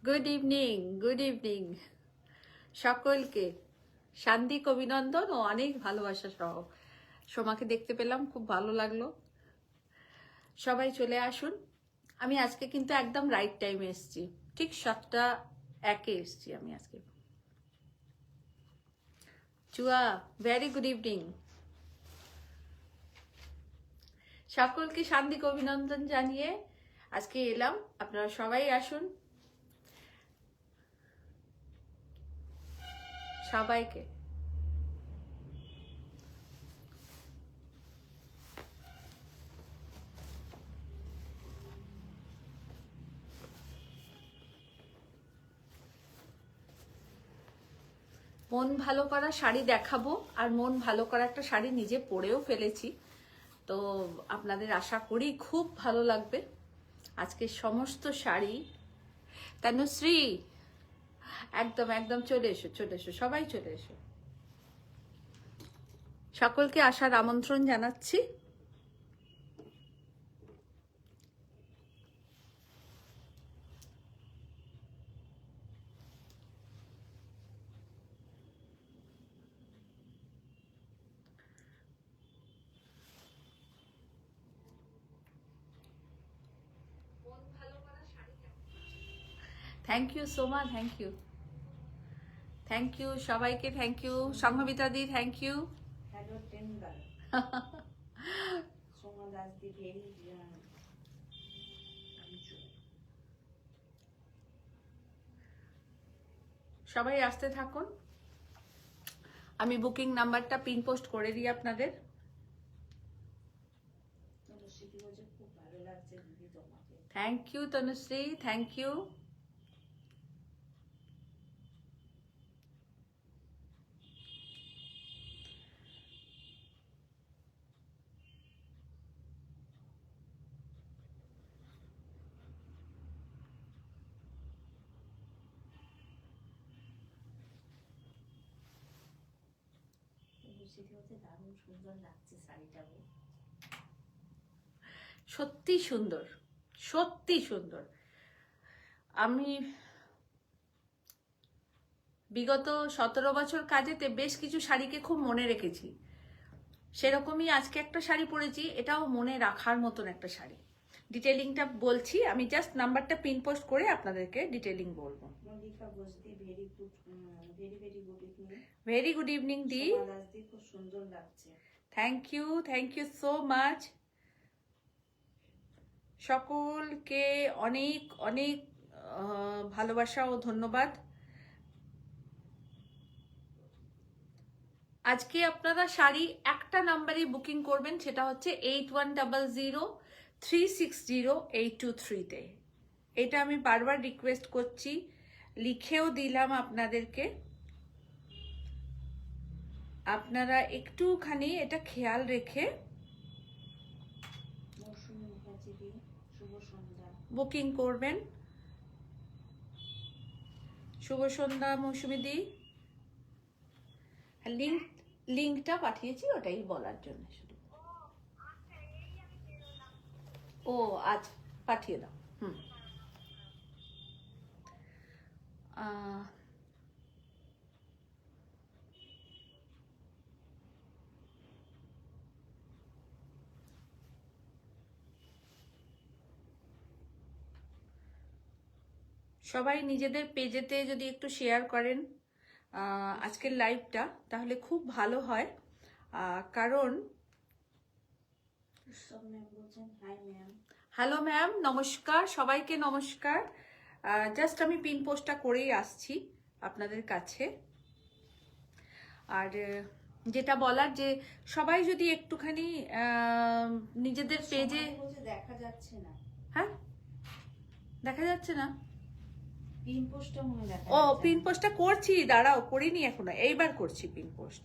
Good evening, good evening সকলকে। শান্তিক অভিনন্দন ও অনেক ভালোবাসা সহ। সোমাকে দেখতে পেলাম, খুব ভালো লাগলো। সবাই চলে আসুন। আমি আজকে কিন্তু একদম রাইট টাইমে এসেছি, ঠিক 7:01 এসেছি আমি আজকে। চুয়া, ভেরি গুড ইভিনিং। সকলকে শান্তিক অভিনন্দন জানিয়ে আজকে এলাম। আপনারা সবাই আসুন, সবাইকে। মন ভালো করা শাড়ি দেখাবো, আর মন ভালো করা একটা শাড়ি নিজে পরেও ফেলেছি, তো আপনাদের আশা করি খুব ভালো লাগবে আজকে সমস্ত শাড়ি। তনুশ্রী, একদম একদম চলে এসো, চলে এসো, সবাই চলে এসো। সকলকে আসার আমন্ত্রণ জানাচ্ছি। Thank you Soma, thank you, thank you সবাইকে, থ্যাংক ইউ সংঘমিতা দি, থ্যাংক ইউ। সবাই আসতে থাকুন। আমি বুকিং নাম্বারটা পিন পোস্ট করে দিই আপনাদের। Thank you Tanushree, thank you. সত্যি সুন্দর, সত্যি সুন্দর। আমি বিগত 17 বছর কাজেতে বেশ কিছু শাড়িকে খুব মনে রেখেছি, সেরকমই আজকে একটা শাড়ি পরেছি, এটাও মনে রাখার মতন একটা শাড়ি। ডিটেলিংটা বলছি, আমি জাস্ট নাম্বারটা পিন পোস্ট করে আপনাদেরকে ডিটেলিং বলবো। ভেরি গুড ইভিনিং দি, খুব সুন্দর লাগছে। Thank you so much. সকলকে অনেক অনেক ভালোবাসা ও ধন্যবাদ। আজকে আপনারা শাড়ি একটা নাম্বারই বুকিং করবেন, সেটা হচ্ছে 8100360823-তে। এটা আমি বারবার রিকোয়েস্ট করছি, লিখেও দিলাম আপনাদেরকে। আপনারা একটুখানি এটা খেয়াল রেখে বুকিং করবেন। শুভ সন্ধ্যা মৌসুমী দি। লিঙ্কটা পাঠিয়েছি, ওটাই বলার জন্য শুধু। ও আচ্ছা, পাঠিয়ে দাও। সবাই নিজেদের পেজেতে যদি একটু শেয়ার করেন আজকের লাইভটা, তাহলে খুব ভালো হয়। কারণ হ্যালো ম্যাম, নমস্কার সবাইকে, নমস্কার। জাস্ট আমি পিন পোস্টটা করেই আসছি আপনাদের কাছে। আর যেটা বলার, যে সবাই যদি একটুখানি নিজেদের পেজে দেখা যাচ্ছে না। হ্যাঁ, দেখা যাচ্ছে না। পিন পোস্টটা মনে দেখা যাচ্ছে। ও পিন পোস্টটা করছি, দাঁড়াও, করিনি এখনো, এইবার করছি পিন পোস্ট।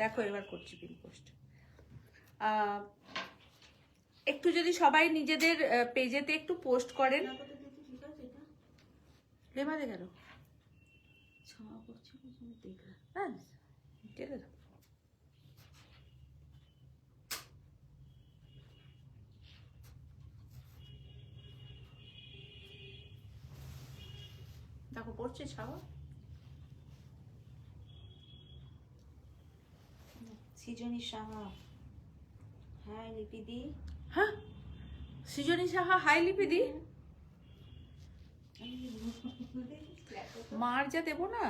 দেখো, এবার করছি পিন পোস্ট। একটু যদি সবাই নিজেদের পেজেতে একটু পোস্ট করেন। লেবারে গেল ছাওয়া করছি, দেখলাম। হ্যাঁ, টেলে দাও। দেখো পড়ছে ছাওয়া। সৃজনী সাহা, হ্যাঁ লিপিদি। হ্যাঁ, সৃজনী সাহা, হাই লিপিদি। মার যা দেবো না।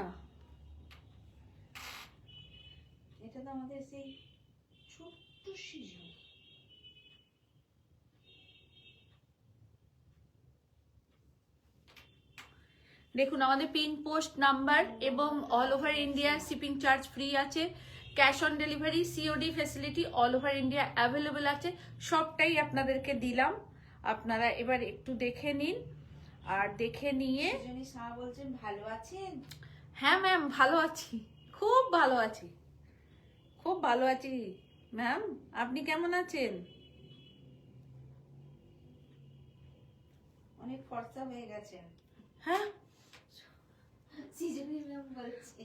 এটা তো আমাদের সেই ছোট্ট সৃজন। দেখুন আমাদের পিন পোস্ট নাম্বার এবং all over India shipping charge free আছে। Cash on delivery, COD facility all over India available আছে। সবটাই আপনাদেরকে দিলাম, আপনারা এবার একটু দেখে নিন। আর দেখে নিয়ে সৃজনী সাহা বলছেন ভালো আছেন? হ্যাঁ ম্যাম ভালো আছি, খুব ভালো আছি, খুব ভালো আছি ম্যাম। আপনি কেমন আছেন? অনেক ফর্সা হয়ে গেছেন। হ্যাঁ, সৃজনী ম্যাম বলছে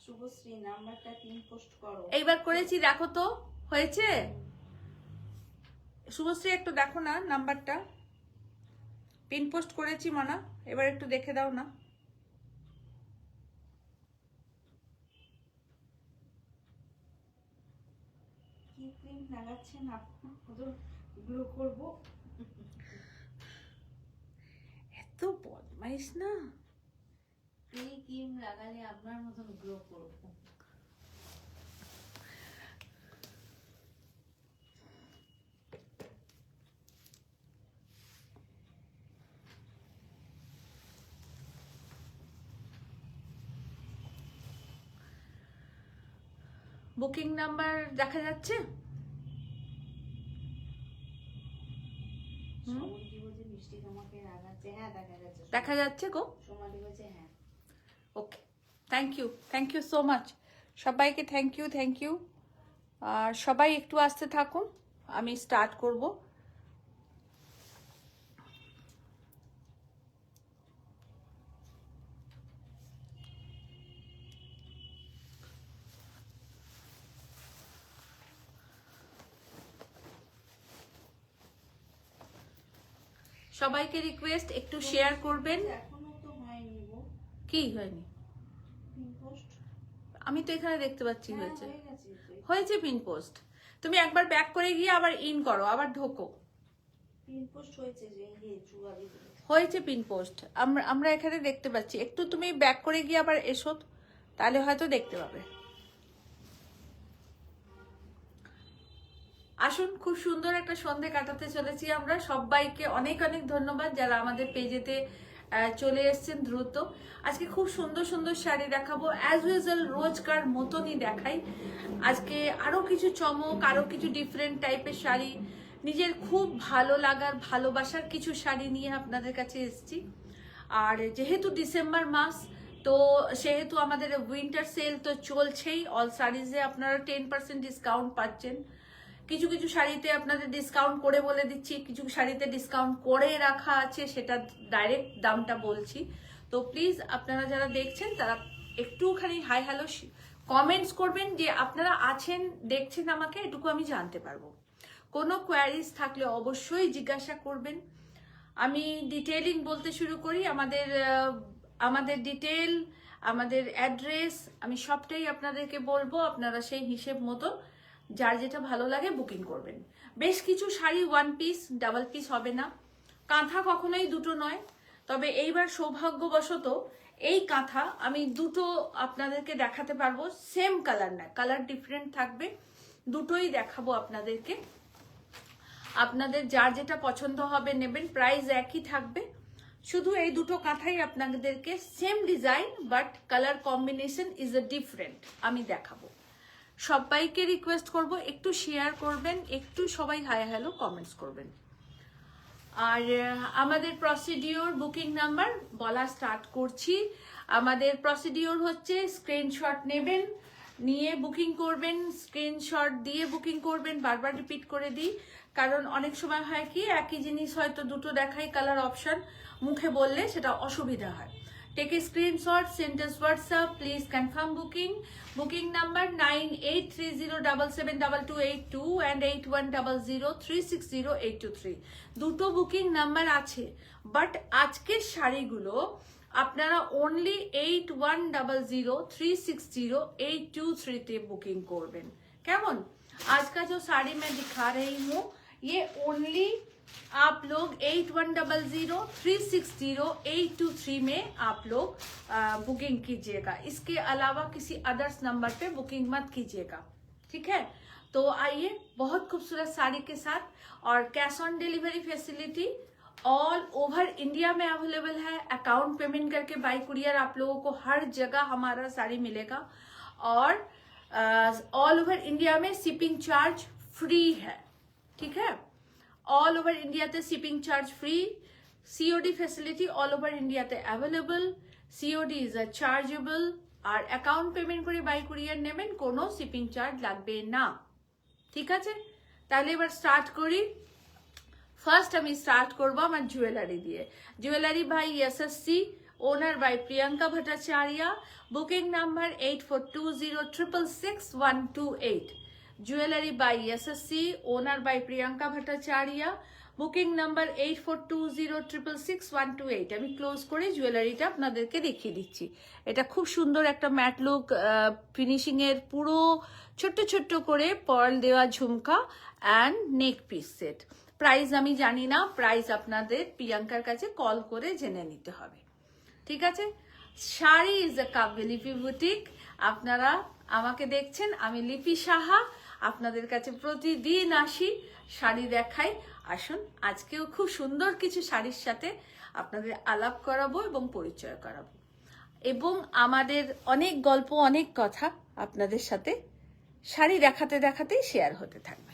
শুভশ্রী নাম্বারটা পিন পোস্ট করো। এইবার করেছি, দেখো তো হয়েছে। শুভশ্রী একটু দেখো না নাম্বারটা, পিন পোস্ট করেছি মানা, এবার একটু দেখে দাও না। কি ক্রিম লাগাচ্ছেন আপনি? গ্লো করবো। এত বদমাইশ না। এই ক্রিম লাগালে আপনার মতন গ্লো করবো। বুকিং নাম্বার দেখা যাচ্ছে? সোমালি বলছে মিষ্টি তোমাকে রাগাচ্ছে। হ্যাঁ দেখা যাচ্ছে। দেখা যাচ্ছে গো। সোমালি বলছে হ্যাঁ। ওকে, থ্যাংক ইউ সো মাচ সবাইকে, থ্যাংক ইউ। আর সবাই একটু আসতে থাকুন, আমি স্টার্ট করব। সবাইকে রিকোয়েস্ট একটু শেয়ার করবেন। এখনো তো হয়নি গো। কি হয়নি? পিন পোস্ট আমি তো এখানে দেখতে পাচ্ছি হয়েছে। হয়ে গেছে তো। হয়েছে পিন পোস্ট। তুমি একবার ব্যাক করে গিয়ে আবার ইন করো, আবার ঢোকো। পিন পোস্ট হয়েছে যে এই চুয়া দিয়ে দিলে। হয়েছে পিন পোস্ট, আমরা এখানে দেখতে পাচ্ছি। একটু তুমি ব্যাক করে গিয়ে আবার এসো, তাহলে হয়তো দেখতে পাবে। আসুন, খুব সুন্দর একটা সন্ধে কাটাতে চলেছি আমরা। সবাইকে অনেক অনেক ধন্যবাদ যারা আমাদের পেজেতে চলে এসেছেন দ্রুত। আজকে খুব সুন্দর সুন্দর শাড়ি দেখাবো, অ্যাজ ইউজুয়াল রোজকার মতনই দেখাই। আজকে আরো কিছু চমক, আরো কিছু ডিফারেন্ট টাইপের শাড়ি, নিজের খুব ভালো লাগার ভালোবাসার কিছু শাড়ি নিয়ে আপনাদের কাছে এসেছি। আর যেহেতু ডিসেম্বর মাস, তো সেহেতু আমাদের উইন্টার সেল তো চলছেই। অল শাড়িজে আপনারা 10% ডিসকাউন্ট পাচ্ছেন। কিছু কিছু শাড়িতে আপনাদের ডিসকাউন্ট করে বলে দিচ্ছি, কিছু শাড়িতে ডিসকাউন্ট করে রাখা আছে, সেটা ডাইরেক্ট দামটা বলছি। তো প্লিজ আপনারা যারা দেখছেন তারা একটুখানি হাই হ্যালো কমেন্টস করবেন যে আপনারা আছেন, দেখছেন আমাকে, এটুকু আমি জানতে পারবো। কোনো কোয়ারিজ থাকলে অবশ্যই জিজ্ঞাসা করবেন। আমি ডিটেইলিং বলতে শুরু করি। আমাদের ডিটেল, আমাদের অ্যাড্রেস, আমি সবটাই আপনাদেরকে বলবো। আপনারা সেই হিসেব মতো যার যেটা ভালো লাগে বুকিং করবেন। বেশ কিছু sari one piece, double piece হবে না। কাঁথা কখনোই দুটো নয়, তবে এইবার সৌভাগ্যবশত এই কাঁথা আমি দুটো আপনাদেরকে দেখাতে পারবো। সেম কালার না, কালার ডিফারেন্ট থাকবে, দুটোই দেখাবো আপনাদেরকে। আপনাদের যার যেটা পছন্দ হবে নেবেন, প্রাইস একই থাকবে। শুধু এই দুটো কাঁথাই আপনাদেরকে same design but colour combination is a different আমি দেখাবো। সবাইকে রিকোয়েস্ট করব একটু শেয়ার করবেন, একটু সবাই হাই হ্যালো কমেন্টস করবেন। আর আমাদের প্রসিডিওর, বুকিং নাম্বার বলা স্টার্ট করছি। আমাদের প্রসিডিওর হচ্ছে স্ক্রিনশট নেবেন, নিয়ে বুকিং করবেন, স্ক্রিনশট দিয়ে বুকিং করবেন। বারবার রিপিট করে দিই, কারণ অনেক সময় হয় কি একই জিনিস হয়তো দুটো দেখাই কালার অপশন, মুখে বললে সেটা অসুবিধা হয়। Take a screenshot, send us WhatsApp, please confirm booking. Booking number 9830772282 and 8100360823. দুটো বুকিং নাম্বার আছে, বাট আজকের শাড়িগুলো আপনারা অনলি 8100360823 তে বুকিং করবেন। কেমন? आज का जो साड़ी मैं दिखा रही हूँ ये ओनली आप लोग 8100360823 में आप लोग बुकिंग कीजिएगा। इसके अलावा किसी अदर्स नंबर पे बुकिंग मत कीजिएगा, ठीक है? तो आइए, बहुत खूबसूरत साड़ी के साथ, और cash on delivery facility all over India में अवेलेबल है। अकाउंट पेमेंट करके बाय कुरियर आप लोगों को हर जगह हमारा साड़ी मिलेगा, और ऑल ओवर इंडिया में शिपिंग चार्ज फ्री है, ठीक है? ऑल ओवर इंडिया ते shipping charge free. COD facility all over India ते available. COD is a chargeable, और अकाउंट पेमेंट করে বাই কুরিয়ার নেবেন, কোনো শিপিং চার্জ লাগবে না, ঠিক আছে? তাহলে এবার স্টার্ট করি। ফার্স্ট আমি স্টার্ট করব আমার জুয়েলারি দিয়ে। Jewellery by SSC, owner by Priyanka Bhattacharya, booking number 8420666128। Jewellery by SSC, owner by Priyanka Bhattacharya, booking number 8420666128। আমি ক্লোজ করে জুয়েলারিটা আপনাদেরকে দেখিয়ে দিচ্ছি। এটা খুব সুন্দর একটা ম্যাট লুক ফিনিশিং এর, পুরো ছোট্ট ছোট্ট করে পার্ল দেওয়া ঝুমকা and neck piece set. Price আমি জানি না, প্রাইস আপনাদের প্রিয়াঙ্কার কাছে কল করে জেনে নিতে হবে, ঠিক আছে? শাড়ি ইজ এ কাব্য লিপি বুটিক। আপনারা আমাকে দেখছেন, আমি লিপি সাহা, আপনাদের কাছে প্রতিদিন আসি, শাড়ি দেখাই। আসুন, আজকেও খুব সুন্দর কিছু শাড়ির সাথে আপনাদের আলাপ করাবো এবং পরিচয় করাবো, এবং আমাদের অনেক গল্প, অনেক কথা আপনাদের সাথে শাড়ি দেখাতে দেখাতেই শেয়ার হতে থাকবে।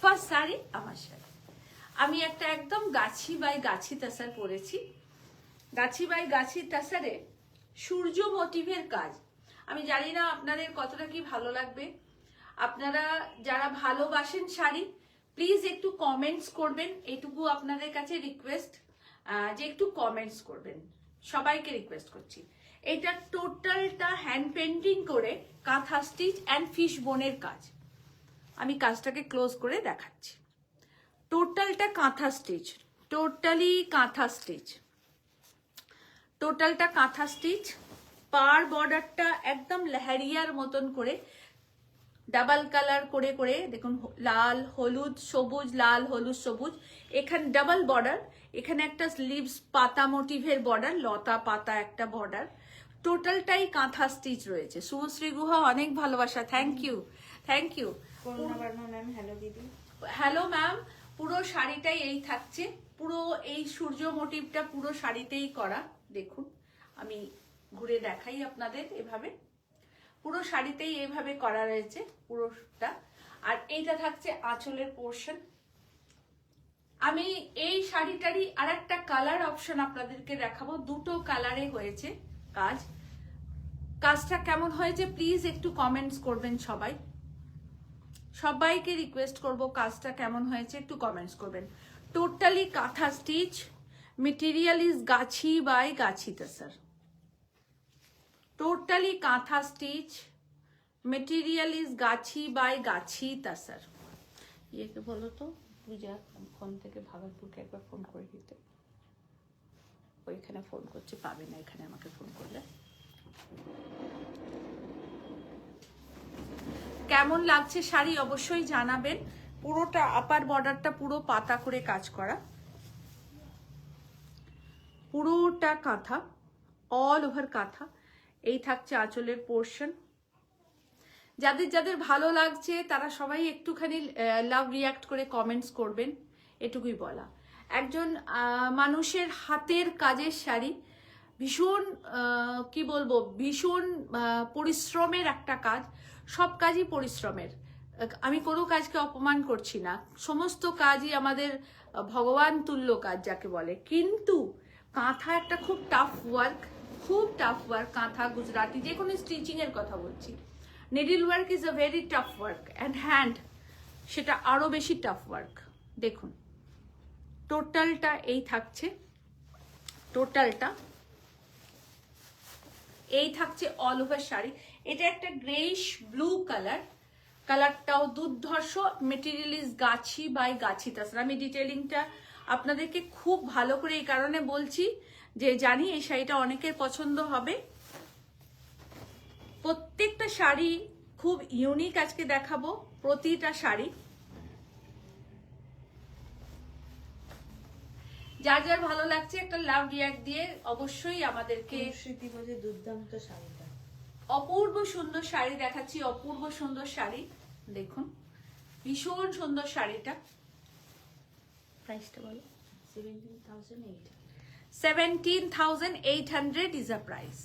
ফার্স্ট শাড়ি আমার শাড়ি। আমি একটা একদম গাছি বাই গাছি তাসার পরেছি। গাছি বাই গাছি তাসারে সূর্য মোটিভের কাজ। আমি জানি না আপনাদের কতটা কি ভালো লাগবে। আপনারা যারা ভালোবাসেন শাড়ি, প্লিজ একটু কমেন্টস করবেন, এটুকু আপনাদের কাছে রিকোয়েস্ট, যে একটু কমেন্টস করবেন, সবাইকে রিকোয়েস্ট করছি। এটা টোটালটা হ্যান্ড পেন্টিং করে কাঁথা স্টিচ অ্যান্ড ফিশ বোনের কাজ। আমি কাজটাকে ক্লোজ করে দেখাচ্ছি। টোটালটা কাঁথা স্টিচ, টোটালি কাঁথা স্টিচ, টোটালটা কাঁথা স্টিচ। পার বর্ডারটা একদম লেহারিয়ার মতন করে ডাবল কালার করে করে, দেখুন লাল হলুদ সবুজ, লাল হলুদ সবুজ। এখানে ডাবল বর্ডার, এখানে একটা স্লিভস পাতা মোটিভের বর্ডার, লতা পাতা একটা বর্ডার। টোটালটাই কাঁথা স্টিচ রয়েছে। শুভশ্রী গুহা, অনেক ভালোবাসা, thank you, thank you. Ma'am hello দিদি। Hello ma'am. পুরো শাড়িটাই এই থাকছে, পুরো এই সূর্য মোটিভটা পুরো শাড়িতেই করা। দেখুন, আমি ঘুরে দেখাই আপনাদের, এভাবে পুরো শাড়িতেই এইভাবে করা রয়েছে পুরোটা। আর এইটা থাকছে আঁচলের পোর্শন। আমি এই শাড়িটারই আর একটা কালার অপশন আপনাদেরকে দেখাবো। দুটো কালারে হয়েছে কাজ। কাজটা কেমন হয়েছে প্লিজ একটু কমেন্টস করবেন সবাই। সবাইকে রিকোয়েস্ট করব, কাজটা কেমন হয়েছে একটু কমেন্টস করবেন। Totally kantha stitch, material is Gachhi by Gachhi তাসার। Totally kantha stitch, material is Gachhi by গাছি তাসার। ইয়েকে বলো তো পূজা ফোন থেকে ভাগলপুরকে একবার ফোন করে দিতে। ওইখানে ফোন করছে, পাবে না এখানে আমাকে ফোন করলে। কেমন লাগছে শাড়ি অবশ্যই জানাবেন। পুরোটা আপার বর্ডারটা পুরো পাতা করে কাজ করা, পুরোটা কাঁথা, অল ওভার কাঁথা। এই থাকছে আঁচলের পোর্শন। যাদের যাদের ভালো লাগছে তারা সবাই একটুখানি লাভ রিয়াক্ট করে কমেন্টস করবেন, এটুকুই বলা। একজন মানুষের হাতের কাজের শাড়ি, ভীষণ কি বলবো, ভীষণ পরিশ্রমের একটা কাজ। সব কাজই পরিশ্রমের, আমি কোনো কাজকে অপমান করছি না, সমস্ত কাজই আমাদের ভগবান তুল্য কাজ যাকে বলে। কিন্তু কাঁথা একটা খুব টাফ ওয়ার্ক, খুব টাফ ওয়ার্ক। কাঁথা, গুজরাটি, যে কোনো স্টিচিং এর কথা বলছি। Needle work is a very tough work, and hand সেটা আরো বেশি টাফ ওয়ার্ক। দেখুন টোটালটা এই থাকছে, টোটালটা এই থাকছে অল ওভার শাড়ি। এটা একটা গ্রেইশ ব্লু কালার, কালারটাও দুর্ধর্ষ। মেটেরিয়াল ইজ গাছি বাই গাছি তাছাড়া আমি ডিটেলিংটা আপনাদেরকে খুব ভালো করে এই কারণে বলছি যে জানি এই শাড়িটা অনেকের পছন্দ হবে। প্রত্যেকটা শাড়ি খুব ইউনিক আজকে দেখাবো, প্রতিটা শাড়ি। যার যার ভালো লাগছে একটা লাভ রিয়াক্ট দিয়ে অবশ্যই আমাদেরকে। স্মৃতি বলে দুর্দান্ত শাড়িটা, অপূর্ব সুন্দর শাড়ি দেখাচ্ছি, অপূর্ব সুন্দর শাড়ি দেখুন, ভীষণ সুন্দর শাড়িটা। প্রাইসটা বলো। 17,800 is a price.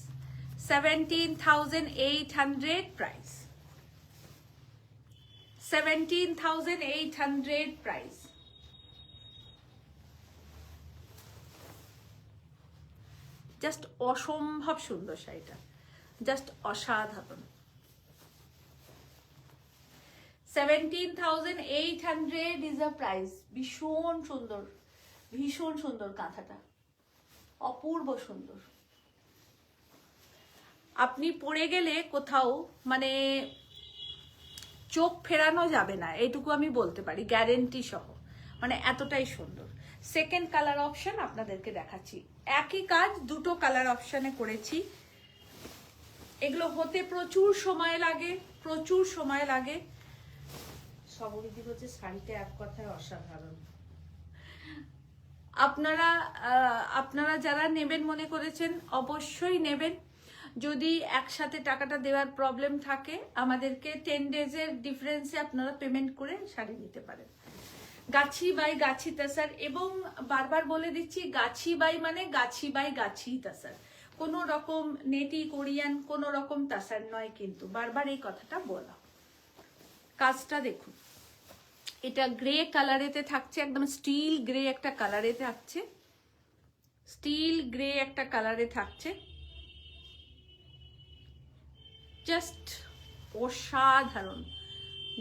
17,800 price. 17,800 price. Just অসম্ভব সুন্দর শাড়িটা, জাস্ট অসাধারণ। 17,800 is a price. ভীষণ সুন্দর, ভীষণ সুন্দর কাঁথাটা, অপূর্ব সুন্দর। আপনি পরে গেলে কোথাও মানে চোখ ফেরানো যাবে না, এইটুকু আমি বলতে পারি গ্যারেন্টি সহ, মানে এতটাই সুন্দর। সেকেন্ড কালার অপশন আপনাদেরকে দেখাচ্ছি, একই কাজ দুটো কালার অপশনে করেছি। এগুলো হতে প্রচুর সময় লাগে, প্রচুর সময় লাগে। সবরিদি বলছে শাড়িটা এক কথায় অসাধারণ। আপনারা যারা নেবেন মনে করেছেন অবশ্যই নেবেন। যদি একসাথে টাকাটা দেওয়ার প্রবলেম থাকে আমাদেরকে 10 ডেজের ডিফারেন্সে আপনারা পেমেন্ট করে শাড়ি নিতে পারেন। গাছি বাই গাছি তাসার, এবং বারবার বলে দিচ্ছি গাছি বাই মানে গাছি বাই গাছি তাসার, কোনো রকম নেটি কোরিয়ান কোনো রকম তাসার নয়, কিন্তু বারবার এই কথাটা বলা। কাজটা দেখুন, এটা গ্রে কালারেতে থাকছে, একদম স্টিল গ্রে একটা কালারে থাকছে, স্টিল গ্রে একটা কালারে থাকছে, জাস্ট অসাধারণ,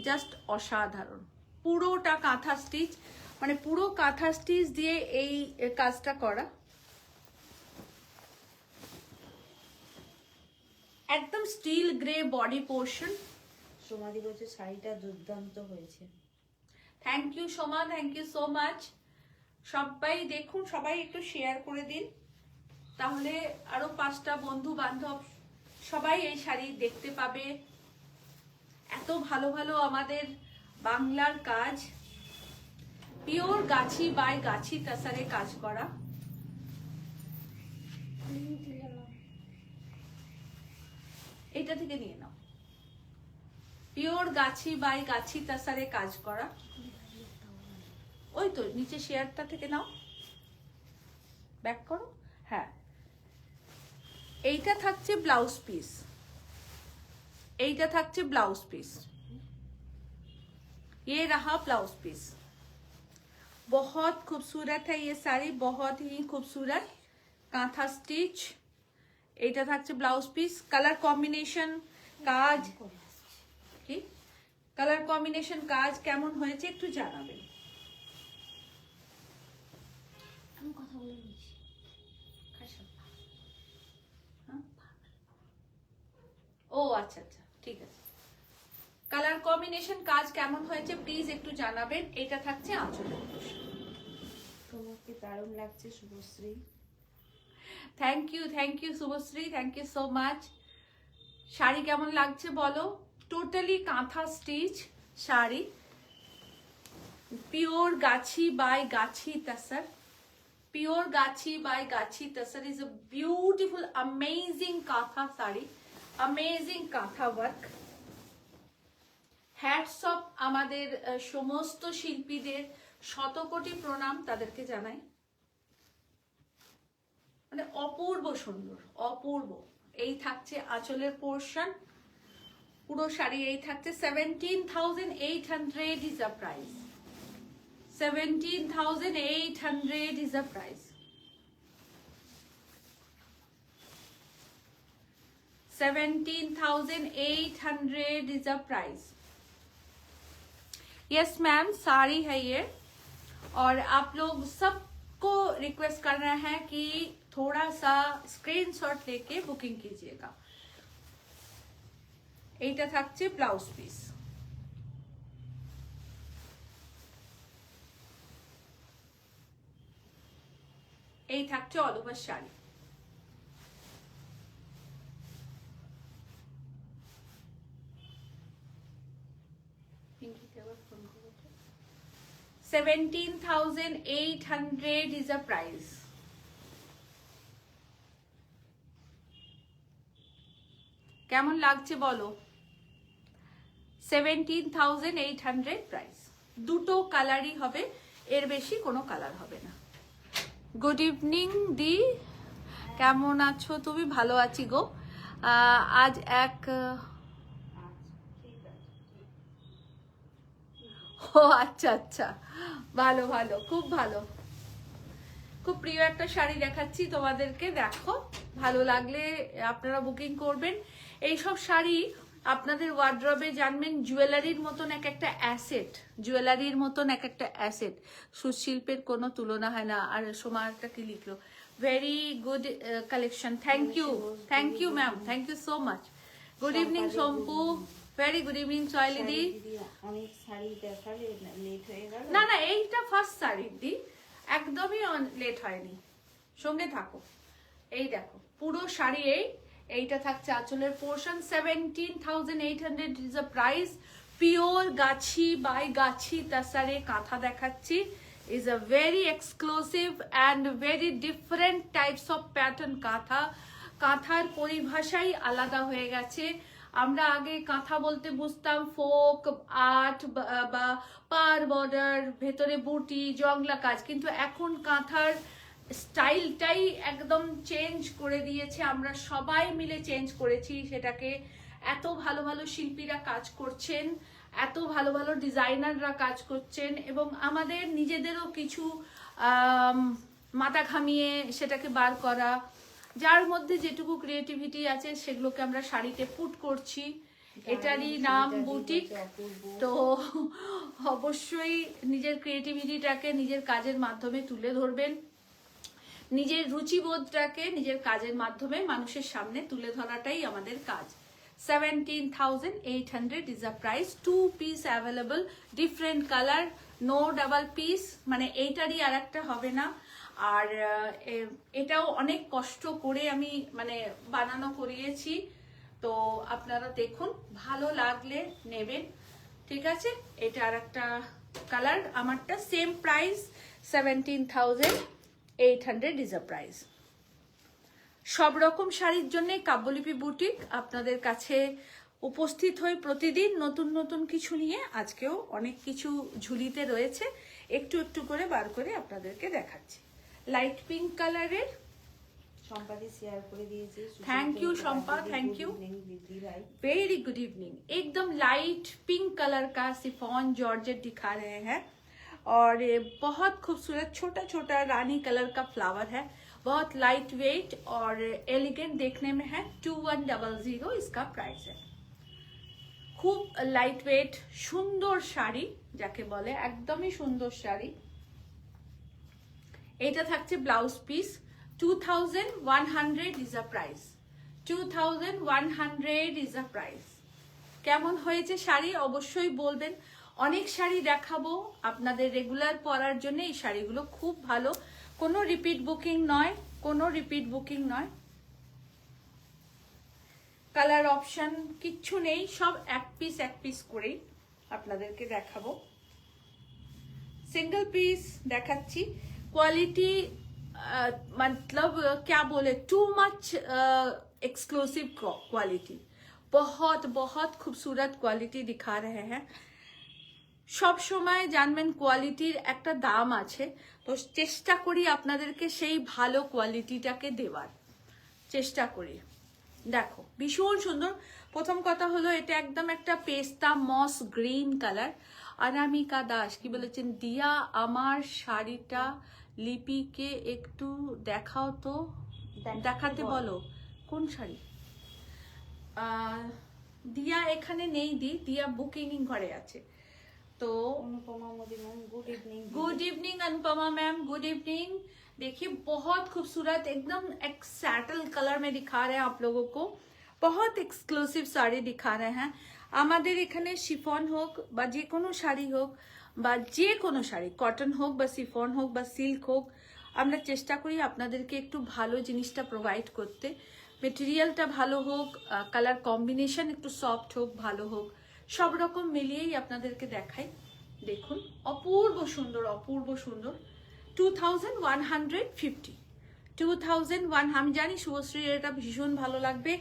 জাস্ট অসাধারণ। পুরোটা কাঁথা স্টিচ, মানে পুরো কাঁথা স্টিচ দিয়ে এই কাজটা করা, একদম স্টিল গ্রে বডি পোর্শন। সোমাদি বলছে শাড়িটা দুর্দান্ত হয়েছে। Thank you Soma, thank you so much. সবাই দেখুন, সবাই একটু শেয়ার করে দিন, তাহলে আরো 5টা বন্ধু বান্ধব সবাই এই শাড়ি দেখতে পাবে। এত ভালো ভালো আমাদের বাংলার কাজ, পিওর গাছি বাই গাছি তাসারে কাজ করা। এইটা থেকে নিয়ে নাও, পিওর গাছি বাই গাছি তাসারে কাজ করা। ওই তো নিচে শেয়ারটা থেকে নাও, ব্যাক করো। হ্যাঁ, এইটা থাকছে ব্লাউজ পিস, এইটা থাকছে ব্লাউজ পিস, ये रहा ब्लाउज पीस। बहुत खूबसूरत है ये साड़ी, बहुत ही खूबसूरत कांथा स्टिच। এইটা থাকছে ব্লাউজ পিস। কালার কম্বিনেশন কাজ কি, কালার কম্বিনেশন কাজ কেমন হয়েছে একটু জানাবেন। আমি কথা বলে নিচ্ছি। ও আচ্ছা আচ্ছা, ঠিক আছে। কালার কম্বিনেশন কাজ কেমন হয়েছে প্লিজ একটু জানাবেন। এটা থাকছে আঁচলের পোর্শন। তোমাকে দারুণ লাগছে Subhashree. Thank you Subhashree, thank you so much. Sari কেমন লাগছে বলো। Totally kantha stitch sari, pure Gachhi by গাছি তাসার, পিওর গাছি বাই গাছি তাসার ইজ a beautiful amazing kantha sari, amazing kantha work. Hats off আমাদের সমস্ত শিল্পীদের, শতকোটি প্রণাম তাদেরকে জানাই। মানে অপূর্ব সুন্দর, অপূর্ব। এই থাকছে আঁচলের পোর্শন, পুরো শাড়ি এই থাকছে। 17,800 is a price, 17,800 is a price, 17,800 is a price। Yes ma'am, sari है ये, और आप लोग सब सबको रिक्वेस्ट करना है कि थोड़ा सा स्क्रीनशॉट लेके बुकिंग कीजिएगा। এইটা থাকছে ব্লাউজ পিস। এই থাকছে all over sari. $17,800 is a price. কেমন লাগছে বলো? 17,800 প্রাইস। দুটো কালারই হবে, এর বেশি কোনো কালার হবে না। গুড ইভিনিং দি, কেমন আছো তুমি? ভালো আছি গো। আজ এক ও আচ্ছা আচ্ছা, ভালো ভালো, খুব ভালো। খুব প্রিয় একটা শাড়ি দেখাচ্ছি তোমাদেরকে, দেখো ভালো লাগলে আপনারা বুকিং করবেন। এইসব শাড়ি আপনাদের ওয়ার্ড্রবে জানবেন জুয়েলারির মতন এক একটা অ্যাসেট, জুয়েলারির মতন এক একটা অ্যাসেট। সুশিল্পের কোনো তুলনা হয় না। আর সোমা একটা কি লিখলো, very good collection, thank you ma'am, thank you so much. Good evening Shampu, very good evening Choyli দি। অনেক শাড়ি দেখালে লেট হয়ে গেল। না না, এইটা ফার্স্ট শাড়ি দি, একদমই লেট হয়নি, সঙ্গে থাকো। এই দেখো পুরো শাড়ি, এইটা থাকছে আঁচলের portion. 17,800 is a price. Pure Gachhi by gachhi তাসারে কাঁথা দেখাচ্ছি। Is a very exclusive and very different types of pattern কাঁথা। কাঁথার পরিভাষাই আলাদা হয়ে গেছে। আমরা আগে কাঁথা বলতে বুঝতাম ফোক আর্ট বা পার বর্ডার, ভেতরে বুটি জংলা কাজ, কিন্তু এখন কাঁথার স্টাইলটাই একদম চেঞ্জ করে দিয়েছে। আমরা সবাই মিলে চেঞ্জ করেছি সেটাকে। এত ভালো ভালো শিল্পীরা কাজ করছেন, এত ভালো ভালো ডিজাইনাররা কাজ করছেন, এবং আমাদের নিজেদেরও কিছু মাথা ঘামিয়ে সেটাকে বার করা, যার মধ্যে যেটুকু ক্রিয়েটিভিটি আছে সেগুলোকে আমরা শাড়িতে পুট করছি। এটারই নাম বুটিক। তো অবশ্যই নিজের ক্রিয়েটিভিটিটাকে নিজের কাজের মাধ্যমে তুলে ধরবেন, নিজের রুচিবোধটাকে নিজের কাজের মাধ্যমে মানুষের সামনে তুলে ধরাটাই আমাদের কাজ। 17,800 is a price. 2 piece available, different color, no double piece, মানে এইটারই আর একটা হবে না। আর এটাও অনেক কষ্ট করে আমি মানে বানানো করিয়েছি। তো আপনারা দেখুন, ভালো লাগলে নেবেন, ঠিক আছে? এটা আর একটা কালার, আমারটা same price, 17,800 is a price. সব রকম শাড়ির জন্য কাব্যলিপি বুটিক আপনাদের কাছে উপস্থিত হই প্রতিদিন নতুন নতুন কিছু নিয়ে। আজকেও অনেক কিছু ঝুলিতে রয়েছে, একটু একটু করে বার করে আপনাদেরকে দেখাচ্ছি। লাইট পিঙ্ক কালারের সম্পাদি শেয়ার করে দিয়েছি। Thank you Shampa, thank you, very good evening. एकदम लाइट पिंक कलर का सिफॉन जॉर्जेट दिखा रहे हैं, और बहुत खूबसूरत छोटा छोटा रानी कलर का फ्लावर है, बहुत लाइट वेट और एलिगेंट देखने में है। 2100 इसका प्राइस है। खूब लाइट वेट सुंदर শাড়ি যাকে বলে, একদমই সুন্দর শাড়ি। এটা থাকছে blouse piece. 2,100 is a price. 2,100 is a price. কেমন হয়েছে শাড়ি অবশ্যই বলবেন। অনেক শাড়ি দেখাবো আপনাদের রেগুলার পরার জন্য। এই শাড়িগুলো খুব ভালো, কোনো রিপিট বুকিং নয়, কোনো রিপিট বুকিং নয়। কালার অপশন কিচ্ছু নেই, সব এক পিস করেই আপনাদেরকে দেখাবো। সিঙ্গেল পিস দেখাচ্ছি। क्वालिटी मतलब क्या बोले, टू मच एक्सक्लूसिव क्वालिटी, बहुत बहुत खूबसूरत क्वालिटी दिखा रहे हैं। সব সময় জানবেন কোয়ালিটির একটা দাম আছে, তো চেষ্টা করি আপনাদেরকে সেই ভালো কোয়ালিটিটাকে দেওয়ার চেষ্টা করি। দেখো ভীষণ সুন্দর। প্রথম কথা হলো এটা একদম একটা পেস্তা মস গ্রিন কালার। অনামিকা দাস কি বলেছেন, দিয়া আমার শাড়িটা লিপিকে একটু দেখাও তো, দেখাতে বলো। কোন শাড়ি? দিয়া এখানে নেই, দিয়া বুকিং ঘরে আছে। तो Anupama Modi ma'am good evening. Good evening Anupama ma'am, good evening. देखिए बहुत खूबसूरत एकदम एक सैटल कलर में दिखा रहे हैं आप लोगों को, बहुत एक्सक्लूसिव শাড়ি दिखा रहे हैं। আমাদের এখানে শিফন হোক বা যে কোনো শাড়ি হোক বা যে কোনো শাড়ি, কটন হোক বা শিফন হোক বা সিল্ক হোক, আমরা চেষ্টা করি আপনাদেরকে একটু ভালো জিনিসটা প্রোভাইড করতে। মেটেরিয়ালটা ভালো হোক, কালার কম্বিনেশন একটু সফট হোক, ভালো হোক, সব রকম মিলিয়েই আপনাদেরকে দেখাই। দেখুন অপূর্ব সুন্দর, অপূর্ব সুন্দর। 2150, 2001। আমি জানি শুভশ্রী এটা ভীষণ ভালো লাগবে।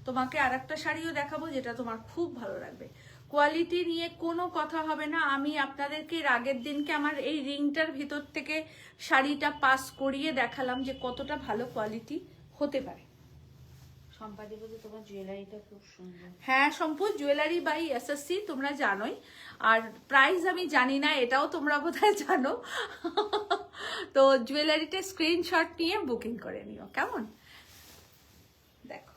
তোমাকে আর একটা শাড়িও দেখাবো যেটা তোমার খুব ভালো লাগবে। কোয়ালিটি নিয়ে কোনো কথা হবে না। আমি আপনাদেরকে এর আগের দিনকে আমার এই রিংটার ভিতর থেকে শাড়িটা পাস করিয়ে দেখালাম যে কতটা ভালো কোয়ালিটি হতে পারে। সম্পাদি বলতে তোমার জুয়েলারিটা খুব সুন্দর। হ্যাঁ সম্পূ জুয়েলারি বাই এসএসসি, তোমরা জানোই। আর প্রাইস আমি জানি না, এটাও তোমরা বোধহয় জানো। তো জুয়েলারিটা স্ক্রিনশট নিয়ে বুকিং করে নিও, কেমন? দেখো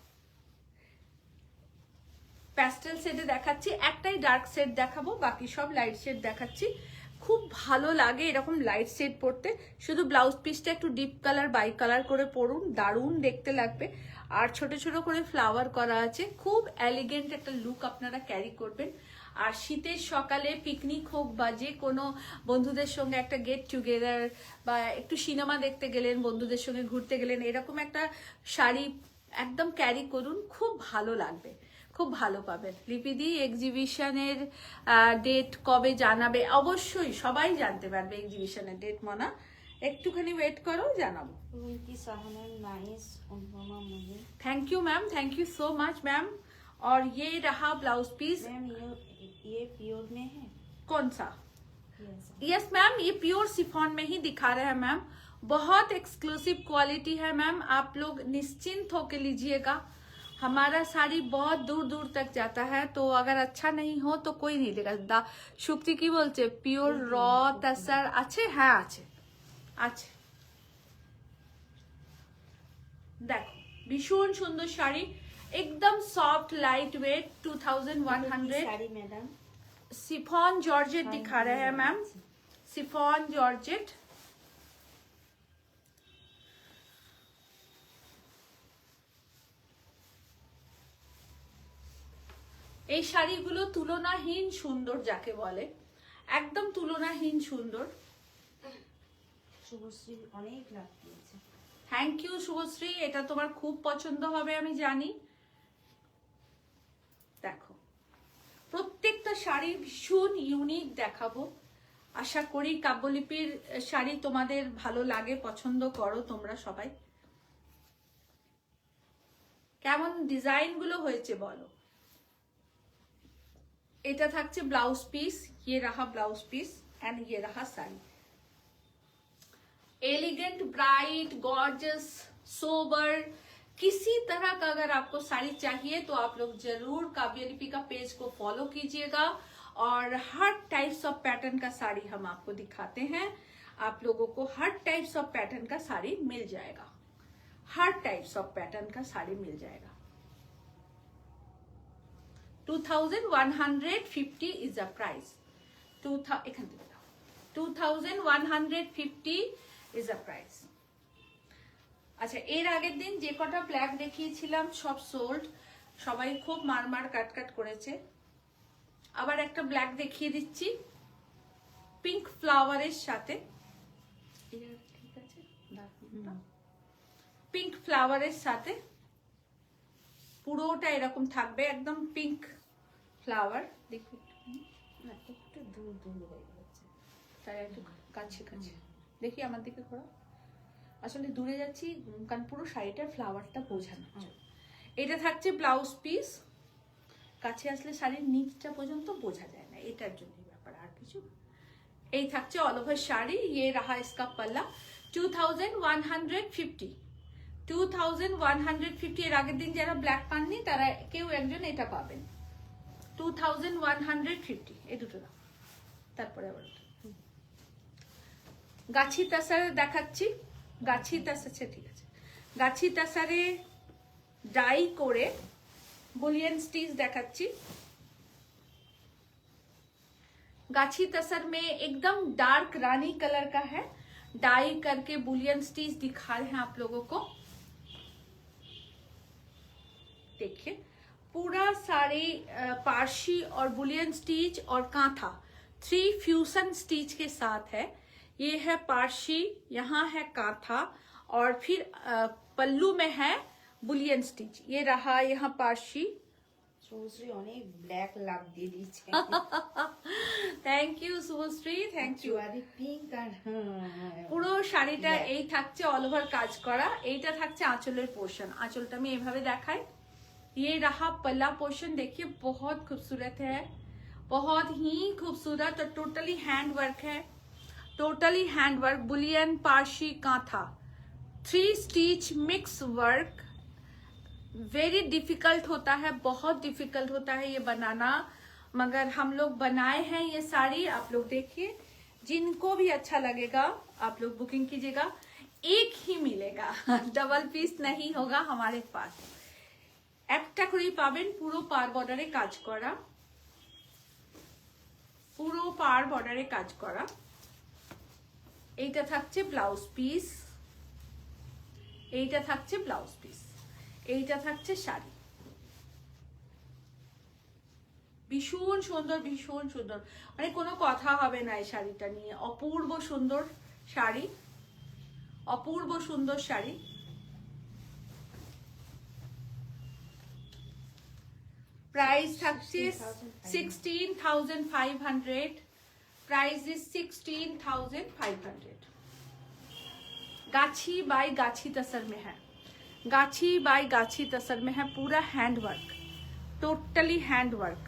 প্যাস্টেল শেডে দেখাচ্ছি, একটাই ডার্ক শেড দেখাবো, বাকি সব লাইট শেড দেখাচ্ছি। খুব ভালো লাগে এরকম লাইট শেড পরতে। শুধু ব্লাউজ পিসটা একটু ডিপ কালার বাই কালার করে পরুন, দারুণ দেখতে লাগবে। আর ছোট ছোট করে ফ্লাওয়ার করা আছে, খুব এলিগেন্ট একটা লুক আপনারা ক্যারি করবেন। আর শীতের সকালে পিকনিক হোক বা যে কোনো বন্ধুদের সঙ্গে একটা গেট টুগেদার বা একটু সিনেমা দেখতে গেলেন, বন্ধুদের সঙ্গে ঘুরতে গেলেন, এরকম একটা শাড়ি একদম ক্যারি করুন, খুব ভালো লাগবে, খুব ভালো পাবেন। লিপিদি এক্সিবিশনের ডেট কবে জানাবে? অবশ্যই সবাই জানতে পারবে এক্সিবিশনের ডেট। মনা একটুখানি ওয়েট করো, জানাবো। Rinki Sahni nice Anupama Modi. Thank you ma'am, thank you so much ma'am. और ये रहा ब्लाउज पीस। मैम ये प्योर में है? कौन सा? यस यस मैम, ये प्योर सिफॉन में ही दिखा रहे हैं मैम। बहुत एक्सक्लूसिव क्वालिटी है मैम, आप लोग निश्चिंत होकर लीजिएगा। हमारा साड़ी बहुत दूर दूर तक जाता है, तो अगर अच्छा नहीं हो तो कोई नहीं लेगा। शुक्ति की बोलছে পিওর র তাসার আছে? হ্যাঁ আছে, আছে। দেখো ভীষণ সুন্দর শাড়ি, একদম soft light weight. 2100 sari madam chiffon georgette दिखा रहे हैं मैम, सिफॉन जॉर्जेट। এই শাড়িগুলো তুলনাহীন সুন্দর, যাকে বলে একদম তুলনাহীন সুন্দর। শুভশ্রী অনেক লাভ দিয়েছে। থ্যাংক ইউ শুভশ্রী, এটা তোমার খুব পছন্দ হবে আমি জানি। দেখো প্রত্যেকটা শাড়ি ভীষণ ইউনিক দেখাবো। আশা করি কাব্যলিপির শাড়ি তোমাদের ভালো লাগে, পছন্দ করো তোমরা সবাই। কেমন ডিজাইন গুলো হয়েছে বলো। এটা থাকছে ব্লাউজ পিস, ये रहा ब्लाउज पीस एंड ये रहा sari. Elegant, bright, gorgeous, sober, किसी तरह का अगर आपको साड़ी चाहिए तो आप लोग जरूर काव्यलिपि का पेज को फॉलो कीजिएगा। और हर टाइप्स ऑफ पैटर्न का साड़ी हम आपको दिखाते हैं। आप लोगों को हर टाइप्स ऑफ पैटर्न का साड़ी मिल जाएगा, हर टाइप्स ऑफ पैटर्न का साड़ी मिल जाएगा। 2150 is the price। 2150 is the price। আচ্ছা এর আগের দিন যে কটা ব্ল্যাক দেখিয়েছিলাম সব সোল্ড, সবাই খুব মারমার কাটকাট করেছে। আবার একটা ব্ল্যাক দেখিয়ে দিচ্ছি পিঙ্ক ফ্লাওয়ারের সাথে। ঠিক আছে, পিঙ্ক ফ্লাওয়ারের সাথে পুরোটা এরকম থাকবে, একদম পিঙ্ক ফ্লাওয়ার। দেখুন না একটু দূর দূর হয়ে যাচ্ছে, তাই একটু কাছে কাছে দেখি, আমার দিকে ঘোরা। আসলে দূরে যাচ্ছি কারণ পুরো শাড়িটার ফ্লাওয়ারটা বোঝানো। এটা থাকছে ব্লাউজ পিস, কাছে আসলে শাড়ির নিচটা পর্যন্ত বোঝা যায় না, এটার জন্য ব্যাপার, আর কিছু। এই থাকছে অল ওভার শাড়ি। ये रहा इसका पल्ला। 2150, 2150। এর আগের দিন যারা ব্ল্যাক পাননি তারা কেউ একজন এটা পাবেন। 2150 এই দুটো না, তারপরে আবার গাছি তাসারে দেখাচ্ছি। গাছি তাসারে, ঠিক আছে, গাছি তাসারে ডাই করে বুলিয়ান স্টিচ দেখাচ্ছি। गाछी तसर में एकदम डार्क रानी कलर का है, डाई करके बुलियन स्टिच दिखा रहे हैं आप लोगों को। देखिए पूरा साड़ी पारसी और बुलियन स्टिच और कांथा 3 फ्यूजन स्टिच के साथ है। ये है पारसी, यहाँ है कांथा और फिर पल्लू में है बुलियन स्टिच। ये रहा यहाँ पारसी। শুভশ্রী অনেক ব্ল্যাক লাভ দিয়ে দিয়েছে। Thank you Subhashree, thank you. আর পিঙ্ক আর পুরো শাড়িটা এই থাকছে অল ওভার কাজ করা, এইটা থাকছে আঁচলের পোর্শন। আঁচলটা আমি এভাবে দেখাই। ये रहा पल्ला पोर्शन, देखिए बहुत खूबसूरत है, बहुत ही खूबसूरत और टोटली हैंड वर्क है, totally hand work, Boolean Parsi kantha 3 stitch mix work. Very difficult होता है, बहुत डिफिकल्ट होता है ये बनाना, मगर हम लोग बनाए हैं ये साड़ी। आप लोग देखिए, जिनको भी अच्छा लगेगा आप लोग बुकिंग कीजिएगा। एक ही मिलेगा, डबल पीस नहीं होगा हमारे पास। একটা করেই পাবেন। পুরো পার বর্ডারে কাজ করা, পুরো পার বর্ডারে কাজ করা। এইটা থাকছে ব্লাউজ পিস, এইটা থাকছে ব্লাউজ পিস, এইটা থাকছে শাড়ি। ভীষণ সুন্দর, ভীষণ সুন্দর, মানে কোনো কথা হবে না এই শাড়িটা নিয়ে। অপূর্ব সুন্দর শাড়ি, অপূর্ব সুন্দর শাড়ি। प्राइस থাকছে 16,500, प्राइस इज 16,500। गाछी बाय गाछी तसर में है, गाछी बाय गाछी तसर में है, पूरा hand work, totally hand work.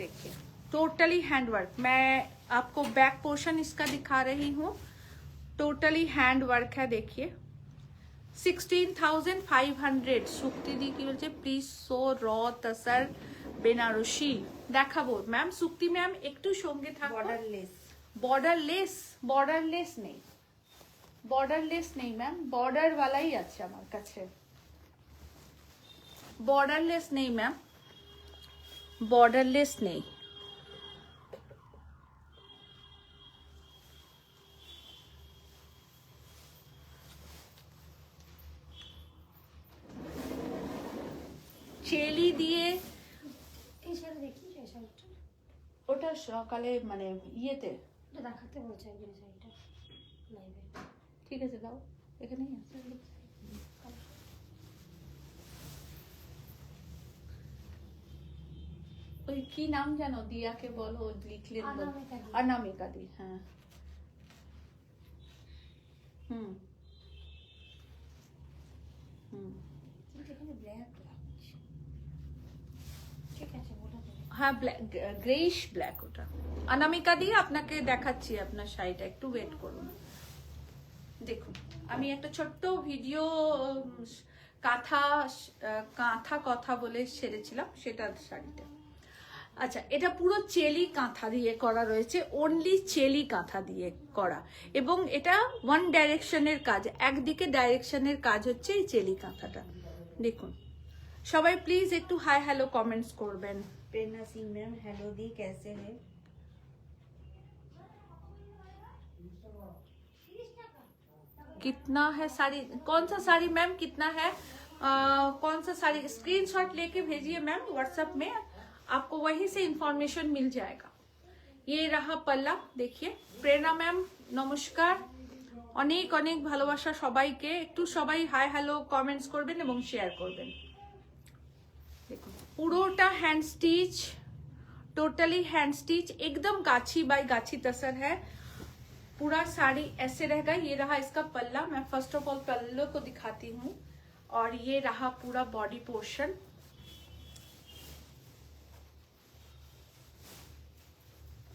देखिए टोटली हैंड वर्क। मैं आपको बैक पोर्शन इसका दिखा रही हूँ, टोटली हैंड वर्क है। देखिए 16,500। সুক্তি দি কি বলছে, প্লিজ সো র তসর বেনারসি দেখাবো। ম্যাম সুক্তি ম্যাম একটু সঙ্গে থাকো। বর্ডারলেস, বর্ডারলেস, বর্ডারলেস নেই, বর্ডারলেস নেই ম্যাম, বর্ডার वाला-ই আছে আমার কাছে। বর্ডারলেস নেই ম্যাম, বর্ডারলেস নেই। চেলি দিয়ে এই শাড়ি দেখি, এই শাড়িটা ওটা সকালে মানে ইয়েতে এটা দেখাতে বলছে একজন, শাড়িটা লাইভে। ঠিক আছে দাও, এখানেই আছে। ওই কি নাম জানো, দিয়াকে বলো লিখলেন। অনামিকা দি। অনামিকা দি, হ্যাঁ। হুম হুম, কিন্তু এখানে ব্ল্যাক লাগছে। ঠিক আছে, ওটা দেবে। হ্যাঁ গ্রেইশ ব্ল্যাক ওটা। অনামিকা দিয়ে আপনাকে দেখাচ্ছি আপনার শাড়িটা, একটু ওয়েট করুন। দেখুন আমি একটা ছোট্ট ভিডিও কাঁথা কাঁথা কথা বলে সেরেছিলাম, সেটার শাড়িটা। আচ্ছা, এটা পুরো চেলি কাঁথা দিয়ে করা রয়েছে, অনলি চেলি কাঁথা দিয়ে করা, এবং এটা ওয়ান ডাইরেকশনের কাজ, একদিকে ডাইরেকশনের কাজ হচ্ছে এই চেলি কাঁথাটা। দেখুন সবাই প্লিজ একটু হাই হ্যালো কমেন্টস করবেন। प्रेरणा सिंह मैम हेलो दी, कैसे हैं? कितना है साड़ी, कौन सा साड़ी मैम कितना है, कौन सा साड़ी, स्क्रीनशॉट लेके भेजिए मैम व्हाट्सएप में, आपको वहीं से इंफॉर्मेशन मिल जाएगा। ये रहा पल्ला। देखिए प्रेरणा मैम नमस्कार, অনেক অনেক ভালোবাসা সবাইকে। একটু সবাই হাই হ্যালো কমেন্টস করবেন এবং শেয়ার করবেন। দেখুন পুরোটা hand stitch, totally hand stitch, एकदम गाछी बाय गाछी तसर है। पूरा साड़ी ऐसे रहेगा। ये रहा इसका पल्ला, मैं फर्स्ट ऑफ ऑल पल्ले को दिखाती हूँ, और ये रहा पूरा बॉडी पोर्शन।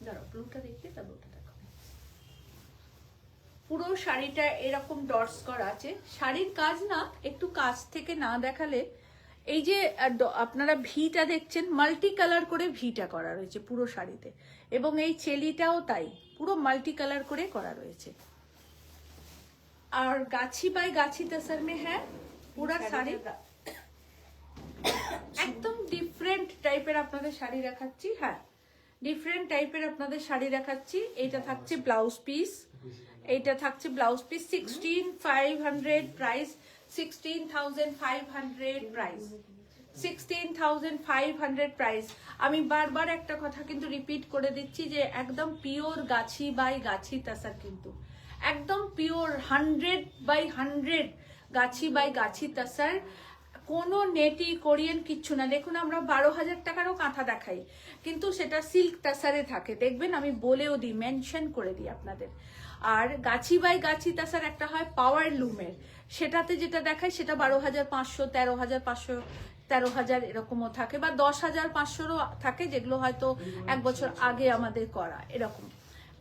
जरा ब्लूটা देखिए, तब ওটা দেখো। পুরো শাড়িটা এরকম ডটস করা আছে। শাড়ির কাজ না, একটু কাছ থেকে না দেখালে, এই যে আপনারা ভিটা দেখছেন, মাল্টি কালার করে ভিটা করা রয়েছে পুরো শাড়িতে, এবং এই চেলিটাও তাই, পুরো মাল্টি কালার করে করা রয়েছে। আর গাছি বাই গাছি তসর মে হ্যাঁ পুরা শাড়ি, একদম ডিফারেন্ট টাইপের আপনাদের শাড়ি দেখাচ্ছি। হ্যাঁ ডিফারেন্ট টাইপের আপনাদের শাড়ি দেখাচ্ছি। এইটা থাকছে ব্লাউজ পিস, এইটা থাকছে blouse piece 16,500 price, 16,500 price, 16,500 price. আমি বারবার একটা কথা কিন্তু রিপিট করে দিচ্ছি যে একদম পিওর গাছি বাই গাছি তাসার, কিন্তু একদম পিওর 100/100 গাছি বাই গাছি তাসার, কোনো নেটি কোরিয়ান কিচ্ছু না। দেখুন আমরা 12,000 টাকারও কাঁথা দেখাই, কিন্তু সেটা সিল্ক তাসারে থাকে, দেখবেন আমি বলেও দিই, মেনশন করে দিই আপনাদের। আর গাছি বাই গাছি তাসার একটা হয় পাওয়ার লুমের, সেটাতে যেটা দেখায় সেটা 12,500, 13,500, 13,000 এরকমও থাকে, বা 10,500ও থাকে, যেগুলো হয়তো 1 বছর আগে আমাদের করা এরকম।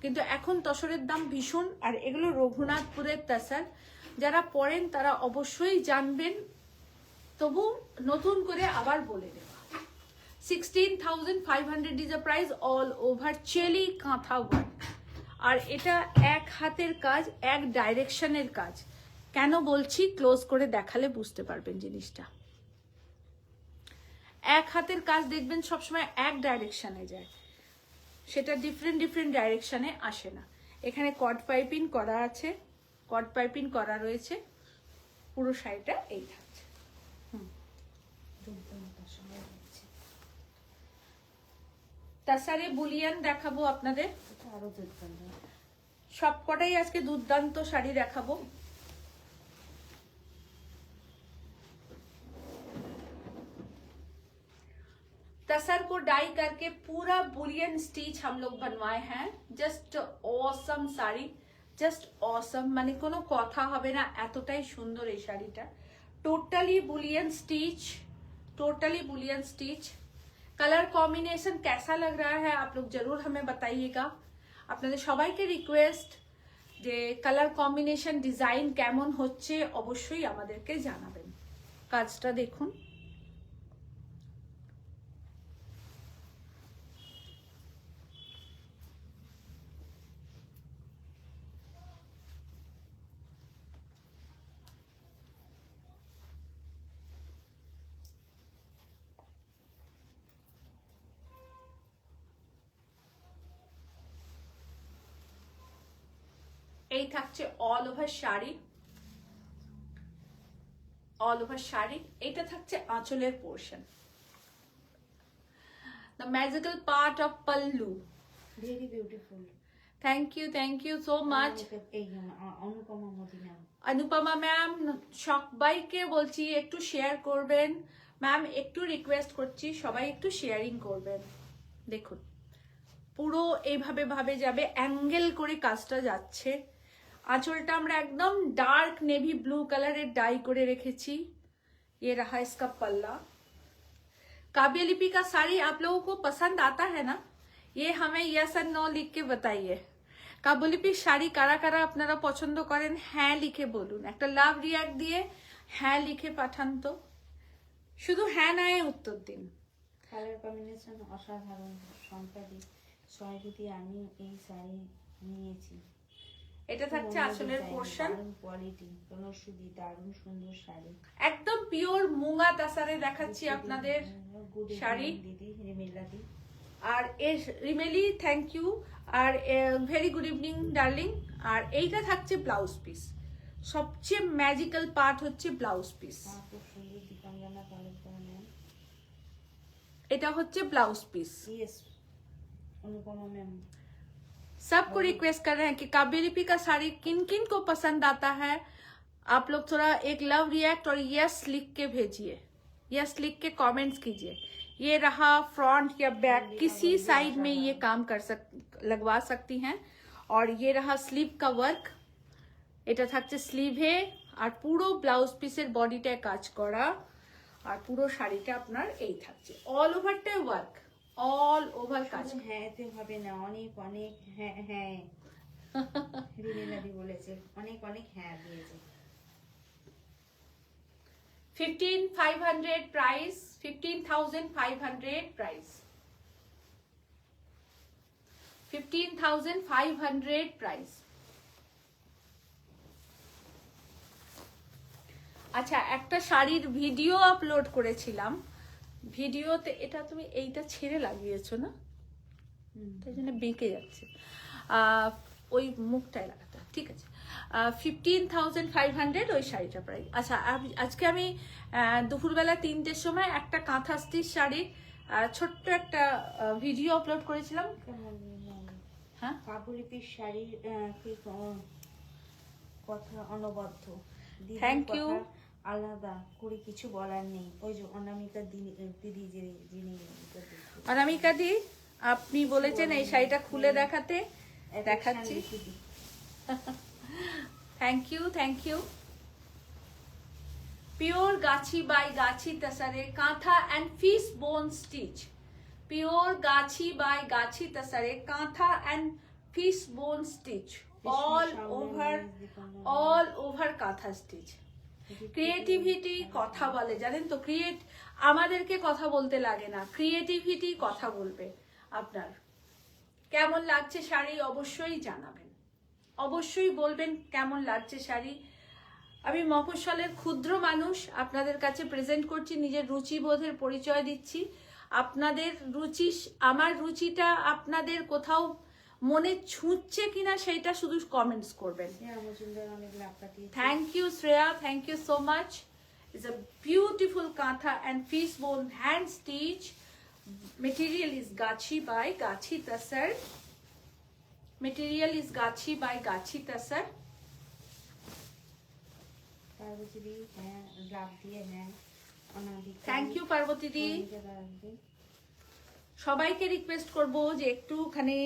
কিন্তু এখন তসরের দাম ভীষণ। আর এগুলো রঘুনাথপুরের তাসার, যারা পড়েন তারা অবশ্যই জানবেন, তবু নতুন করে আবার বলে দেব। 16,500 is a price, all over চেলি কাঁথা ওয়ার্ক। আর এটা এক হাতের কাজ, এক ডাইরেকশনের কাজ। কেন বলছি, ক্লোজ করে দেখালে বুঝতে পারবেন জিনিসটা। এক হাতের কাজ দেখবেন সবসময় এক ডাইরেকশনে যায়, সেটা ডিফারেন্ট ডিফারেন্ট ডাইরেকশনে আসে না। এখানে কট পাইপিং করা আছে, কট পাইপিং করা রয়েছে, পুরো শাড়িটা এই থাকছে। তাসারে বুলিয়ান দেখাবো আপনাদের, আরো দুর্দান্ত। সবকটাই আজকে দুর্দান্ত শাড়ি দেখাবো। तसर को डाई करके पूरा बुलियन स्टिच हम लोग बनवाए हैं। जस्ट ऑसम শাড়ি, জাস্ট অসম, মানে কোনো কথা হবে না, এতটাই সুন্দর এই শাড়িটা। Totally bullion stitch, totally bullion stitch. Colour combination कैसा लग रहा है आप लोग जरूर हमें बताइएगा। আপনাদের সবাইকে রিকোয়েস্ট যে কালার কম্বিনেশন ডিজাইন কেমন হচ্ছে অবশ্যই আমাদেরকে জানাবেন। কাজটা দেখুন, এই থাকছে all over sari, all over sari. এটা থাকছে আঁচলের portion, the magical part of pallu. Very beautiful. Thank you so much Anupama Modi ma'am. Anupama ma'am, সবাইকে বলছি একটু শেয়ার করবেন ম্যাম, একটু রিকোয়েস্ট করছি সবাই একটু শেয়ারিং করবেন। দেখুন পুরো এইভাবে ভাবে যাবে, অ্যাঙ্গেল করে কাজটা যাচ্ছে। आंचलटा আমরা একদম dark navy blue colour dye করে রেখেছি। ये रहा इसका पल्ला। काव्य लिपि का साड़ी आप लोगों को पसंद आता है ना? ये हमें यस और नो लिख के बताइए। काव्य लिपि শাড়ি কারা কারা আপনারা পছন্দ করেন হ্যাঁ লিখে বলুন। একটা লাভ রিয়াক্ট দিয়ে হ্যাঁ লিখে পাঠান তো, শুধু হ্যাঁ না উত্তর দিন। কালার কম্বিনেশন অসাধারণ। সম্পাদি সয়রুতি, আমি এই শাড়ি নিয়েছি। এটা থাকছে আসলের পোরশন, কোয়ালিটি কোনো সুদি, দারুণ সুন্দর শাড়ি, একদম পিওর মুঙ্গা তাসারে দেখাচ্ছি আপনাদের শাড়ি। দিদি রিমেলা দি, আর এর রিমেলি থ্যাংক ইউ, আর ভেরি গুড ইভিনিং ডার্লিং। আর এইটা থাকছে ব্লাউজ পিস, সবচেয়ে ম্যাজিক্যাল পার্ট হচ্ছে ব্লাউজ পিস। খুব সুন্দর দীপাঙ্গনা কালার ম্যাম। এটা হচ্ছে blouse piece. Yes Anupama ma'am. सबको रिक्वेस्ट कर रहे हैं कि काव्य लिपि का साड़ी किन किन को पसंद आता है, आप लोग थोड़ा एक लव रिएक्ट और यस लिख के भेजिए, यस लिख के कमेंट्स कीजिए। ये रहा फ्रंट या बैक, किसी साइड में ये काम लगवा सकती हैं। और ये रहा स्लीव का वर्क, এটা থাকছে স্লিভে, আর পুরো ব্লাউজ পিসের বডিটায় কাজ করা, আর পুরো শাড়িটা আপনার এই থাকছে অল ওভারটাই ওয়ার্ক, অল ওভার কাজ। হ্যাঁতে হবে না, অনেক অনেক হ্যাঁ হ্যাঁ রিমেলাদি বলেছে, অনেক অনেক হ্যাঁ দিয়েছে। 15,500 প্রাইস, 15,500 প্রাইস, 15,500 প্রাইস। আচ্ছা, একটা শাড়ির ভিডিও আপলোড করেছিলাম, ভিডিওতে এটা তুমি এইটা ছেড়ে লাগিয়েছো না, তাই জন্য বেঁকে যাচ্ছে। ওই মুখটায় লাগাতে হবে। ঠিক আছে, 15,500 ওই শাড়িটা প্রাইস। আচ্ছা, আজকে আমি দুপুরবেলা 3টের সময় একটা কাঁথা স্টিচ শাড়ির ছোট্ট একটা ভিডিও আপলোড করেছিলাম। হ্যাঁ, কাবুলিপির শাড়ির কি কথা অনবদ্য। Thank you. আলাদা করে কিছু বলার নেই। ওই যে অনামিকা দিদি যিনি অনামিকা দি, আপনি বলেছেন এই শাড়িটা খুলে দেখাতে, দেখাচ্ছি। Thank you, thank you. Pure Gachhi by gachhi তাসারে kantha and fish bone stitch. Pure Gachhi by gachhi তাসারে kantha and fish bone stitch. All over kantha stitch. Creativity কথা বলে, জানেন তো, আমাদেরকে কথা বলতে লাগে না, ক্রিয়েটিভিটি কথা বলবে। আপনার কেমন লাগছে শাড়ি অবশ্যই জানাবেন, অবশ্যই বলবেন কেমন লাগছে শাড়ি। আমি মফস্বলের ক্ষুদ্র মানুষ, আপনাদের কাছে প্রেজেন্ট করছি, নিজের রুচিবোধের পরিচয় দিচ্ছি। আপনাদের রুচি, আমার রুচিটা আপনাদের কোথাও মনে ছুঁচ্ছে কিনা সেইটা শুধু কমেন্টস করবেন। Thank you Shreya, thank you so much. It's a beautiful kantha and fish bone hand stitch. Material is Gachi by Gachi Tasar. Material is Gachi by Gachi Tasar. Thank you Parbati দি। সবাইকে রিকোয়েস্ট করব যে একটুখানি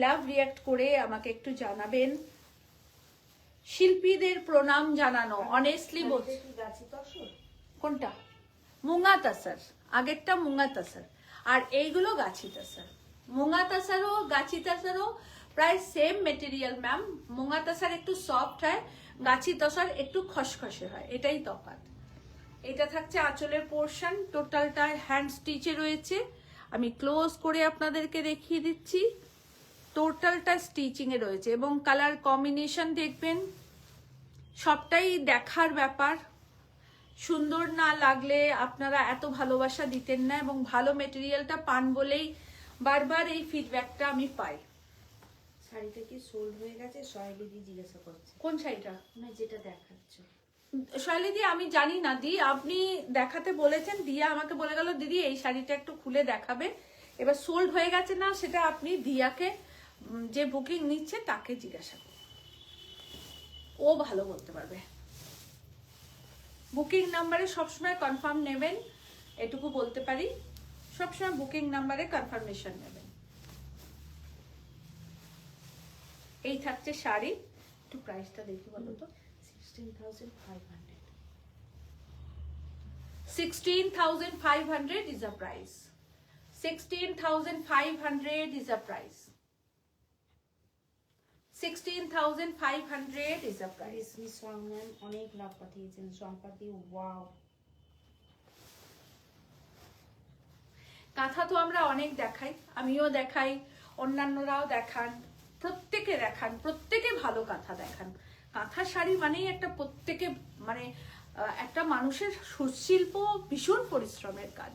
love react করে আমাকে একটু জানাবেন। শিল্পীদের প্রণাম জানানো, অনেস্টলি বলছি। কোনটা? মুঙ্গা তাসার, আগেরটা মুঙ্গা তাসার, আর এইগুলো গাছি তাসার। মুঙ্গা তাসারও গাছি তাসারও প্রায় সেম মেটেরিয়াল ম্যাম। মুঙ্গা তাসার একটু সফট হয়, গাছি তাসার একটু খসখসে হয়, এটাই তফাৎ। এটা থাকছে আঁচলের পোর্শন, টোটালটা হ্যান্ড স্টিচে রয়েছে। আমি ক্লোজ করে আপনাদেরকে দেখিয়ে দিচ্ছি, টোটালটা স্টিচিং এ রয়েছে এবং কালার কম্বিনেশন দেখবেন, সবটাই দেখার ব্যাপার। সুন্দর না লাগলে আপনারা এত ভালোবাসা দিতেন না, এবং ভালো মেটেরিয়ালটা পান বলেই বারবার এই ফিডব্যাকটা আমি পাই। শাড়িটা কি সোল্ড হয়ে গেছে? সহেলিদি জিজ্ঞাসা করছে। কোন শাড়িটা? না, যেটা দেখাচ্ছ। শৈলীদি আমি জানি না দি, আপনি দেখাতে বলেছেন, দিয়া আমাকে বলে গেল দিদি এই শাড়িটা একটু খুলে দেখাবে। এবার সোল্ড হয়ে গেছে না সেটা আপনি দিয়াকে, যে বুকিং নিচ্ছে তাকে জিজ্ঞাসা করুন, ও ভালো বলতে পারবে। বুকিং নাম্বারে সবসময় কনফার্ম নেবেন, এটুকু বলতে পারি, সবসময় বুকিং নাম্বারে কনফার্মেশন নেবেন। এই থাকছে শাড়ি। একটু প্রাইসটা দেখি বলো তো। 16,500. 16,500 is the price. 16,500 is the price. 16,500 is the price. অনেক লাভ পাঠিয়েছেন সম্পাদি। ওয়াও, কাঁথা তো আমরা অনেক দেখাই, আমিও দেখাই, অন্যান্যরাও দেখান, প্রত্যেকে দেখান, প্রত্যেকে ভালো কাঁথা দেখান। কাঁথা শাড়ি মানেই একটা প্রত্যেকে মানে একটা মানুষের সুশিল্প, ভীষণ পরিশ্রমের কাজ,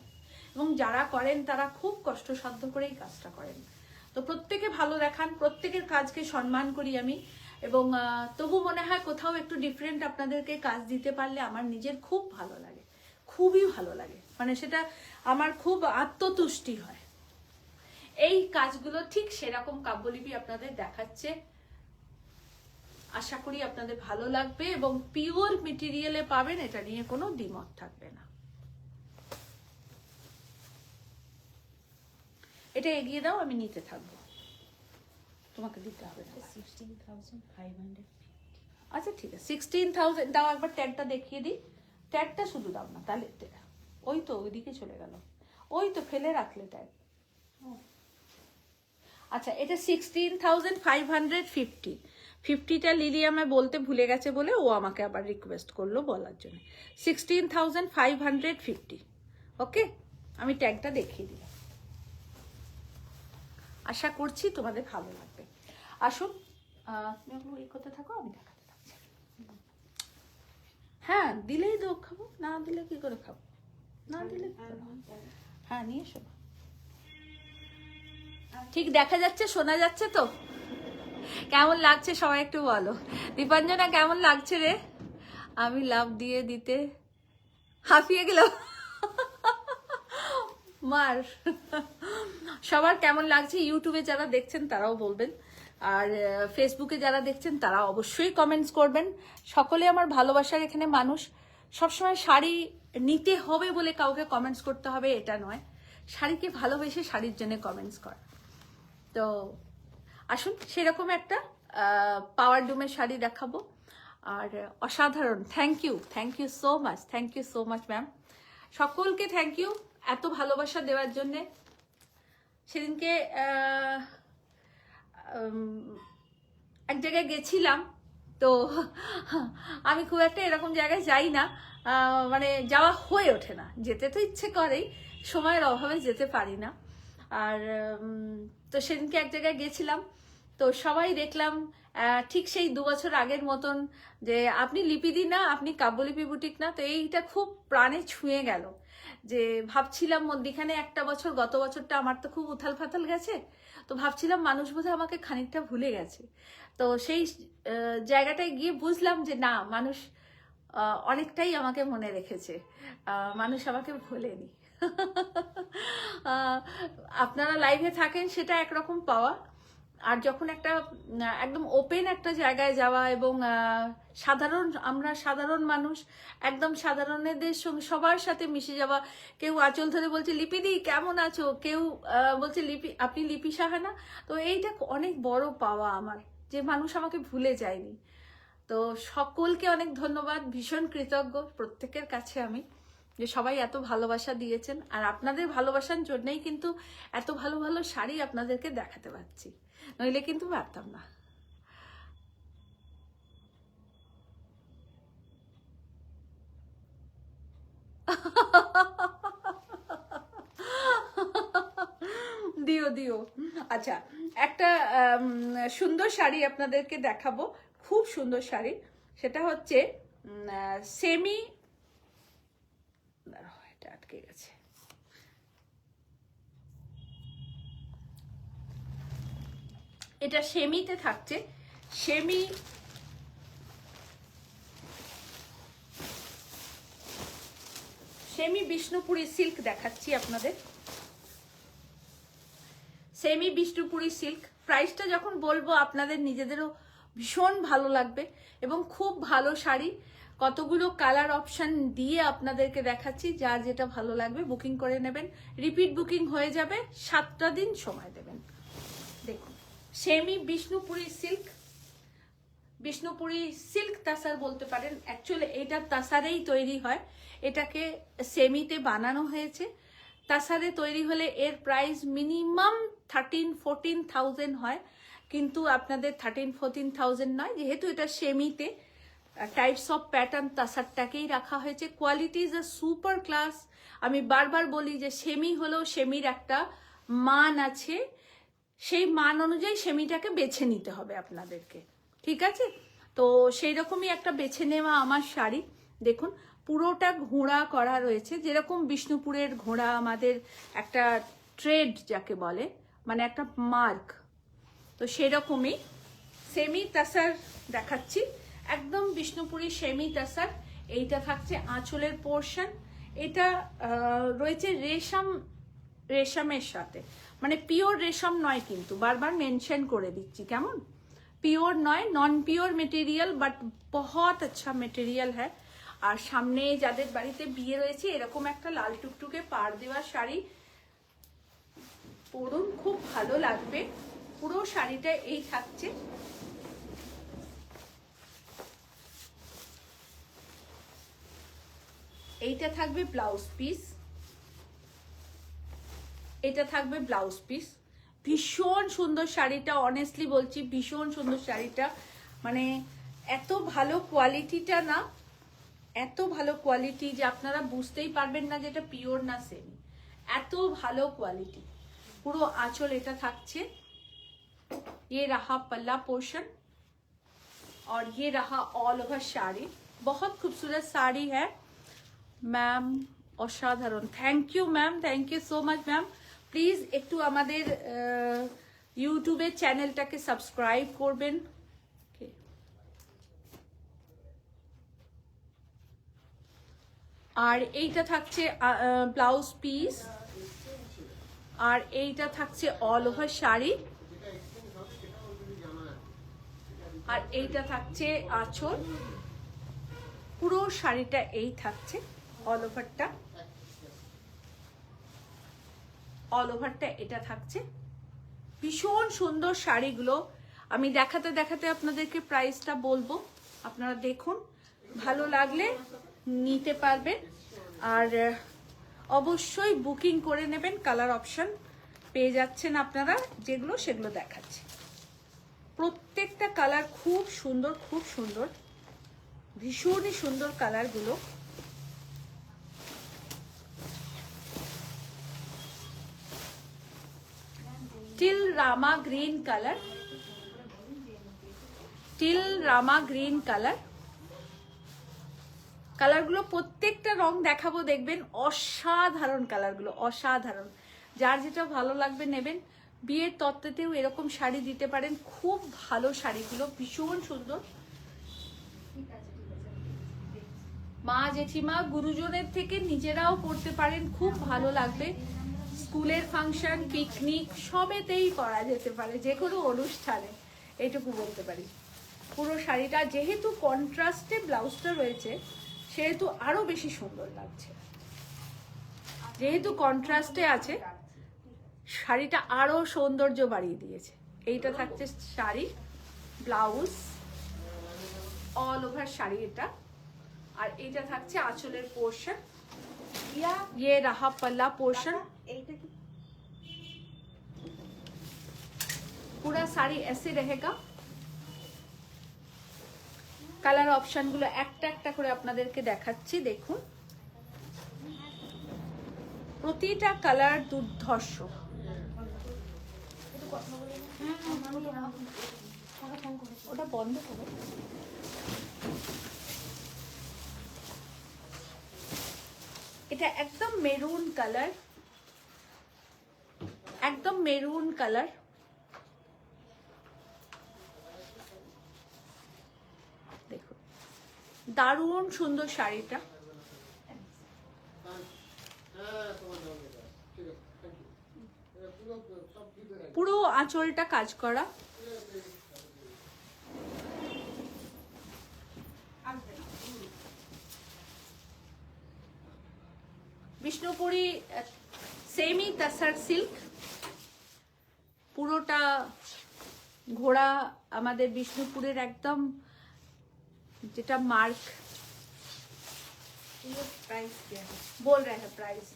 এবং যারা করেন তারা খুব কষ্টসাধ্য করেই কাজটা করেন। তো প্রত্যেকে ভালো দেখান, প্রত্যেকের কাজকে সম্মান করি আমি, এবং তবু মনে হয় কোথাও একটু ডিফারেন্ট আপনাদেরকে কাজ দিতে পারলে আমার নিজের খুব ভালো লাগে, খুবই ভালো লাগে, মানে সেটা আমার খুব আত্মতুষ্টি হয়। এই কাজগুলো ঠিক সেরকম কাব্যলিপি আপনাদের দেখাচ্ছে, আশা করি আপনাদের ভালো লাগবে এবং পিওর মেটেরিয়ালে পাবেন, এটা নিয়ে কোনো দ্বিমত থাকবে না। এটা এগিয়ে দাও, আমি নিতে থাকবো, তোমাকে দিতে হবে না। 16,500. আচ্ছা ঠিক আছে, 16,000 দাও। একবার ট্যাগটা দেখিয়ে দিই, ট্যাগটা শুধু দাও না তাহলে। ওই তো ওইদিকে চলে গেল, ওই তো ফেলে রাখলে ট্যাগ। আচ্ছা, এটা 16,550। 50টা লিলি আমায় বলতে ভুলে গেছে বলে ও আমাকে আবার রিকোয়েস্ট করলো বলার জন্য। 16,550। ওকে, আমি ট্যাগটা দেখিয়ে দিলাম, আশা করছি তোমাদের ভালো লাগবে। আসুন, তুমি এই করতে থাকো, আমি দেখাতে থাকছি। হ্যাঁ, দিলেই তো খাবো, না দিলে কি করে খাবো, না দিলে হ্যাঁ নিয়ে এসো। ঠিক দেখা যাচ্ছে, শোনা যাচ্ছে তো? কেমন লাগছে সবাই একটু বলো। দীপাঞ্জনা কেমন লাগছে রে? আমি লাভ দিয়ে দিতে হাঁপিয়ে গেলাম। মার। সবার কেমন লাগছে ইউটিউবে যারা দেখছেন তারাও বলবেন, আর ফেসবুকে যারা দেখছেন তারা অবশ্যই কমেন্টস করবেন। সকলে আমার ভালোবাসার এখানে মানুষ। সবসময় শাড়ি নিতে হবে বলে কাউকে কমেন্টস করতে হবে এটা নয়, শাড়িকে ভালোবেসে শাড়ির জন্য কমেন্টস করা। তো আসুন সেরকম একটা পাওয়ার ডুমের শাড়ি দেখাবো, আর অসাধারণ। Thank you so much ma'am, সকলকে থ্যাংক ইউ এত ভালোবাসা দেওয়ার জন্যে। সেদিনকে এক জায়গায় গেছিলাম, তো আমি খুব একটা এরকম জায়গায় যাই না, মানে যাওয়া হয়ে ওঠে না, যেতে তো ইচ্ছে করেই, সময়ের অভাবে যেতে পারি না। আর তো সেদিনকে এক জায়গায় গেছিলাম, তো সবাই দেখলাম ঠিক সেই 2 বছর আগের মতন, যে আপনি লিপিদি না, আপনি কাব্যলিপি বুটিক না। তো এইটা খুব প্রাণে ছুঁয়ে গেল, যে ভাবছিলাম মধ্যিখানে একটা বছর, গত বছরটা আমার তো খুব উথাল ফাথাল গেছে, তো ভাবছিলাম মানুষ বোধহয় আমাকে খানিকটা ভুলে গেছে। তো সেই জায়গাটায় গিয়ে বুঝলাম যে না, মানুষ অনেকটাই আমাকে মনে রেখেছে, মানুষ আমাকে ভোলেনি। আপনারা লাইভে থাকেন সেটা একরকম পাওয়া, আর যখন একটা একদম ওপেন একটা জায়গায় যাওয়া এবং আমরা সাধারণ মানুষ, একদম সাধারণদের সঙ্গে সবার সাথে মিশে যাওয়া। কেউ আঁচল ধরে বলছে লিপিদি কেমন আছো, কেউ বলছে আপনি লিপি সাহানা। তো এইটা অনেক বড় পাওয়া আমার, যে মানুষ আমাকে ভুলে যায়নি। তো সকলকে অনেক ধন্যবাদ, ভীষণ কৃতজ্ঞ প্রত্যেকের কাছে আমি, যে সবাই এত ভালোবাসা দিয়েছেন। আর আপনাদের ভালোবাসার জন্যই কিন্তু এত ভালো ভালো শাড়ি আপনাদেরকে দেখাতে পারছি, নইলে কিন্তু পারতাম না। দিও। আচ্ছা, একটা সুন্দর শাড়ি আপনাদেরকে দেখাবো, খুব সুন্দর শাড়ি। সেটা হচ্ছে সেমি, এটা আটকে গেছে, এটা সেমিতে থাকছে। সেমি বিষ্ণুপুরি সিল্ক দেখাচ্ছি আপনাদের। সেমি বিষ্ণুপুরি সিল্ক, প্রাইসটা যখন বলবো আপনাদের নিজেদেরও ভীষণ ভালো লাগবে, এবং খুব ভালো শাড়ি। কতগুলো কালার অপশন দিয়ে আপনাদেরকে দেখাচ্ছি, যার যেটা ভালো লাগবে বুকিং করে নেবেন। রিপিট বুকিং হয়ে যাবে, 7টা দিন সময় দেবেন। দেখুন, semi Bishnupuri silk, Bishnupuri silk tasar বলতে পারেন। অ্যাকচুয়ালি এটা তাসারেই তৈরি হয়, এটাকে সেমিতে বানানো হয়েছে। তাসারে তৈরি হলে এর প্রাইস মিনিমাম 13-14,000 হয়, কিন্তু আপনাদের 13-14,000 নয়, যেহেতু এটা সেমিতে। টাইপস অফ প্যাটার্ন তাসারটাকেই রাখা হয়েছে। Quality is a super class. আমি বারবার বলি যে সেমি হলেও সেমির একটা মান আছে, সেই মান অনুযায়ী সেমিটাকে বেছে নিতে হবে আপনাদেরকে, ঠিক আছে? তো সেই রকমই একটা বেছে নেওয়া আমার শাড়ি। দেখুন, পুরোটা ঘোড়া করা রয়েছে, যেরকম বিষ্ণুপুরের ঘোড়া আমাদের একটা ট্রেড যাকে বলে, মানে একটা মার্ক। তো সেরকমই সেমি তাসার দেখাচ্ছি, একদম বিষ্ণুপুরি সেমি তাসার। এইটা থাকছে আঁচলের পোর্শন। এটা রয়েছে রেশমের সাথে, মানে পিওর রেশম নয়, কিন্তু বারবার মেনশন করে দিচ্ছি, কেমন? পিওর নয়, নন পিওর মেটেরিয়াল, বাট বহুত আচ্ছা মেটেরিয়াল হ্যাঁ। আর সামনে যাদের বাড়িতে বিয়ে রয়েছে, এরকম একটা লাল টুকটুকে পাড় দেওয়া শাড়ি পরুন, খুব ভালো লাগবে। পুরো শাড়িটা এই থাকছে। এইটা থাকবে ব্লাউজ পিস, এটা থাকবে ব্লাউজ পিস। ভীষণ সুন্দর শাড়িটা, অনেস্টলি বলছি ভীষণ সুন্দর শাড়িটা, মানে এত ভালো কোয়ালিটিটা না, এত ভালো কোয়ালিটি যে আপনারা বুঝতেই পারবেন না যে এটা পিওর না সেমি, এত ভালো কোয়ালিটি। পুরো আঁচল এটা থাকছে, ये रहा पल्ला पोर्शन और ये रहा ऑल ओवर साड़ी। बहुत खूबसूरत साड़ी है मैम, असाधारण। Thank you ma'am, thank you so much ma'am. Please একটু আমাদের ইউটিউবের চ্যানেলটাকে সাবস্ক্রাইব করবেন। আর এইটা থাকছে ব্লাউজ পিস, আর এইটা থাকছে অল ওভার শাড়ি, আর এইটা থাকছে আঁচল। পুরো শাড়িটা এই থাকছে, অল ওভারটা এটা থাকছে। ভীষণ সুন্দর শাড়িগুলো। আমি দেখাতে দেখাতে আপনাদেরকে প্রাইসটা বলবো, আপনারা দেখুন, ভালো লাগলে নিতে পারবেন। আর অবশ্যই বুকিং করে নেবেন। কালার অপশন পেয়ে যাচ্ছেন আপনারা, যেগুলো সেগুলো দেখাচ্ছে। প্রত্যেকটা কালার খুব সুন্দর, খুব সুন্দর, ভীষণই সুন্দর কালারগুলো। টিল রামা গ্রিন কালার, টিল রামা গ্রিন কালার। কালারগুলো প্রত্যেকটা রং দেখাবো, দেখবেন অসাধারণ কালারগুলো, অসাধারণ। যার যেটা ভালো লাগবে নেবেন। বিয়ের তত্ত্বেতেও এরকম শাড়ি দিতে পারেন, খুব ভালো শাড়িগুলো, ভীষণ সুন্দর। মা জেঠিমা গুরুজনের থেকে নিজেরাও পড়তে পারেন, খুব ভালো লাগবে। স্কুলের ফাংশন, পিকনিক সবেতেই পরা যেতে পারে, যে কোনো অনুষ্ঠানে, এইটুকু বলতে পারি। পুরো শাড়িটা যেহেতু কন্ট্রাস্টে ব্লাউজটা রয়েছে, সেহেতু আরো বেশি সুন্দর লাগছে। যেহেতু কন্ট্রাস্টে আছে, শাড়িটা আরো সৌন্দর্য বাড়িয়ে দিয়েছে। এইটা থাকছে sari, blouse, all over sari এটা। আর এটা থাকছে আঁচলের পোর্শন, ये रहा पल्ला पोर्शन। पूरा साड़ी ऐसे रहेगा। কালার অপশন গুলো একটা একটা করে আপনাদেরকে দেখাচ্ছি, দেখুন। প্রতিটা কালার দুর্ধর্ষ। ওটা বন্ধ করো। এটা একদম মেরুন কালার, একদম মেরুন কালার। দেখুন, দারুণ সুন্দর শাড়িটা। পুরো আঁচলটা কাজ করা। বিষ্ণুপুরি সেমি তাসার সিল্ক, পুরোটা ঘোড়া আমাদের বিষ্ণুপুরের একদম যেটা মার্ক। प्राइस क्या है? बोल रहे हैं प्राइस।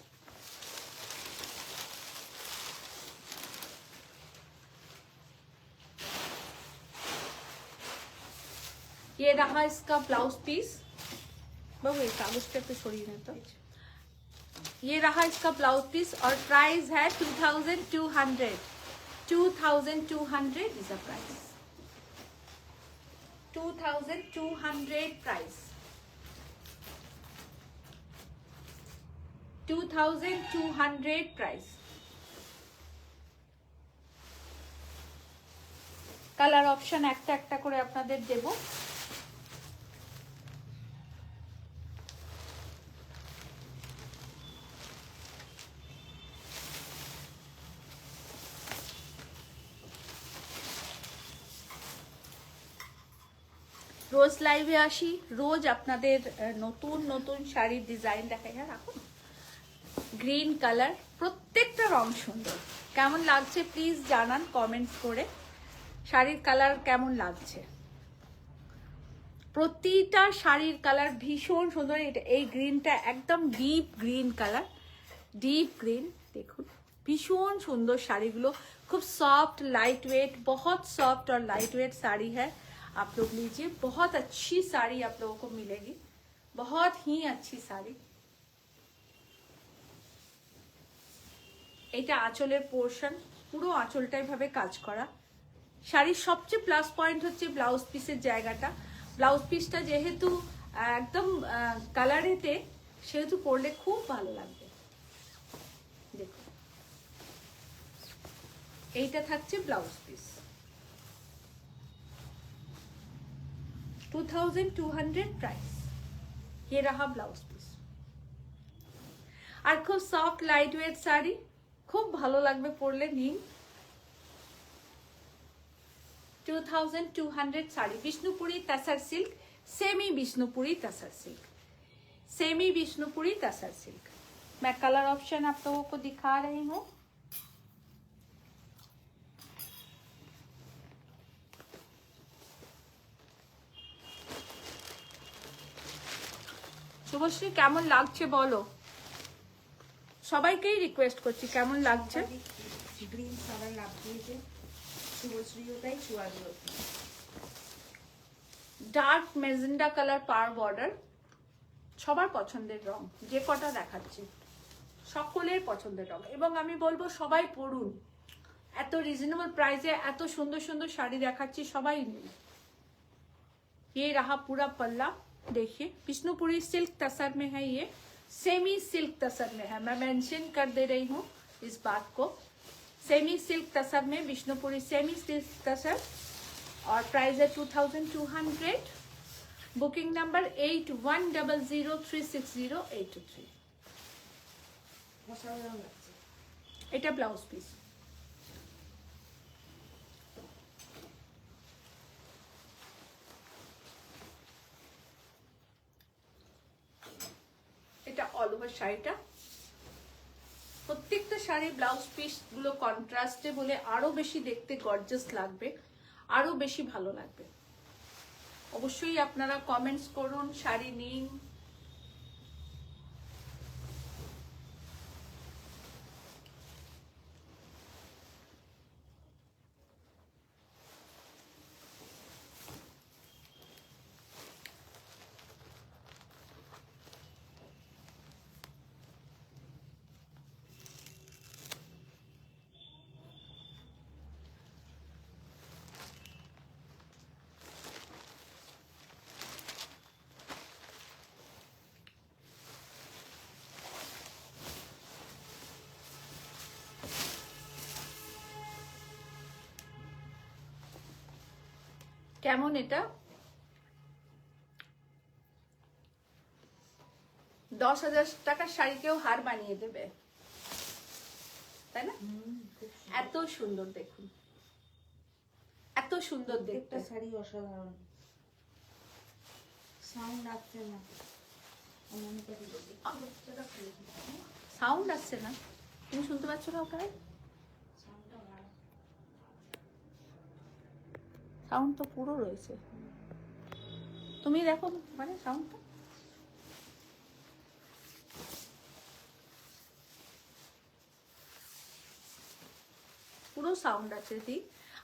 ये रहा इसका ब्लाउज पीस। बाबू ये कागज पे छोड़िए नहीं तो। ये रहा इसका ब्लाउज पीस और प्राइस है 2200। 2200 is the price. 2200 price. 2200 price. Colour option একটা একটা করে আপনাদের দেব। রোজ লাইভে আসি, রোজ আপনাদের নতুন নতুন শাড়ির ডিজাইন দেখাই। হ্যাঁ রাখুন। গ্রিন কালার, প্রত্যেকটা রং সুন্দর। কেমন লাগছে প্লিজ জানান কমেন্টস করে, শাড়ির কালার কেমন লাগছে। প্রতিটা শাড়ির কালার ভীষণ সুন্দর। এটা এই গ্রিনটা একদম deep green colour, deep green. দেখুন भीषण सुंदर साड़ीগুলো, खूब सॉफ्ट लाइट वेट, बहुत सॉफ्ट और लाइट वेट साड़ी है। आप लोग लीजिए, बहुत अच्छी साड़ी आप लोगों को मिलेगी, बहुत ही अच्छी साड़ी। এটা আঁচলের পোর্শন, পুরো আঁচলটাই ভাবে কাজ করা। শাড়ির সবচেয়ে প্লাস পয়েন্ট হচ্ছে ব্লাউজ পিসের জায়গাটা। ব্লাউজ পিসটা যেহেতু একদম কালারেতে, সেহেতু পরলে খুব ভালো লাগবে। দেখুন এইটা থাকছে ব্লাউজ পিস, 2200 প্রাইস। ये रहा ব্লাউজ পিস। আর খুব সফট লাইট ওয়েট শাড়ি, খুব ভালো লাগবে পরলে নিন। 2200 साड़ी, विष्णुपुरी तसर सिल्क, सेमी विष्णुपुरी तसर सिल्क, सेमी विष्णुपुरी तसर सिल्क। मैं कलर ऑप्शन आप लोगों को दिखा रही हूँ। শুভশ্রী কেমন লাগছে বলো, সবাইকেই রিকোয়েস্ট করছি কেমন লাগছে। গ্রিন সবাই লাভ দিয়েছে, শুভশ্রীও তাই, চুয়াদিও। ডার্ক মেজেন্ডা কালার পার বর্ডার, সবার পছন্দের রং, যে কটা দেখাচ্ছি সকলের পছন্দের রং। এবং আমি বলবো সবাই পরুন, এত রিজনেবল প্রাইসে এত সুন্দর সুন্দর শাড়ি দেখাচ্ছি, সবাই নিন। ये रहा पूरा पल्ला, देखिए विष्णुपुरी सिल्क तसर में है, ये सेमी सिल्क तसर में है। मैं मेंशन कर दे रही हूँ इस बात को, सेमी सिल्क तसर में विष्णुपुरी सेमी सिल्क तसर, और प्राइस है 2200। Booking number 8100360823। অসাধারণ লাগছে। এটা ব্লাউজ পিস। এটা অল ওভার শাড়িটা, প্রত্যেকটা শাড়ি ব্লাউজ পিস গুলো কন্ট্রাস্টে বলে আরো বেশি দেখতে গর্জাস লাগবে, আরো বেশি ভালো লাগবে। অবশ্যই আপনারা কমেন্টস করুন, শাড়ি নিন। কেমন এটা? 10,000 টাকার শাড়িকেও হার বানিয়ে দেবে, তাই না? এত সুন্দর দেখুন, এত সুন্দর দেখতে। একটা শাড়ি অসাধারণ, সাউন্ড আসছে না, সাউন্ড আসছে না, তুমি শুনতে পাচ্ছ না? ওখানে সাউন্ড তো পুরো রয়েছে, তুমি দেখো মানে সাউন্ডটা। পুরো সাউন্ড আছে।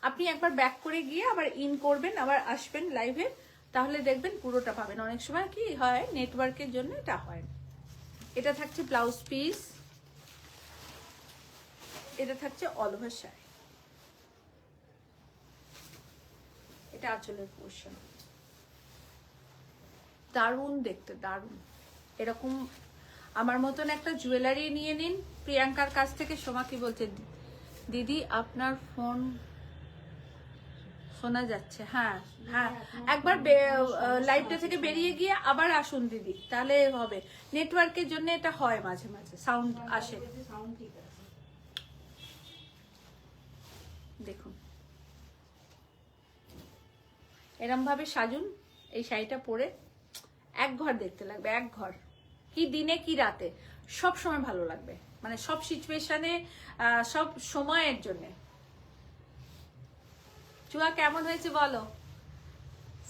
আপনি একবার ব্যাক করে গিয়ে আবার ইন করবেন, আবার আসবেন লাইভে, তাহলে দেখবেন পুরোটা পাবেন। অনেক সময় কি হয়, নেটওয়ার্কের জন্য এটা হয়। এটা থাকছে ব্লাউজ পিস, এটা থাকছে অল ওভার শাড়ি, এটা আঁচলের পোর্শন। দারুণ দেখতে, দারুণ। এরকম আমার মতন একটা জুয়েলারি নিয়ে নিন প্রিয়াঙ্কার কাছ থেকে। সোমা কি বলছে? দিদি আপনার ফোন শোনা যাচ্ছে। হ্যাঁ হ্যাঁ, একবার লাইভটা থেকে বেরিয়ে গিয়ে আবার আসুন দিদি, তাহলে হবে। নেটওয়ার্কের জন্য এটা হয়, মাঝে মাঝে সাউন্ড আসে। সাউন্ড ঠিক আছে। দেখুন এরম ভাবে সাজুন, এই শাড়িটা পরে এক ঘর দেখতে লাগবে, এক ঘর। কি দিনে কি রাতে সব সময় ভালো লাগবে, মানে সব সিচুয়েশনে, সব সময়ের জন্য। চুয়া কেমন হয়েছে বলো?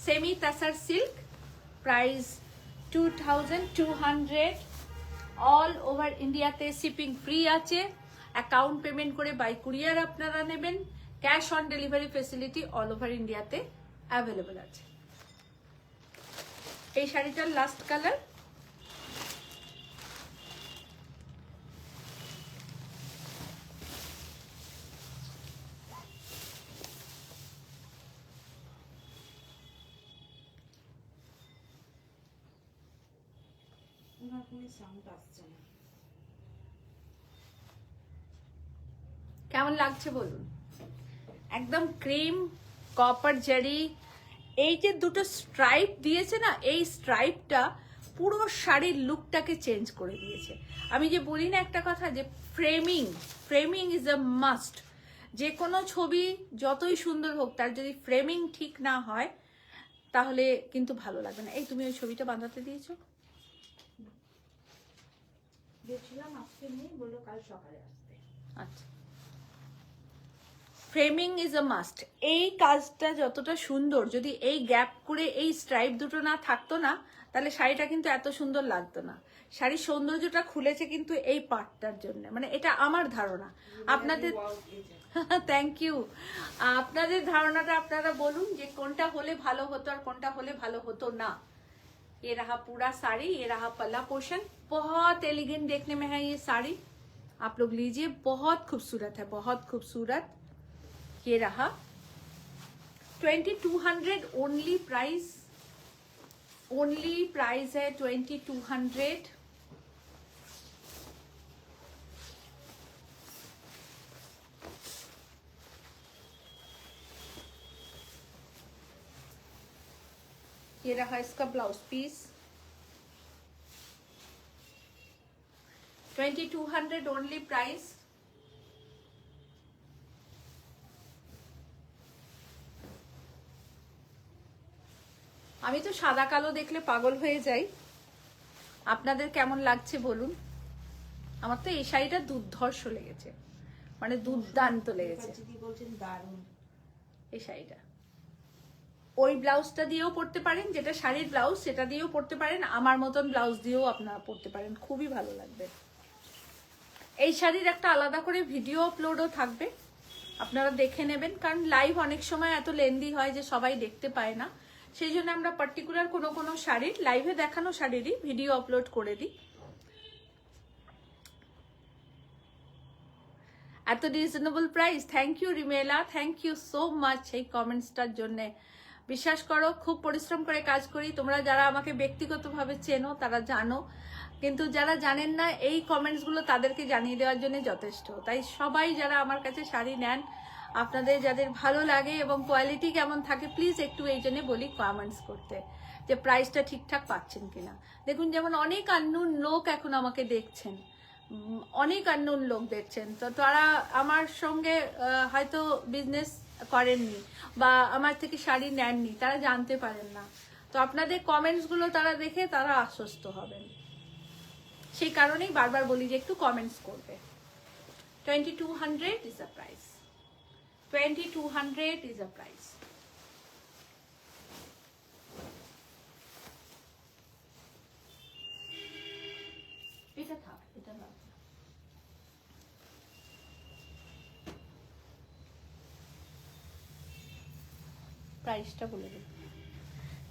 Semi তাসার silk, price 2200। All over ইন্ডিয়াতে শিপিং ফ্রি আছে। অ্যাকাউন্ট পেমেন্ট করে বাই কুরিয়ার আপনারা নেবেন। Cash on delivery facility all over ইন্ডিয়াতে অ্যাভেলেবল আছে। এই শাড়িটার লাস্ট কালার, ওনার কোনো সাউন্ড আসছে না। কেমন লাগছে বলুন? একদম ক্রিম কপার জারি। এই যে দুটো স্ট্রাইপ দিয়েছে না, এই স্ট্রাইপটা পুরো শাড়ির লুকটাকে চেঞ্জ করে দিয়েছে। আমি যে বলি না একটা কথা, যে ফ্রেমিং ইজ আ মাস্ট। যে কোনো ছবি যতই সুন্দর হোক, তার যদি ফ্রেমিং ঠিক না হয় তাহলে কিন্তু ভালো লাগবে না। এই তুমি ওই ছবিটা বাঁধাতে দিয়েছো? গেছিলাম আজকে নিয়ে, বললো কাল সকালে আসবে। আচ্ছা, ফ্রেমিং ইজ আ মাস্ট। এই কাজটা যতটা সুন্দর, যদি এই গ্যাপ করে এই স্ট্রাইপ দুটো না থাকতো না, তাহলে শাড়িটা কিন্তু এত সুন্দর লাগতো না। শাড়ির সৌন্দর্যটা খুলেছে কিন্তু এই পার্টটার জন্য, মানে এটা আমার ধারণা। আপনাদের থ্যাংক ইউ। আপনাদের ধারণাটা আপনারা বলুন যে কোনটা হলে ভালো হতো আর কোনটা হলে ভালো হতো না। ये रहा पूरा साड़ी, ये रहा पल्ला पोर्शन। बहुत एलिगेंट देखने में है ये साड़ी, आप लोग लीजिए, बहुत खूबसूरत है, बहुत खूबसूरत। ये रहा 2200 ओनली प्राइस है 2200। ये रहा इसका ब्लाउज पीस, 2200 ओनली प्राइस। আমি তো সাদা কালো দেখলে পাগল হয়ে যাই, আপনাদের কেমন লাগছে বলুন। আমার তো এই শাড়িটা দুর্ধর্ষ লেগেছে, মানে দুর্দান্ত লেগেছে বলছেন দারুণ এই শাড়িটা। ওই ব্লাউজটা দিয়েও পরতে পারেন, যেটা শাড়ির ব্লাউজ সেটা দিয়েও পরতে পারেন, আমার মতন ব্লাউজ দিয়েও আপনারা পরতে পারেন, খুবই ভালো লাগবে। এই শাড়ির একটা আলাদা করে ভিডিও আপলোডও থাকবে, আপনারা দেখে নেবেন, কারণ লাইভ অনেক সময় এত লেন্দি হয় যে সবাই দেখতে পায় না। সেই জন্য আমরা পার্টিকুলার কোনো শাড়ির, লাইভে দেখানো শাড়িরই ভিডিও আপলোড করে দিই। এত reasonable price, thank you Rimela, thank you so much এই কমেন্টসটার জন্য। বিশ্বাস করো, খুব পরিশ্রম করে কাজ করি। তোমরা যারা আমাকে ব্যক্তিগতভাবে চেনো তারা জানো, কিন্তু যারা জানেন না, এই কমেন্টসগুলো তাদেরকে জানিয়ে দেওয়ার জন্য যথেষ্ট। তাই সবাই যারা আমার কাছে শাড়ি নেন, আপনাদের যাদের ভালো লাগে এবং কোয়ালিটি কেমন থাকে, প্লিজ একটু এই জন্য বলি কমেন্টস করতে, যে প্রাইসটা ঠিকঠাক পাচ্ছেন কিনা। দেখুন, যেমন অনেক আননোন লোক এখন আমাকে দেখছেন, অনেক আননোন লোক দেখছেন, তো তারা আমার সঙ্গে হয়তো বিজনেস করেননি বা আমার থেকে শাড়ি নেননি, তারা জানতে পারেন না। তো আপনাদের কমেন্টসগুলো তারা দেখে তারা আশ্বস্ত হবেন, সেই কারণেই বারবার বলি যে একটু কমেন্টস করবে। 2200 is the price, 2200 is the price। এটা থাক, এটা না, প্রাইসটা বলে দিই।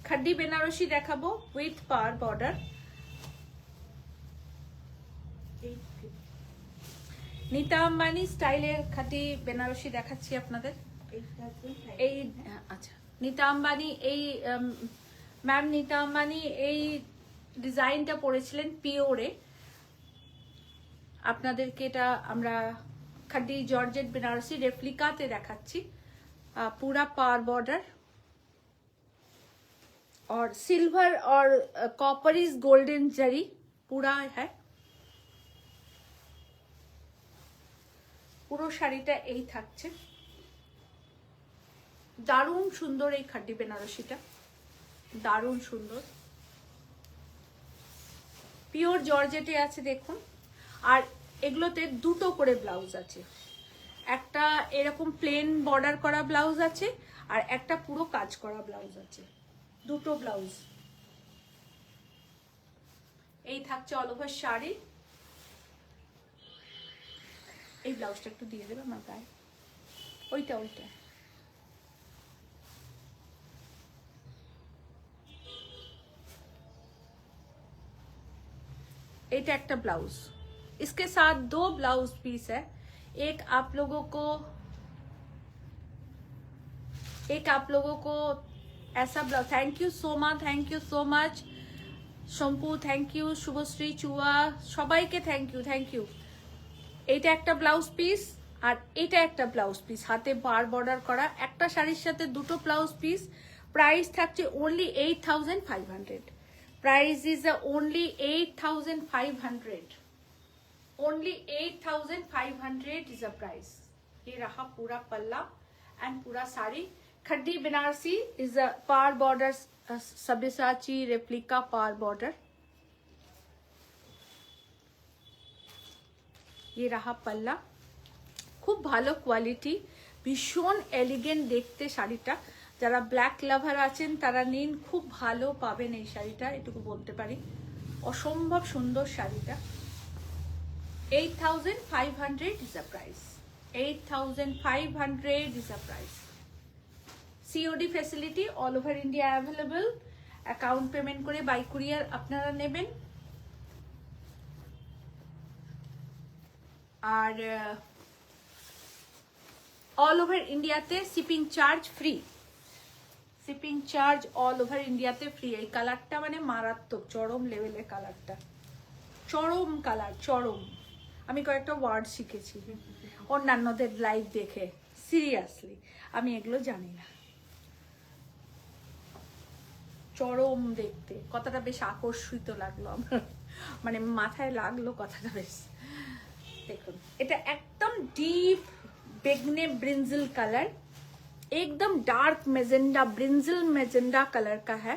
খাড্ডি বেনারসি দেখাবো with per border, Nita Ambani স্টাইলের খাঁটি বেনারসি দেখাচ্ছি আপনাদের। এই আচ্ছা, নীতা আম্বানি, এই ম্যাম নীতা আম্বানি এই ডিজাইনটা পরেছিলেন পিওরে। আপনাদেরকে এটা আমরা খাড্ডি জর্জেট বেনারসি रेप्लिकाতে দেখাচ্ছি। पूरा पार बॉर्डर और सिल्वर और कॉपर इज गोल्डन जरी पूरा है। পুরো শাড়িটা এই থাকছে, দারুণ সুন্দর এই খাড্ডি বেনারসিটা, দারুণ সুন্দর, পিওর জর্জেটে আছে দেখুন। আর এগুলোতে দুটো করে ব্লাউজ আছে, একটা এরকম প্লেন বর্ডার করা ব্লাউজ আছে আর একটা পুরো কাজ করা ব্লাউজ আছে, দুটো ব্লাউজ। এই থাকছে অল ওভার শাড়ি। এই ব্লাউজটা একটু দিয়ে দেবে আমার গায়ে, ওইটা ওইটা। এটা একটা ব্লাউজ, इसके साथ 2 ब्लाउज पीस है। एक आप लोगों को ऐसा blouse, thank you Soma, thank you so much Shampu, thank you Subhashree Chua, সবাইকে থ্যাংক ইউ। এইটা একটা ব্লাউজ পিস আর এটা একটা ব্লাউজ পিস, হাতে বার বর্ডার করা, একটা শাড়ির সাথে দুটো ব্লাউজ পিস। প্রাইস থাকছে only 8500। Price is only 8500, only 8500 is the price। ये रहा पूरा पल्ला एंड पूरा sari. खड्डी Banarasi is a par border, Sabyasachi replica par border। ये रहा पल्ला, খুব ভালো কোয়ালিটি, ভীষণ এলিগেন্ট দেখতে শাড়িটা। যারা ব্ল্যাক লাভার আছেন তারা নিন, খুব ভালো পাবেন এই শাড়িটা, এটুকু বলতে পারি। অসম্ভব সুন্দর শাড়িটা। 8500 is the price। 8500 is the price। COD facility all over India available। Account payment করে বাই কুরিয়ার আপনারা নেবেন। আর অল ওভার ইন্ডিয়াতে shipping charge free. Shipping charge all over ইন্ডিয়াতে ফ্রি। এই কালারটা মানে মারাত্মক, চরম লেভেলের কালারটা, চরম কালার, চরম। আমি কয়েকটা ওয়ার্ড শিখেছি অন্যান্যদের লাইভ দেখে, সিরিয়াসলি আমি এগুলো জানি না। চরম দেখতে, কথাটা বেশ আকর্ষিত লাগলো আমার, মানে মাথায় লাগলো কথাটা বেশ। দেখুন এটা একদম ডিপ बेगने ब्रिंजल कलर, एकदम dark magenta, brinjal magenta colour का है।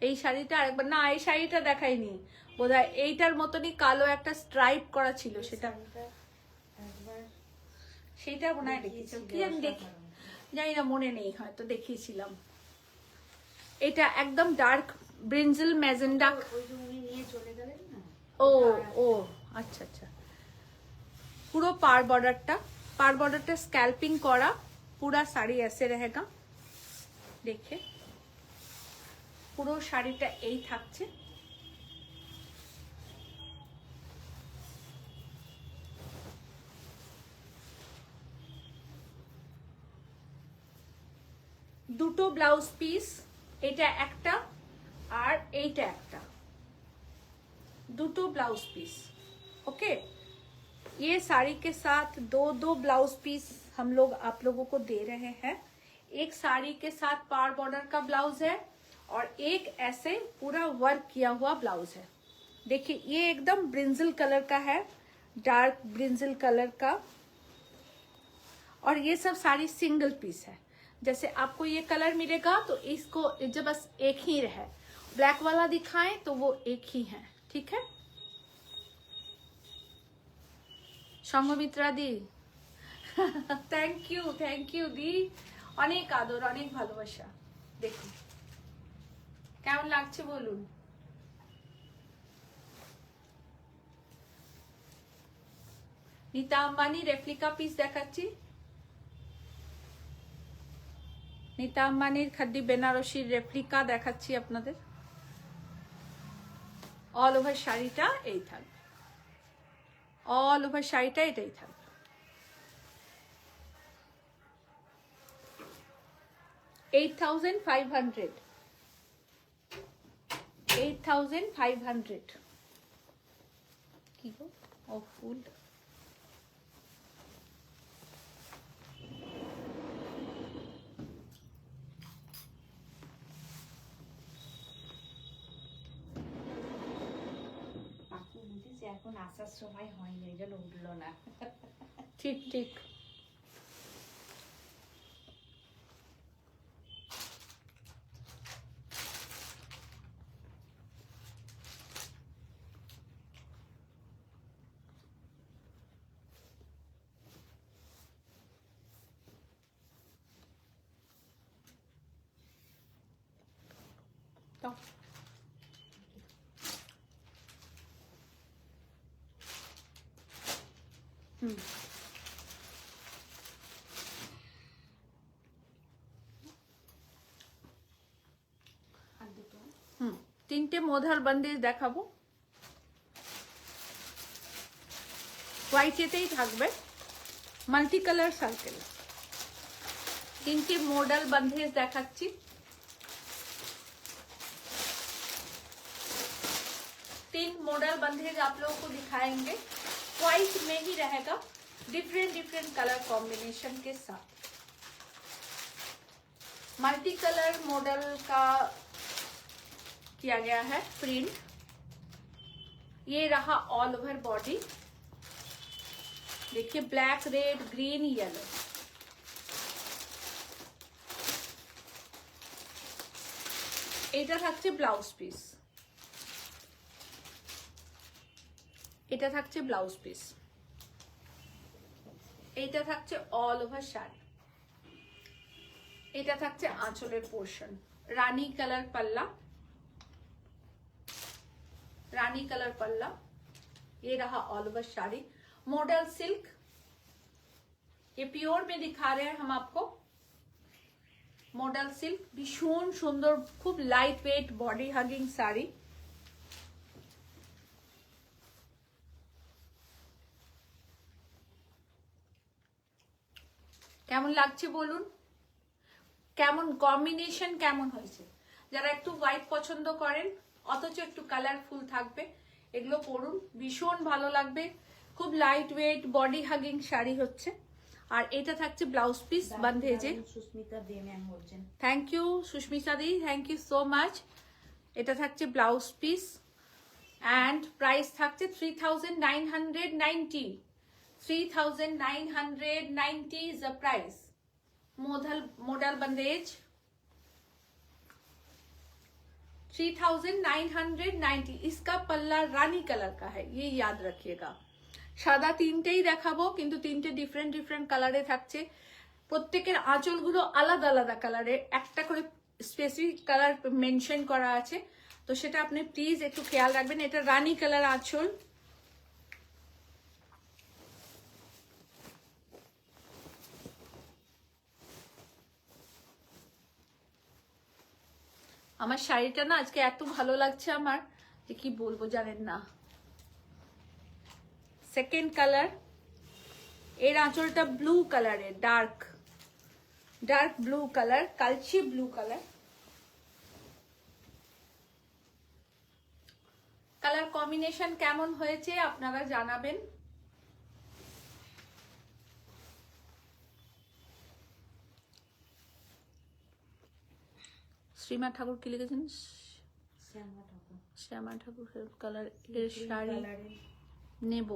এই শাড়িটা আরেকবার না, এই শাড়িটা দেখাইনি বোধহয়, এইটার মতনই কালো একটা স্ট্রাইপ করা ছিল, সেটা সেইটা মনে হয় দেখিয়েছি কি আমি দেখি জানি না, মনে নেই, হয়তো দেখিয়েছিলাম। এটা একদম ডার্ক ব্রিঞ্জল ম্যাজেন্ডা। ও ও আচ্ছা আচ্ছা। পুরো পার বর্ডারটা স্ক্যাল্পিং করা, পুরা শাড়ি ऐसे रहेगा। দেখে পুরো শাড়িটা এই থাকছে। দুটো ব্লাউজ পিস, এটা একটা আর এইটা একটা, দুটো ब्लाउज पीस। ओके, ये साड़ी के साथ दो ब्लाउज पीस हम लोग आप लोगों को दे रहे हैं। एक साड़ी के साथ पार बॉर्डर का ब्लाउज है और एक ऐसे पूरा वर्क किया हुआ ब्लाउज है। देखिए ये एकदम ब्रिंजल कलर का है, डार्क ब्रिंजल कलर का। और ये सब साड़ी सिंगल पीस है। जैसे आपको ये कलर मिलेगा तो इसको जब बस एक ही रहे, ब्लैक वाला दिखाएं तो वो एक ही है, ठीक है। संगमित्रा दी थैंक यू दी, অনেক আদর, অনেক ভালোবাসা। দেখুন কেমন লাগছে বলুন। नीता अंबानी रेप्लिका পিস দেখাচ্ছি। नीता अंबानीर खड्डी बेनारसीर रेप्लिका দেখাচ্ছি আপনাদের। অল ওভার শাড়িটা এই থাকবে, অল ওভার শাড়িটা এটাই থাকবে। $8,500 কি গো, ও ফুল। এখন আসার সময় হয়নি, ওই জন্য উঠলো না। ঠিক ঠিক। তিনটে মোধার বান্ডিল দেখাবো, হোয়াইট এতেই থাকবে, মাল্টি কালার সার্কেল। তিনটে মডেল बंधेज দেখাচ্ছি। तीन मॉडल बंधेज आप लोगों को दिखाएंगे, व्हाइट में ही रहेगा, डिफरेंट कलर कॉम्बिनेशन के साथ। मल्टी कलर मॉडल का किया गया है प्रिंट। ये रहा ऑल ओवर बॉडी, देखिए ब्लैक, रेड, ग्रीन, येलो। এটা থাকছে ব্লাউজ পিস, এটা থাকছে ব্লাউজ পিস, এটা থাকছে অল ওভার শাড়ি, এটা থাকছে আঁচলের পোর্শন। রানী কালার पल्ला, रानी कलर पल्ला। ये रहा all over sari, model silk, ये प्योर में दिखा रहे हैं हम आपको। मॉडल सिल्क भीषण सुंदर, खूब light weight body hugging sari. কেমন লাগছে বলুন, কেমন কম্বিনেশন কেমন হয়েছে? যারা একটু হোয়াইট পছন্দ করেন অথচ একটু কালারফুল থাকবে, এগুলো পরুন, ভীষণ ভালো লাগবে। খুব light weight body hugging sari হচ্ছে। আর এটা থাকছে ব্লাউজ পিস বন্ধেজে। সুস্মিতা দে ম্যাম বলছেন, thank you Susmita di, thank you so much. এটা থাকছে ব্লাউজ পিস অ্যান্ড প্রাইস থাকছে 3990। 3990 is the price। मॉडल बंदेज 3990। इसका पल्ला रानी कलर का है, ये याद रखिएगा। সাদা তিনটেই দেখাবো, কিন্তু তিনটে ডিফারেন্ট কালারে থাকছে। প্রত্যেকের আঁচলগুলো আলাদা আলাদা কালারে, একটা করে স্পেসিফিক কালার মেনশন করা আছে, তো সেটা আপনি প্লিজ একটু খেয়াল রাখবেন। এটা রানী কালার আঁচল, আমার শাড়িটা না আজকে এত ভালো লাগছে আমার যে কি বলবো জানেন না। সেকেন্ড কালার, এর আঁচলটা ব্লু কালারের, ডার্ক ব্লু কালার, কালচি ব্লু কালার। কালার কম্বিনেশন কেমন হয়েছে আপনারা জানাবেন। শ্রীমা ঠাকুর কি লিখেছেন? শ্যামা ঠাকুর কালার এর শাড়ি নেব,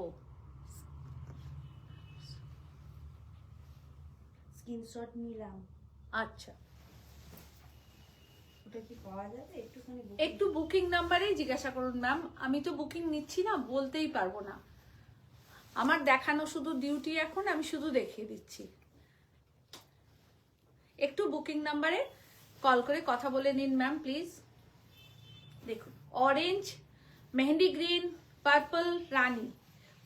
স্ক্রিনশট নিলাম। আচ্ছা, ওটা কি পাওয়া যাবে? একটু বুকিং নাম্বারেই জিজ্ঞাসা করুন ম্যাম, আমি তো বুকিং নিচ্ছি না, বলতেই পারবো না। আমার দেখানো শুধু ডিউটি, এখন আমি শুধু দেখিয়ে দিচ্ছি। একটু বুকিং নাম্বারে কল করে কথা বলে নিন ম্যাম প্লিজ। দেখুন অরেঞ্জ, মেহেন্দি গ্রিন, পার্পল, রানী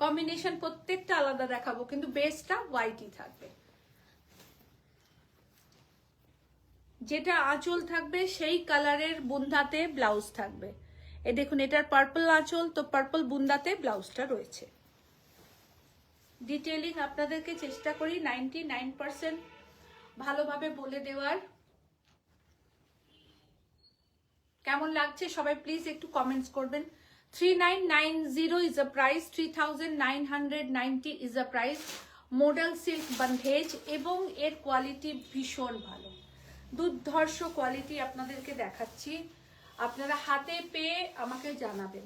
কম্বিনেশন প্রত্যেকটা আলাদা দেখাবো, কিন্তু বেসটা হোয়াইটই থাকবে। যেটা আঁচল থাকবে সেই কালারের বুন্দাতে ব্লাউজ থাকবে। এই দেখুন এটার পার্পল আঁচল, তো পার্পল বুন্দাতে ব্লাউজটা রয়েছে। ডিটেইলিং আপনাদেরকে চেষ্টা করি 99% ভালোভাবে বলে দেওয়ার। কেমন লাগছে সবাই প্লিজ একটু কমেন্টস করবেন। 3990 is the price, 3990 is the price। Model silk bandhej এবং এর কোয়ালিটি ভীষণ ভালো, দুর্ধর্ষ কোয়ালিটি আপনাদেরকে দেখাচ্ছি। আপনারা হাতে পেয়ে আমাকে জানাবেন।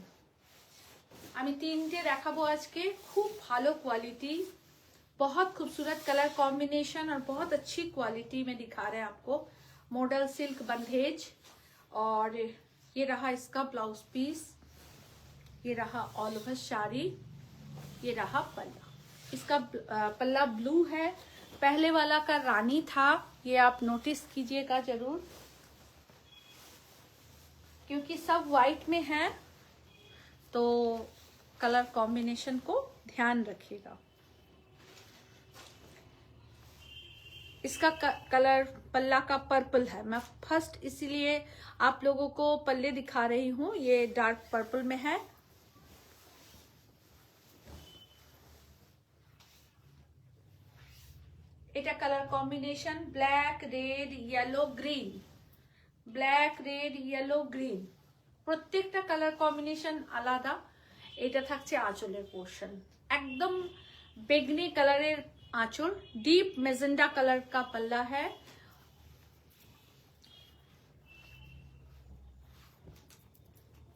আমি তিনটে দেখাবো আজকে, খুব ভালো क्वालिटी, बहुत खूबसूरत कलर कॉम्बिनेशन और बहुत अच्छी क्वालिटी में दिखा रहे हैं आपको। मॉडल सिल्क बंधेज, और ये रहा इसका ब्लाउज पीस, ये रहा ऑल ओवर साड़ी, ये रहा पल्ला। इसका पल्ला ब्लू है, पहले वाला का रानी था, ये आप नोटिस कीजिएगा जरूर, क्योंकि सब वाइट में है तो कलर कॉम्बिनेशन को ध्यान रखिएगा। इसका कलर पल्ला का पर्पल है, मैं फर्स्ट इसीलिए आप लोगों को पल्ले दिखा रही हूँ, ये डार्क पर्पल में है। এটা colour combination black red yellow green, black red yellow green, প্রত্যেকটা কালার কম্বিনেশন আলাদা। এটা থাকছে আঁচলের পোর্শন, একদম বেগনি কালারের आंचल, डीप मेजेंडा कलर का पल्ला है।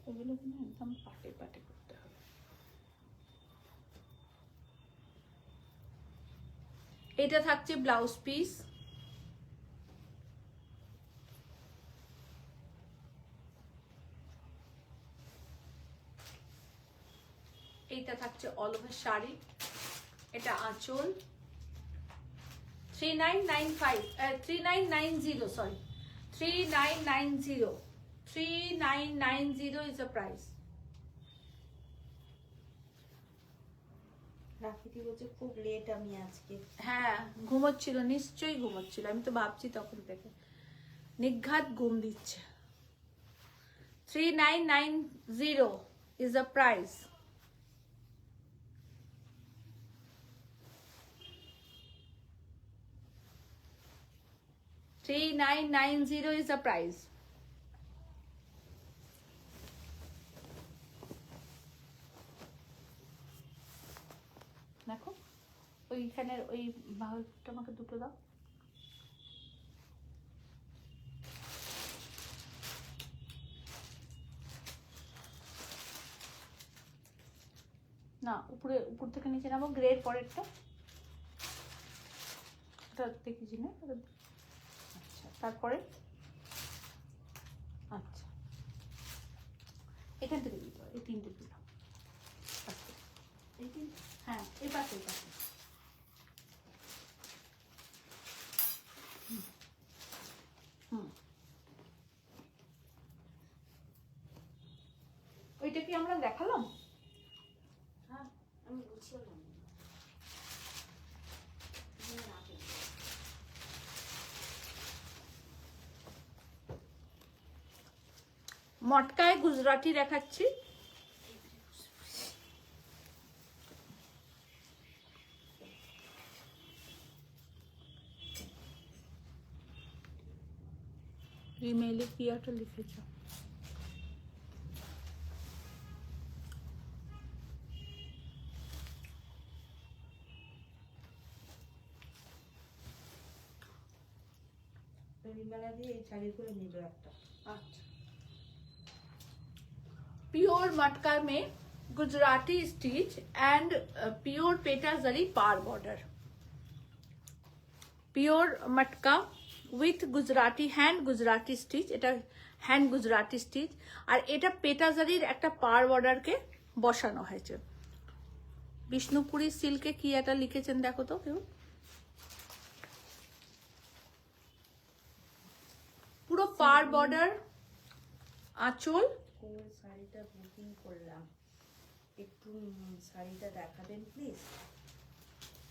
एकदम पाटे पाटे करते हैं। এটা থাকছে ব্লাউজ পিস, এটা থাকছে অল ওভার শাড়ি, এটা আঁচল। 3995 3990 sorry 3990 is the price। রাখিতি বলছে খুব লেট আমি আজকে। হ্যাঁ ঘুমোচ্ছিল, নিশ্চয়ই ঘুমোচ্ছিল, আমি তো ভাবছি তখন থেকে নিঘাত ঘুম দিচ্ছে। 3990 is the price। $3990 is the price। দেখো ওইখানের ওই বাহুটা আমাকে দুটো দাও। না উপরে, উপর থেকে নিচে নামো, গ্রেড পরেরটা এটা দেখেছি না। আচ্ছা তারপরে আচ্ছা এখান থেকে দিতে হয়, এই তিনটে দিলাম। আচ্ছা এই তিনটে, হ্যাঁ এই পাশে এই পাশে। ওইটা কি আমরা দেখালাম? হ্যাঁ আমি বুঝলাম। মটকায় গুজরাটি দেখাচ্ছি। ইমেইলে কি একটা লিখেছ? রিমেলা দিয়ে এই শাড়িগুলো নিল একটা। अच्छा प्योर मटका में गुजराती स्टिच एंड प्योर पेटा जरी पार border, pure matka with Gujarati hand Gujarati stitch, এটা হ্যান্ড গুজরাটি স্টিচ, আর এটা পেটাজারির একটা পার বর্ডারকে বসানো হয়েছে। বিষ্ণুপুরি সিল্কে কি এটা লিখেছেন দেখো তো কেউ, পুরো পার বর্ডার আঁচল। কোন শাড়িটা বুকিং করলাম, একটু শাড়িটা দেখাবেন প্লিজ।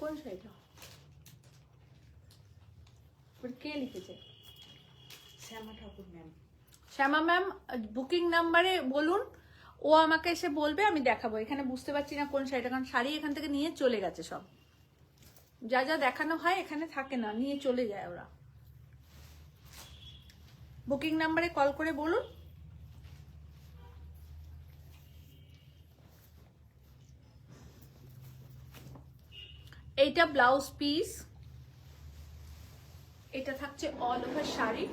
কোন শাড়িটা? কে লিখেছে? শ্যামা ঠাকুর ম্যাম। শ্যামা ম্যাম বুকিং নাম্বারে বলুন, ও আমাকে এসে বলবে, আমি দেখাবো। এখানে বুঝতে পারছি না কোন শাড়িটা, কারণ শাড়ি এখান থেকে নিয়ে চলে গেছে সব, যা যা দেখানো হয় এখানে থাকে না, নিয়ে চলে যায় ওরা। বুকিং নাম্বারে কল করে বলুন। এইটা ব্লাউজ পিস, এটা থাকছে অল ওভার শাড়ি,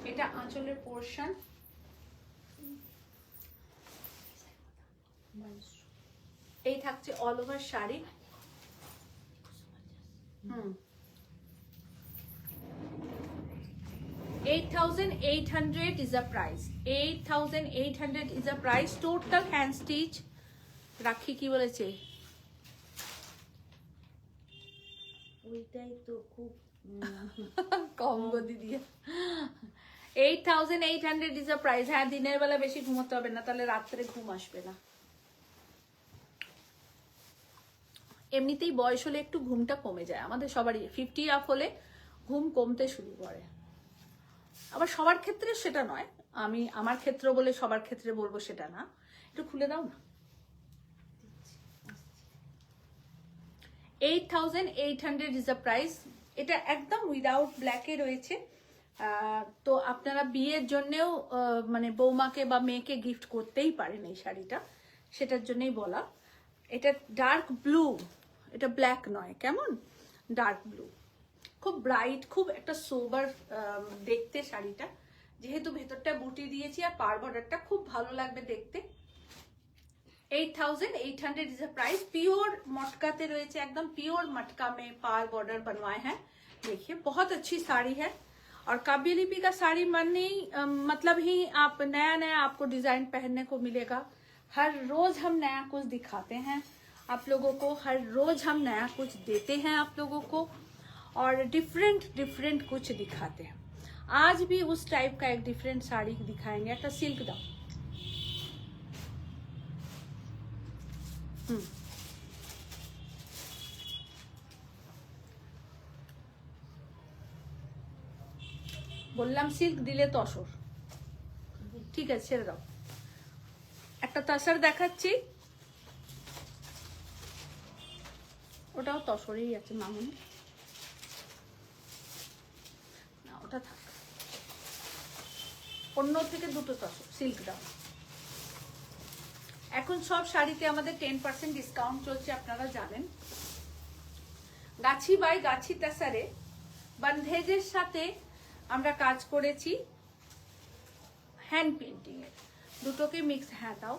এটা আঁচলের পোর্শন, এই থাকছে all over sari. 8,800 is the price। 8,800 is the price। total hand stitch। রাখি কি বলেছে? ওইটাই তো খুব কম গদি দিয়ে। 8,800 is the price। হ্যাঁ দিনের বেলা বেশি ঘুমোতে হবে না, তাহলে রাত্রে ঘুম আসবে না। এমনিতেই বয়স হলে একটু ঘুমটা কমে যায় আমাদের সবারই, 50 আপ হলে ঘুম কমতে শুরু করে। আবার সবার ক্ষেত্রে সেটা নয়, আমি আমার ক্ষেত্র বলে সবার ক্ষেত্রে বলবো সেটা না। একটু খুলে দাও না। 8,800 is the price। এটা একদম উইদাউট ব্ল্যাকে রয়েছে। তো আপনারা বিয়ের জন্যেও মানে বৌমাকে বা মেয়েকে গিফট করতেই পারেন এই শাড়িটা, সেটার জন্যই বলা। এটা ডার্ক ব্লু, এটা ব্ল্যাক নয়, কেমন ডার্ক ব্লু, খুব ব্রাইট, খুব একটা সোবার দেখতে শাড়িটা। যেহেতু ভেতরটা বুটি দিয়েছি আর পার বর্ডারটা খুব ভালো লাগবে দেখতে। 8,800 इज अ प्राइस। प्योर मटकाते रहे, एकदम प्योर मटका में पार बॉर्डर बनवाए हैं। देखिए बहुत अच्छी साड़ी है। और काव्य लिपि का साड़ी मतलब ही आप नया नया आपको डिजाइन पहनने को मिलेगा। हर रोज हम नया कुछ दिखाते हैं आप लोगों को, हर रोज हम नया कुछ देते हैं आप लोगों को, और डिफरेंट कुछ दिखाते हैं। आज भी उस टाइप का एक डिफरेंट साड़ी दिखाएंगे। एक सिल्क दाम বললাম সিল্ক দিলে তসর, ঠিক আছে ছেড়ে দাও। একটা তসর দেখাচ্ছি, ওটাও তসরেই আছে মামুনি, না ওটা থাক, অন্য থেকে দুটো তসর সিল্ক দাও। এখন সব শাড়িতে আমাদের 10% ডিসকাউন্ট চলছে, আপনারা জানেন। গাছি বাই গাছি তাসারে বন্ধেজের সাথে আমরা কাজ করেছি হ্যান্ড পেন্টিং এর, দুটোকে মিক্স, হ্যাঁ দাও,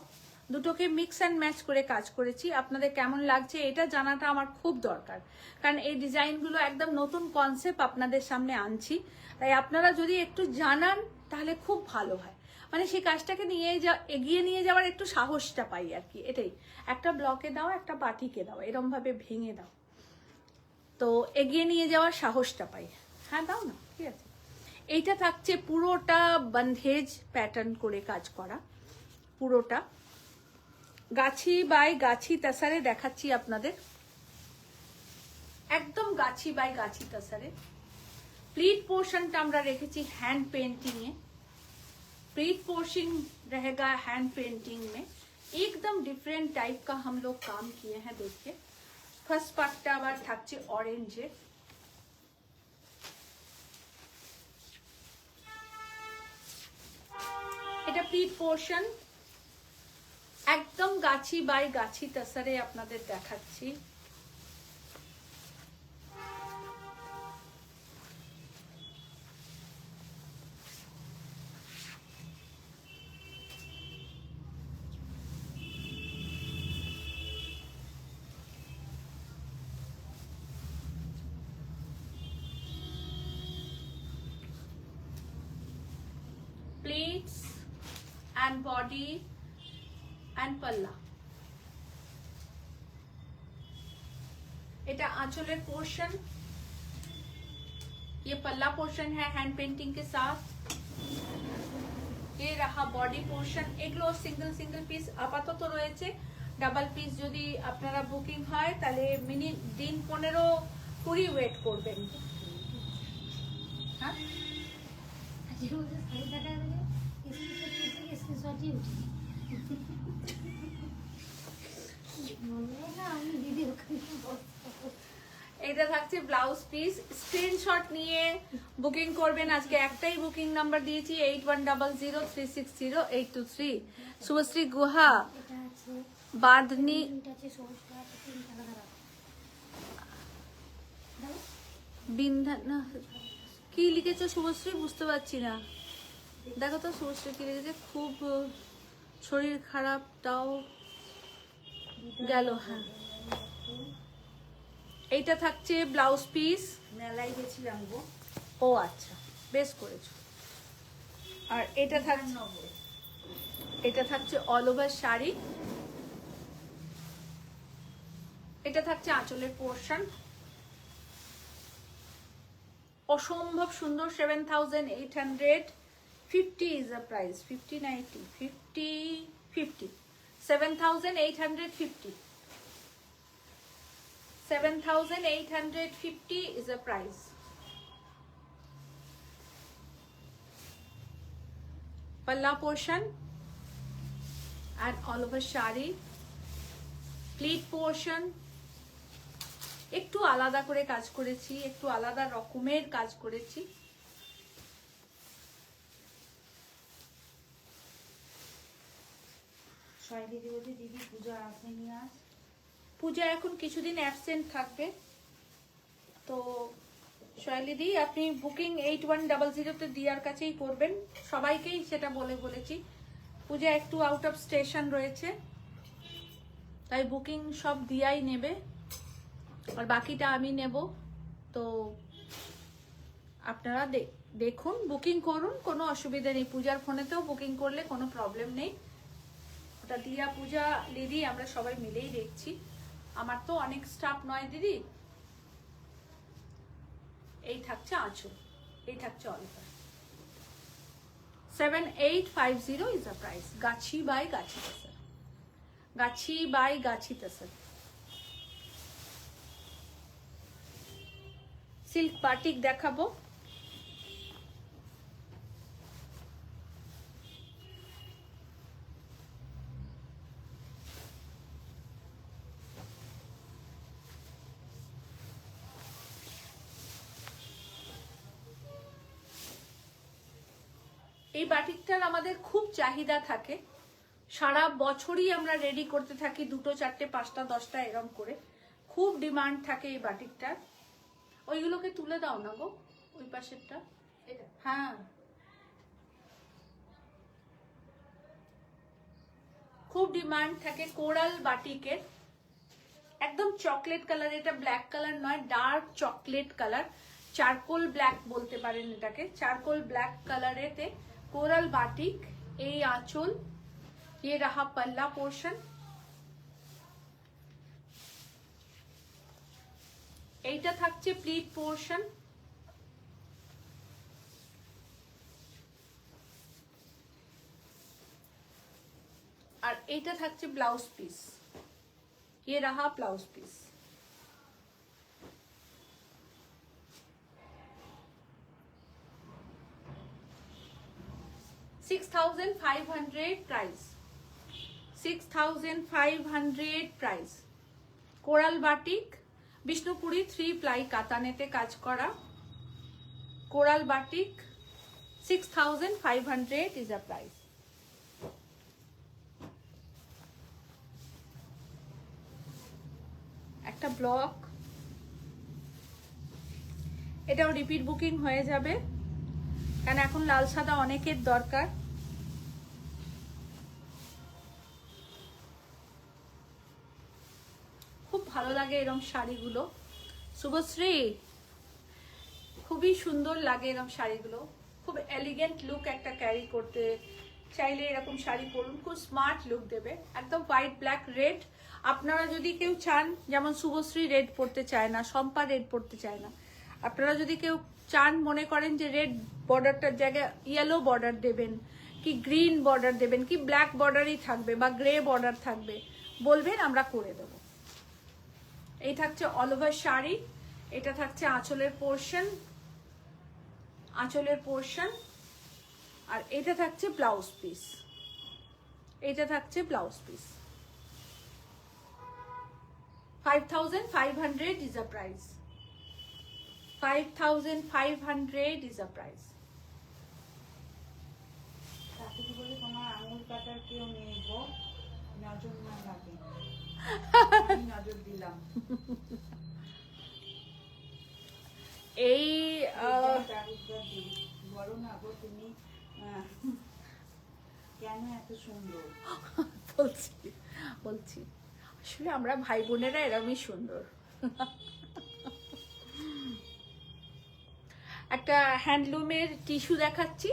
দুটোকে মিক্স অ্যান্ড ম্যাচ করে কাজ করেছি। আপনাদের কেমন লাগছে এটা জানাটা আমার খুব দরকার, কারণ এই ডিজাইনগুলো একদম নতুন কনসেপ্ট আপনাদের সামনে আনছি। তাই আপনারা যদি একটু জানান তাহলে খুব ভালো হয়, মানে সেই কাজটাকে এগিয়ে নিয়ে যাওয়ার একটু সাহসটা পাই আর কি। এটাই, একটা ব্লকে দাও, একটা বাটিকে দাও, এরম ভাবে ভেঙে দাও, তো এগিয়ে নিয়ে যাওয়ার সাহসটা পাই। হ্যাঁ দাও না, ঠিক আছে। এইটা থাকছে পুরোটা বন্ধেজ প্যাটার্ন করে কাজ করা, পুরোটা গাছি বাই গাছি তাসারে দেখাচ্ছি আপনাদের, একদম গাছি বাই গাছি তাসারে। प्लीट पोर्शनটা আমরা রেখেছি हैंड पेंटिंग में, प्लीट पोर्शन रहेगा हैंड पेंटिंग में, एकदम डिफरेंट टाइप का हम लोग काम किए हैं। देखिए फर्स्ट पार्टটা আবার থাকছে অরেঞ্জে, এটা প্লিট পোর্শন, একদম গাছি বাই গাছি তাসারে আপনাদের দেখাচ্ছি। Pleats and body and palla, এটা आंचलेर पोर्शन, ये पल्ला पोर्शन है हैंड पेंटिंग के साथ। ये रहा बॉडी पोर्शन। এগুলো সিঙ্গেল সিঙ্গেল পিস আপাতত রয়েছে, ডাবল পিস যদি আপনারা বুকিং হয় তাহলে দিন 15-20 ওয়েট করবেন। হ্যাঁ এটা থাকছে ব্লাউজ পিস। স্ক্রিনশট নিয়ে বুকিং করবেন। আজকে একটাই বুকিং নাম্বার দিয়েছি 8100360823। শুভশ্রী গুহা বাঁধনি বিন্ধান কি লিখেছো শুভশ্রী, বুঝতে পারছি না। দেখো তো শুভশ্রী কি লিখেছে, খুব শরীর খারাপটাও গেল। হ্যাঁ এইটা থাকছে ব্লাউজ পিস, মেলায় গেছিলাম গো। ও আচ্ছা বেশ করেছো। আর এটা থাকছে অল ওভার শাড়ি, এটা থাকছে আঁচলের পোর্শন। অসম্ভব সুন্দর, 7,850 is the price, 50 না 80, 50 7,850, 7,850 is the price. Palla portion and all over shari, pleat portion, একটু আলাদা করে কাজ করেছি, একটু আলাদা রকমের কাজ করেছি। দিদি বলছে দিদি পূজা আসেনি আজ। পূজা এখন কিছুদিন অ্যাবসেন্ট থাকবে, তো শৈলীদি আপনি বুকিং 8100-তে দিয়ার কাছেই করবেন, সবাইকেই সেটা বলেছি। পূজা একটু আউট অফ স্টেশন রয়েছে, তাই বুকিং সব দিয়াই নেবে, আর বাকিটা আমি নেব। তো আপনারা দেখুন, বুকিং করুন, কোনো অসুবিধা নেই। পূজার ফোনেতেও বুকিং করলে কোনো প্রবলেম নেই। ওটা দিয়া, পূজা, দিদি আমরা সবাই মিলেই দেখছি। আমার তো অনেক স্টাফ নয় দিদি। এই থাকছে আঁচল, এই থাকছে all over. 7850 is the price. Gachhi by Gachhi তেসর, Gachhi by Gachhi তেসর। Silk batik দেখাবো। এই বাটিকটার আমাদের খুব চাহিদা থাকে, সারা বছরই আমরা রেডি করতে থাকি, 2, 4, 5, 10টা এরকম করে। খুব ডিমান্ড থাকে এই বাটিকটার। ওইগুলোকে তুলে দাও না গো, ওই পাশেরটা। হ্যাঁ, খুব ডিমান্ড থাকে কোরাল বাটিকের। একদম চকলেট কালার, এটা ব্ল্যাক কালার নয়, dark chocolate colour, charcoal black বলতে পারেন এটাকে। চারকোল ব্ল্যাক কালারেতে কোরাল বাটিক, এই আঁচল, ये रहा पल्ला पोर्शन। এইটা থাকছে প্লিট পোর্শন। আর এইটা থাকছে ব্লাউজ পিস, ये रहा blouse piece. $6,500 price, 6,500 price. Coral batik, Bishnupuri 3 ply কাতানেতে কাজ করা coral batik, 6,500 is the price। একটা ব্লক, এটাও রিপিট বুকিং হয়ে যাবে, কারণ এখন লাল সাদা অনেকের দরকার। খুব ভালো লাগে এরকম শাড়িগুলো, শুভশ্রী, খুবই সুন্দর লাগে এরকম শাড়িগুলো। খুব এলিগেন্ট লুক একটা ক্যারি করতে চাইলে এরকম শাড়ি পরুন, খুব স্মার্ট লুক দেবে। একদম হোয়াইট, ব্ল্যাক, রেড। আপনারা যদি কেউ চান, যেমন শুভশ্রী রেড পরতে চায় না, শম্পা রেড পরতে চায় না, আপনারা যদি কেউ চান, মনে করেন যে রেড বর্ডারটার জায়গায় ইয়েলো বর্ডার দেবেন, কি গ্রিন বর্ডার দেবেন, কি ব্ল্যাক বর্ডারই থাকবে বা গ্রে বর্ডার থাকবে, বলবেন, আমরা করে দেবো। এই থাকছে অল ওভার শাড়ি, এটা থাকছে আঁচলের পোর্শন, আঁচলের পোর্শন, আর এটা থাকছে ব্লাউজ পিস, এটা থাকছে blouse piece. 5,500 is the price, 5,500 is the price। কাকুটি বলে তোমার আঙুল কাটার কেউ নেই গো, নজর না লাগে। আমি নজর দিলাম। এই বলো না গো তুমি কেন এত সুন্দর। বলছি আসলে আমরা ভাই বোনেরা এরকমই সুন্দর। একটা হ্যান্ডলুমের টিস্যু দেখাচ্ছি,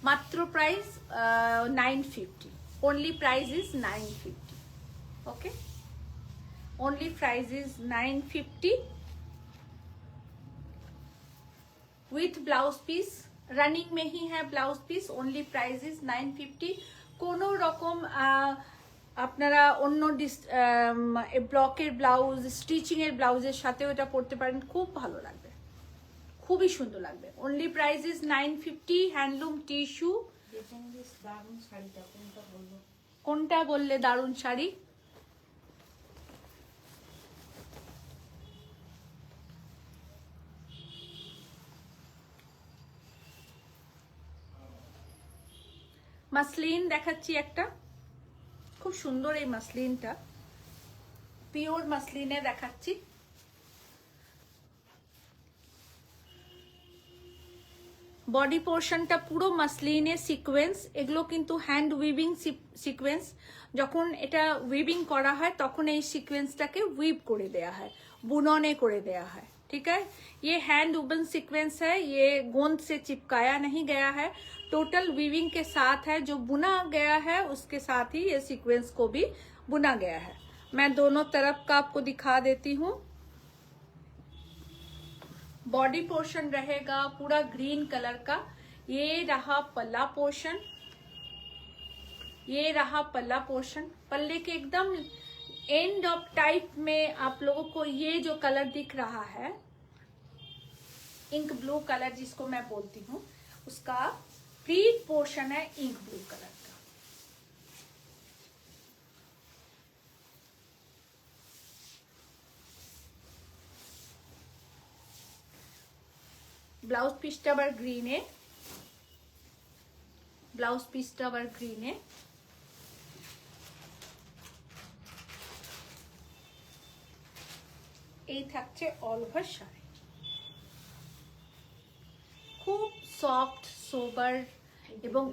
মাত্র price 950, only price is 950। Okay, only price is 950 with blouse piece। Running में ही है blouse piece, only price is 950। কোনো রকম আপনারা অন্য ব্লকের ব্লাউজ, স্টিচিং এর ব্লাউজের সাথেও এটা পরতে পারেন, খুব ভালো লাগবে, খুবই সুন্দর লাগবে। only price is 950, handloom tissue. দারুণ শাড়িটা কোনটা বলবো? কোনটা বললে দারুণ শাড়ি? মাসলিন দেখাচ্ছি একটা, খুব সুন্দর এই মাসলিনটা, পিওর মাসলিনে দেখাচ্ছি। বডি পোর্শনটা পুরো মাসলিনের সিকোয়েন্স, এগুলো কিন্তু হ্যান্ড উইভিং সিকোয়েন্স। যখন এটা উইভিং করা হয় তখন এই সিকোয়েন্সটাকে উইভ করে দেয়া হয়, बुनने করে দেয়া হয়। ठीक है, ये हैंड वुवन सीक्वेंस है, ये गोंद से चिपकाया नहीं गया है, टोटल वीविंग के साथ है। जो बुना गया है उसके साथ ही ये सीक्वेंस को भी बुना गया है। मैं दोनों तरफ का आपको दिखा देती हूँ। बॉडी पोर्शन रहेगा पूरा ग्रीन कलर का। ये रहा पल्ला पोर्शन, ये रहा पल्ला पोर्शन। पल्ले के एकदम एंड ऑफ टाइप में आप लोगों को ये जो कलर दिख रहा है, इंक ब्लू कलर जिसको मैं बोलती हूँ, उसका प्लीट पोर्शन है इंक ब्लू कलर का। ब्लाउज पिसটা আবার গ্রিনে, ব্লাউজ পিসটা আবার গ্রিনে। এই থাকছে অল ওভার শাড়ি, খুব সফট সোবার এবং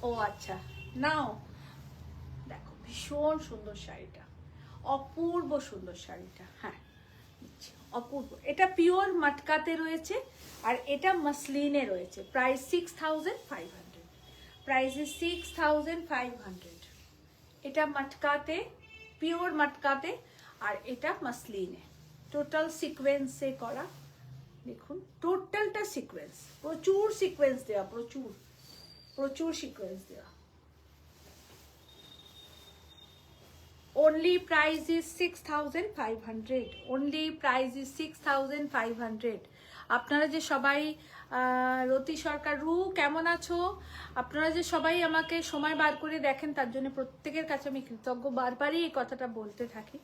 ও আচ্ছা নাও দেখো ভীষণ সুন্দর শাড়িটা, অপূর্ব সুন্দর শাড়িটা। হ্যাঁ অপূর্ব, এটা পিওর মটকাতে রয়েছে আর এটা মাসলিনে রয়েছে। Price 6500, price 6500। এটা মটকাতে, পিওর মটকাতে, আর এটা মাসলিনে। টোটাল সিকোয়েন্সে করা, দেখুন টোটালটা সিকোয়েন্স, প্রচুর সিকোয়েন্স দেওয়া, প্রচুর প্রচুর সিকোয়েন্স দেওয়া। only price is 6500, only price is 6500। আপনারা যে সবাই রতি সরকার রু কেমন আছো, আপনারা যে সবাই আমাকে সময় বার করে দেখেন তার জন্য প্রত্যেকের কাছে আমি কৃতজ্ঞ। বারবারই এই কথাটা বলতে থাকি,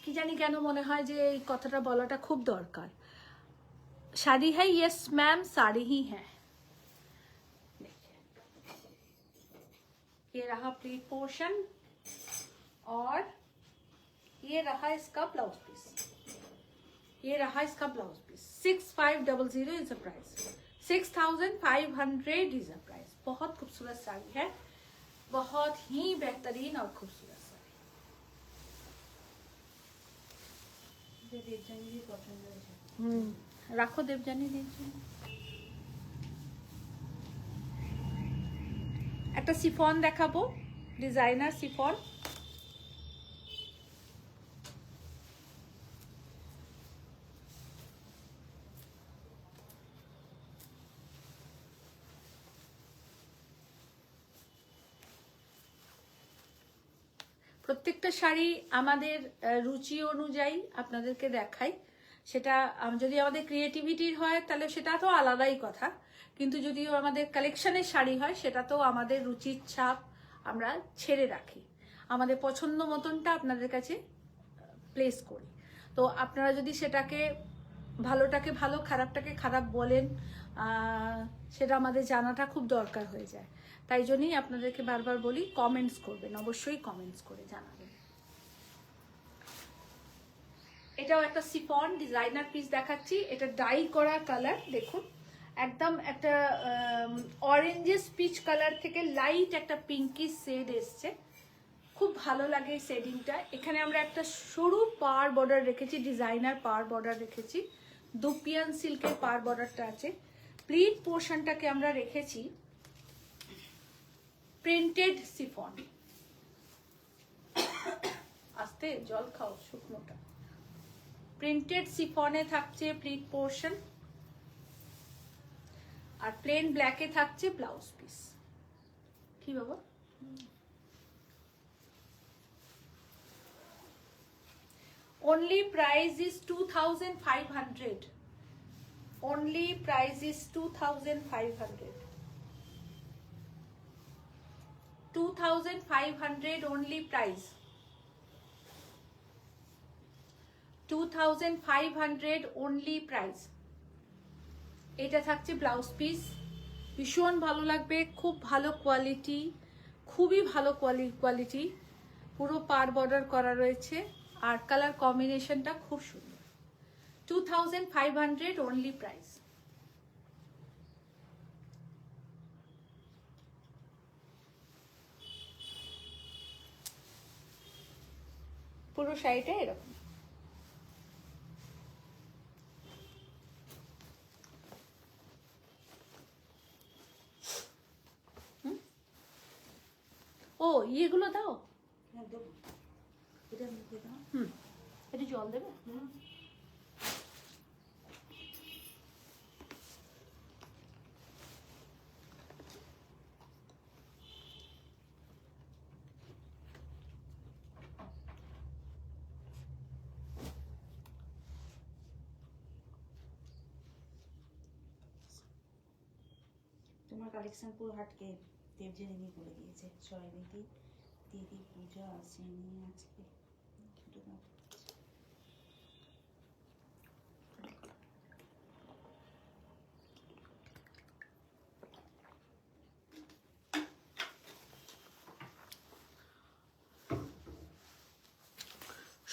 কি জানি কেন মনে হয় যে এই কথাটা বলাটা খুব দরকার। শাড়ি হ্যাঁ, ইয়েস ম্যাম শাড়ি ही है। ये रहा प्लीट पोर्शन और ये रहा इसका ब्लाउज पीस, ये रहा इसका blouse piece. 6500 is the price, 6500 is the price. बहुत खूबसूरत साड़ी है, बहुत ही बेहतरीन और खूबसूरत साड़ी। রাখো দেবজানি দেবজানি। একটা সিফন দেখাবো, ডিজাইনার সিফন। প্রত্যেকটা শাড়ি আমাদের রুচি অনুযায়ী আপনাদেরকে দেখাই। সেটা যদি আমাদের ক্রিয়েটিভিটির হয় তাহলে সেটা তো আলাদাই কথা, কিন্তু যদি আমাদের কালেকশনের শাড়ি হয় সেটা তো আমাদের রুচির ছাপ আমরা ছেড়ে রাখি, আমাদের পছন্দ মতনটা আপনাদের কাছে প্লেস করি। তো আপনারা যদি সেটাকে ভালোটাকে ভালো খারাপটাকে খারাপ বলেন, সেটা আমাদের জানাটা খুব দরকার হয়ে যায়। তাই জন্যই আপনাদেরকে বারবার বলি কমেন্টস করবেন, অবশ্যই কমেন্টস করে জানাবেন। এটাও একটা সিফন ডিজাইনার পিস দেখাচ্ছি। এটা ডাই করা কালার, দেখুন একদম একটা অরেঞ্জেস পিচ কালার থেকে লাইট একটা পিঙ্কি শেড এসছে, খুব ভালো লাগে এই শেডিংটা। এখানে আমরা একটা সরু পার বর্ডার রেখেছি, ডিজাইনার পার বর্ডার রেখেছি, দুপিয়ান সিল্কের পার বর্ডারটা আছে। প্লিট পোর্শনটাকে আমরা রেখেছি প্রিন্টেড সিফন। আস্তে জল খাও, শুকনোটা। প্রিন্টেড সিফনে থাকছে প্লিট পোর্শন আর প্লেন ব্ল্যাকে থাকছে ব্লাউজ পিস। কি বাবা, only price is 2500, only price is 2500, 2500 only price, 2500 only price। এটা থাকছে ব্লাউজ পিস, ভীষণ ভালো লাগবে, খুব ভালো কোয়ালিটি, খুবই ভালো কোয়ালিটি, পুরো পার বর্ডার করা রয়েছে আর কালার কম্বিনেশনটা খুব সুন্দর। 2500 অনলি প্রাইস। পুরো শাড়িটা এরকম। ও ইয়েগুলো দাও, হ্যাঁ দেবো, এটা মুখে দাও। একটু জল দেবে। তোমার কালেকশন পুরো হাটকে দেবজানি করে দিয়েছে। ছয়নিধি দিদি পূজা আসেনি আজকে। ছোটো দাও।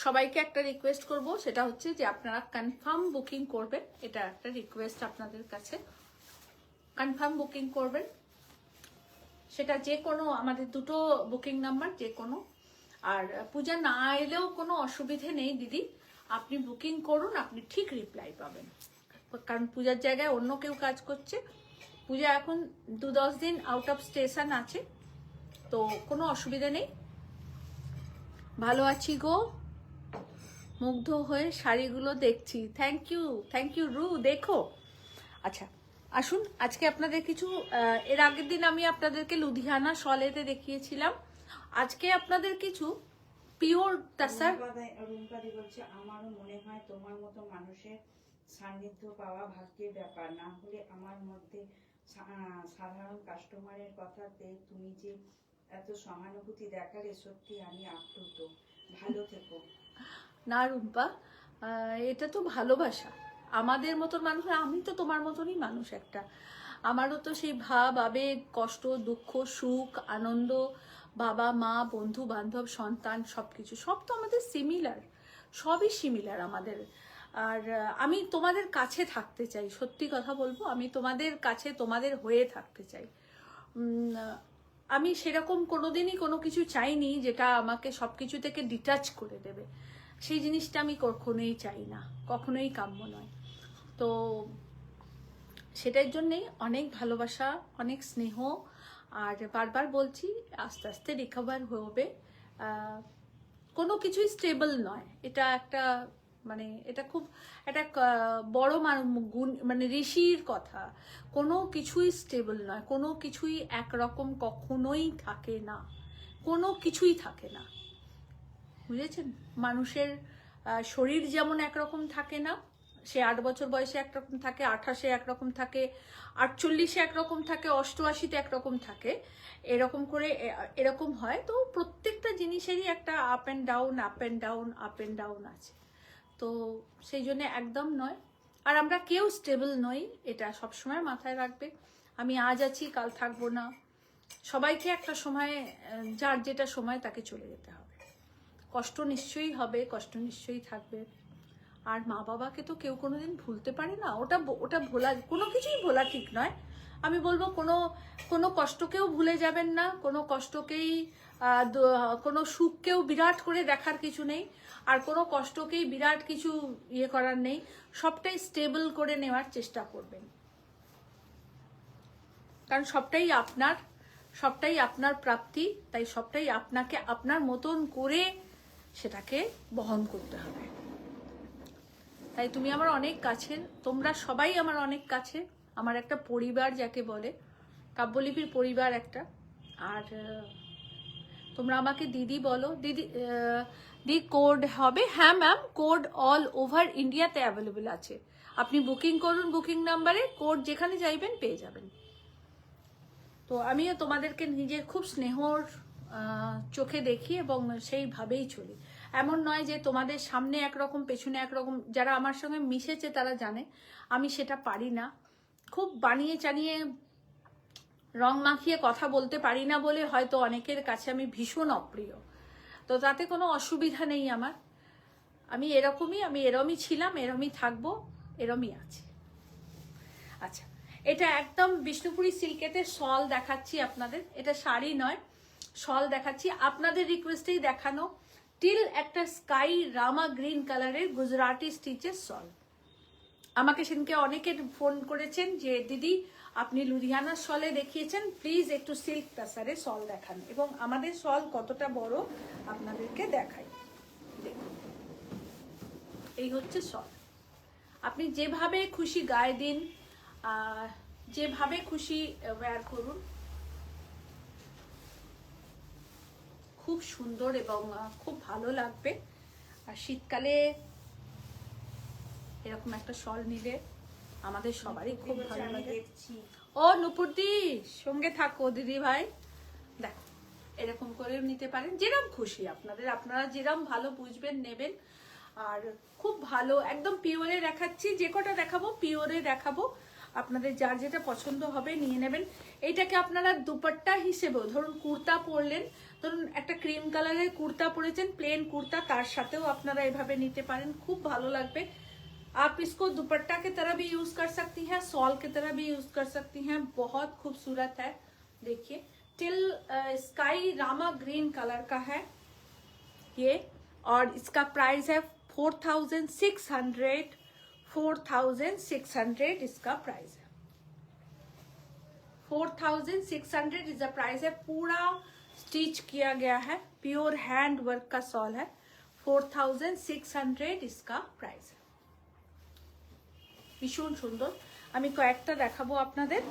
সবাইকে একটা রিকোয়েস্ট করব, সেটা হচ্ছে যে আপনারা কনফার্ম বুকিং করবেন। এটা একটা রিকোয়েস্ট আপনাদের কাছে, কনফার্ম বুকিং করবেন। সেটা যে কোনো, আমাদের দুটো বুকিং নাম্বার যে কোনো। আর পূজা না এলেও কোনো অসুবিধে নেই দিদি, আপনি বুকিং করুন, আপনি ঠিক রিপ্লাই পাবেন। কারণ পূজার জায়গায় অন্য কেউ কাজ করছে। পূজা এখন 2-10 দিন আউট অফ স্টেশন আছে, তো কোনো অসুবিধা নেই। ভালো আছি গো, মুগ্ধ হয়ে শাড়িগুলো দেখছি। থ্যাংক ইউ রু। দেখো, আচ্ছা আসুন, আজকে আপনাদের কিছু, এর আগের দিন আমি আপনাদেরকে লুধিয়ানা শলেতে দেখিয়েছিলাম, আজকে আপনাদের কিছু পিওর টাসার। রুম্পাদি বলছে, আমারও মনে হয় তোমার মতো মানুষের সান্নিধ্য পাওয়া ভাগ্যের ব্যাপার। না হলে আমার মধ্যে সাধারণ কাস্টমারের কথাতে তুমি যে এত সহানুভূতি দেখালে, সত্যি আমি আপ্লুত। ভালো থেকো। না রুম্পা, এটা তো ভালোবাসা। আমাদের মতন মানুষ, আমি তো তোমার মতনই মানুষ একটা। আমারও তো সেই ভাব, আবেগ, কষ্ট, দুঃখ, সুখ, আনন্দ, বাবা মা, বন্ধু বান্ধব, সন্তান, সব কিছু, সব তো আমাদের সিমিলার, সবই সিমিলার আমাদের। আর আমি তোমাদের কাছে থাকতে চাই, সত্যি কথা বলবো, আমি তোমাদের কাছে, তোমাদের হয়ে থাকতে চাই। আমি সেরকম কোনোদিনই কোনো কিছু চাইনি যেটা আমাকে সব কিছু থেকে ডিটাচ করে দেবে। সেই জিনিসটা আমি কখনোই চাই না, কখনোই কাম্য নয়। তো সেটার জন্যেই অনেক ভালোবাসা, অনেক স্নেহ। আর বারবার বলছি, আস্তে আস্তে রিকভার হবে। কোনো কিছুই স্টেবল নয়, এটা একটা, মানে এটা খুব একটা বড় গুণ, মানে ঋষির কথা। কোনো কিছুই স্টেবল নয়, কোনো কিছুই একরকম কখনোই থাকে না, কোনো কিছুই থাকে না, বুঝেছেন? মানুষের শরীর যেমন একরকম থাকে না, সে 8 বছর বয়সে একরকম থাকে, 28-এ একরকম থাকে, 48-এ একরকম থাকে, 88-তে একরকম থাকে, এরকম করে এরকম হয়। তো প্রত্যেকটা জিনিসেরই একটা up and down, up and down, up and down আছে। তো সেই জন্য একদম নয়। আর আমরা কেউ স্টেবল নই, এটা সবসময় মাথায় রাখবে। আমি আজ আছি, কাল থাকবো না। সবাইকে একটা সময়, যার যেটা সময় তাকে চলে যেতে হবে। কষ্ট নিশ্চয়ই হবে, কষ্ট নিশ্চয়ই থাকবে। আর মা বাবাকে তো কেউ কোনোদিন ভুলতে পারে না, ওটা ভোলা, কোনো কিছুই ভোলা ঠিক নয়। আমি বলবো কোনো কষ্টকেও ভুলে যাবেন না, কোনো কষ্টকেই, কোনো সুখকেও বিরাট করে দেখার কিছু নেই, আর কোনো কষ্টকেই বিরাট কিছু ইয়ে করার নেই। সবটাই স্টেবল করে নেওয়ার চেষ্টা করবেন, কারণ সবটাই আপনার প্রাপ্তি। তাই সবটাই আপনাকে আপনার মতন করে সেটাকে বহন করতে হবে। তাই তুমি আমার অনেক কাছের, তোমরা সবাই আমার অনেক কাছে, আমার একটা পরিবার যাকে বলে, কাব্যলিপির পরিবার একটা। আর তোমরা আমাকে দিদি বলো। দি কোড হবে, হ্যাঁ ম্যাম, কোড অল ওভার ইন্ডিয়াতে অ্যাভেলেবেল আছে। আপনি বুকিং করুন, বুকিং নাম্বারে কোড যেখানে চাইবেন পেয়ে যাবেন। তো আমিও তোমাদেরকে নিজের খুব স্নেহর চোখে দেখি এবং সেইভাবেই চলি। এমন নয় যে তোমাদের সামনে একরকম পেছনে একরকম। যারা আমার সঙ্গে মিশেছে তারা জানে আমি সেটা পারি না। খুব বানিয়ে চানিয়ে রং মাখিয়ে কথা বলতে পারি না বলে হয়তো অনেকের কাছে আমি ভীষণ অপ্রিয়, তো তাতে কোনো অসুবিধা নেই আমার। আমি এরমই ছিলাম, এরমই থাকবো, এরমই আছি। আচ্ছা, এটা একদম বিষ্ণুপুরি সিল্কেতে শল দেখাচ্ছি আপনাদের, এটা শাড়ি নয়, শল দেখাচ্ছি আপনাদের রিকোয়েস্টেই দেখানো। টিল একটা স্কাই রামা গ্রিন কালারের গুজরাটি স্টিচের শল। আমাকে সেদিনকে অনেকে ফোন করেছেন যে দিদি আপনি লুধিয়ানার শলে দেখিয়েছেন, প্লিজ একটু সিল্ক টাসারে শল দেখান, এবং আমাদের শল কতটা বড় আপনাদেরকে দেখাই। দেখুন, এই হচ্ছে শল। আপনি যেভাবে খুশি গায়ে দিন, যেভাবে খুশি ওয়্যার করুন, খুব সুন্দর এবং খুব ভালো লাগবে। আর শীতকালে এরকম একটা শল নিলে আমাদের সবারই খুব ভালো লাগে। ও নুপুরদি সঙ্গে থাকো দিদি ভাই, দেখো এরকম করে নিতে পারেন, যেরকম খুশি আপনাদের, আপনারা যেরকম ভালো বুঝবেন নেবেন। আর খুব ভালো, একদম পিওরে দেখাচ্ছি, যে কটা দেখাবো পিওরে দেখাবো, আপনাদের যার যেটা পছন্দ হবে নিয়ে নেবেন। এইটাকে আপনারা দুপাট্টা হিসেবেও, ধরুন কুর্তা পরলেন, ধরুন একটা ক্রিম কালারের কুর্তা পরেছেন, প্লেন কুর্তা, তার সাথেও আপনারা এভাবে নিতে পারেন, খুব ভালো লাগবে। आप इसको दुपट्टा की तरह भी यूज कर सकती हैं, सॉल की तरह भी यूज कर सकती हैं, बहुत खूबसूरत है। देखिए till sky Rama green colour का है ये, और इसका प्राइस है 4600 इसका प्राइस है। 4600 इज द प्राइस है। पूरा स्टिच किया गया है, प्योर हैंड वर्क का सॉल है। 4600 इसका प्राइस है। ভীষণ সুন্দর। আমি কয়েকটা দেখাবো আপনাদের।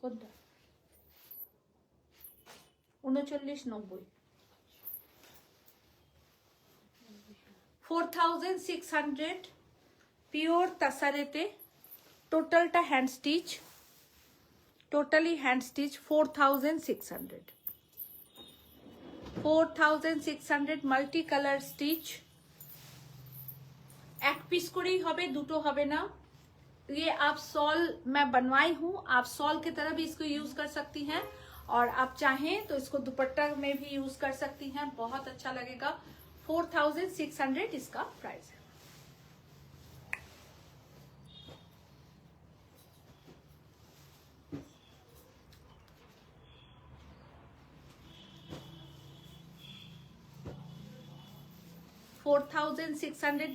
কোনটা? 3990। 4600 পিওর তাসারেতে, টোটালটা hand stitch, totally hand stitch. 4600 multi colour stitch. एक पीस করেই হবে, দুটো হবে না। ये आप सॉल मैं बनवाई हूँ, आप सॉल की तरह भी इसको यूज कर सकती हैं, और आप चाहें तो इसको दुपट्टा में भी यूज कर सकती हैं, बहुत अच्छा लगेगा। 4600 इसका प्राइस है।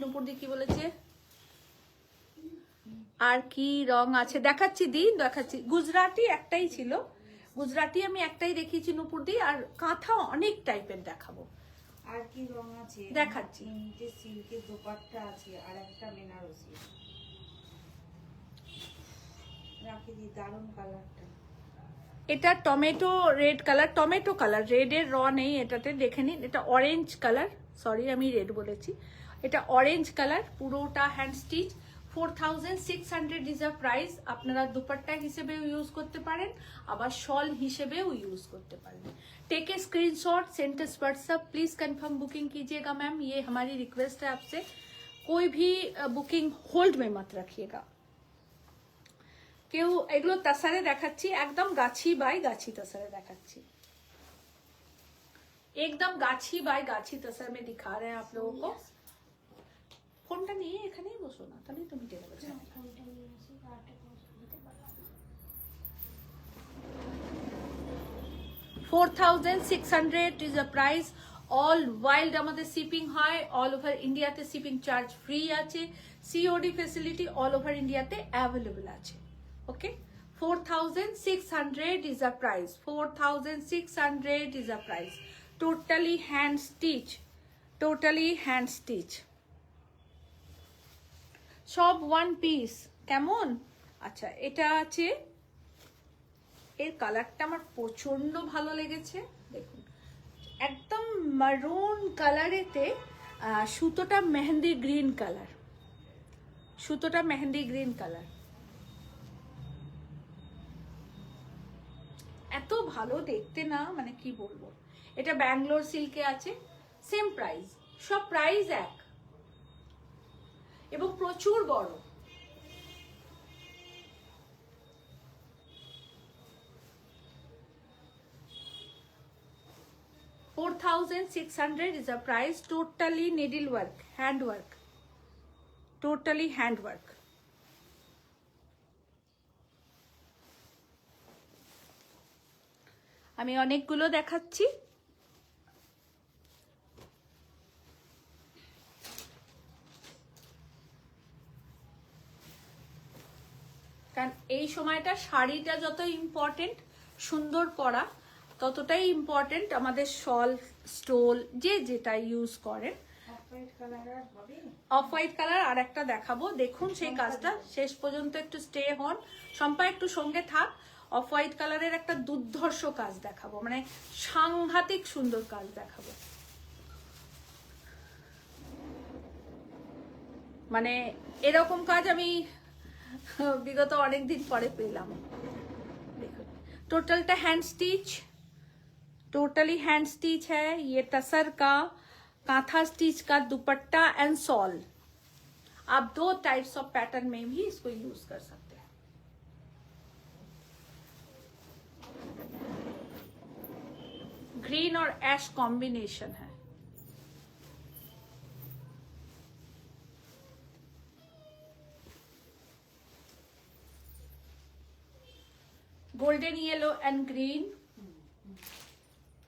নুপুর দি কি বলেছে? আর কি রং আছে দেখাচ্ছি দি, দেখাচ্ছি। গুজরাটি একটাই ছিল, গুজরাটি আমি একটাই দেখিয়েছি নুপুর দি, আর কাঁথা অনেক টাইপের দেখাবো। আর কি রং আছে দেখাচ্ছি। তিনটে সিল্কের দোপাট্টা আছে, আর একটা বেনারসি রাখি দি, দারুণ কালারটা। এটা tomato red colour, tomato colour, রেডের র নেই এটাতে, দেখে নিন। এটা অরেঞ্জ কালার, সরি আমি রেড বলেছি, এটা অরেঞ্জ কালার, পুরোটা hand stitch. 4600 is a price. আপনারা দুপাট্টা হিসেবেও ইউজ করতে পারেন, আবার শল হিসেবেও ইউজ করতে পারেন। Take a screenshot, send us WhatsApp, please confirm booking कीजिएगा मैम, ये हमारी रिक्वेस्ट है आपसे। कोई भी बुकिंग होल्ड में मत रखिएगा। কেউ এগুলো তাসারে দেখাচ্ছি, একদম গাছি বাই গাছি তাসারে দেখাচ্ছি, एकदम गाछी बाय गाछी तसर में दिखा रहे हैं आप लोगों को। ফোনটা নিয়ে এখানেই বসো না, তাহলে তুমি টেনে বসে। 4600 is the price। All wild আমাদের শিপিং হয়, অল ওভার ইন্ডিয়াতে শিপিং চার্জ ফ্রি আছে, সিওডি ফ্যাসিলিটি অল ওভার ইন্ডিয়াতে অ্যাভেলেবল আছে। ওকে, 4600 is the price। 4600 is the price। Totally hand stitch, totally hand stitch, সব ওয়ান পিস। কেমন? আচ্ছা, এটা আছে, এর কালারটা আমার প্রচন্ড ভালো লেগেছে। দেখুন একদম মারুন কালারেতে, সুতোটা মেহেন্দি গ্রিন কালার, সুতোটা মেহেন্দি গ্রিন কালার। ভালো দেখতে না, মানে কি বলবো। এটা ব্যাঙ্গালোর সিল্কে আছে, সেম প্রাইস, সব প্রাইস এক এবং প্রচুর বড়। $4,600 is a price, totally needlework, handwork, totally handwork. আমি অনেকগুলো দেখাচ্ছি। কারণ এই সময়টা শাড়িটা যত ইম্পর্টেন্ট, সুন্দর পরা ততটাই ইম্পর্টেন্ট আমাদের শল, স্টোল, যে যেটা ইউজ করেন। অফ হোয়াইট কালার আর একটা দেখাবো, দেখুন সেই কাজটা শেষ পর্যন্ত একটু স্টে হন, সম্পা একটু সঙ্গে থাক। অফ হোয়াইট কালারের একটা দুর্ধর্ষ কাজ দেখাবো, মানে সাংঘাতিক সুন্দর কাজ দেখাবো। মানে এরকম কাজ আমি বিগত অনেকদিন পরে পেলাম। देखो टोटलটা hand stitch, totally hand stitch है। ये तसर का कांथा स्टिच का दुपट्टा एंड सॉल। आप 2 टाइप्स ऑफ पैटर्न में भी इसको यूज कर सकते हैं। ग्रीन और ऐश कॉम्बिनेशन है। Golden yellow and green,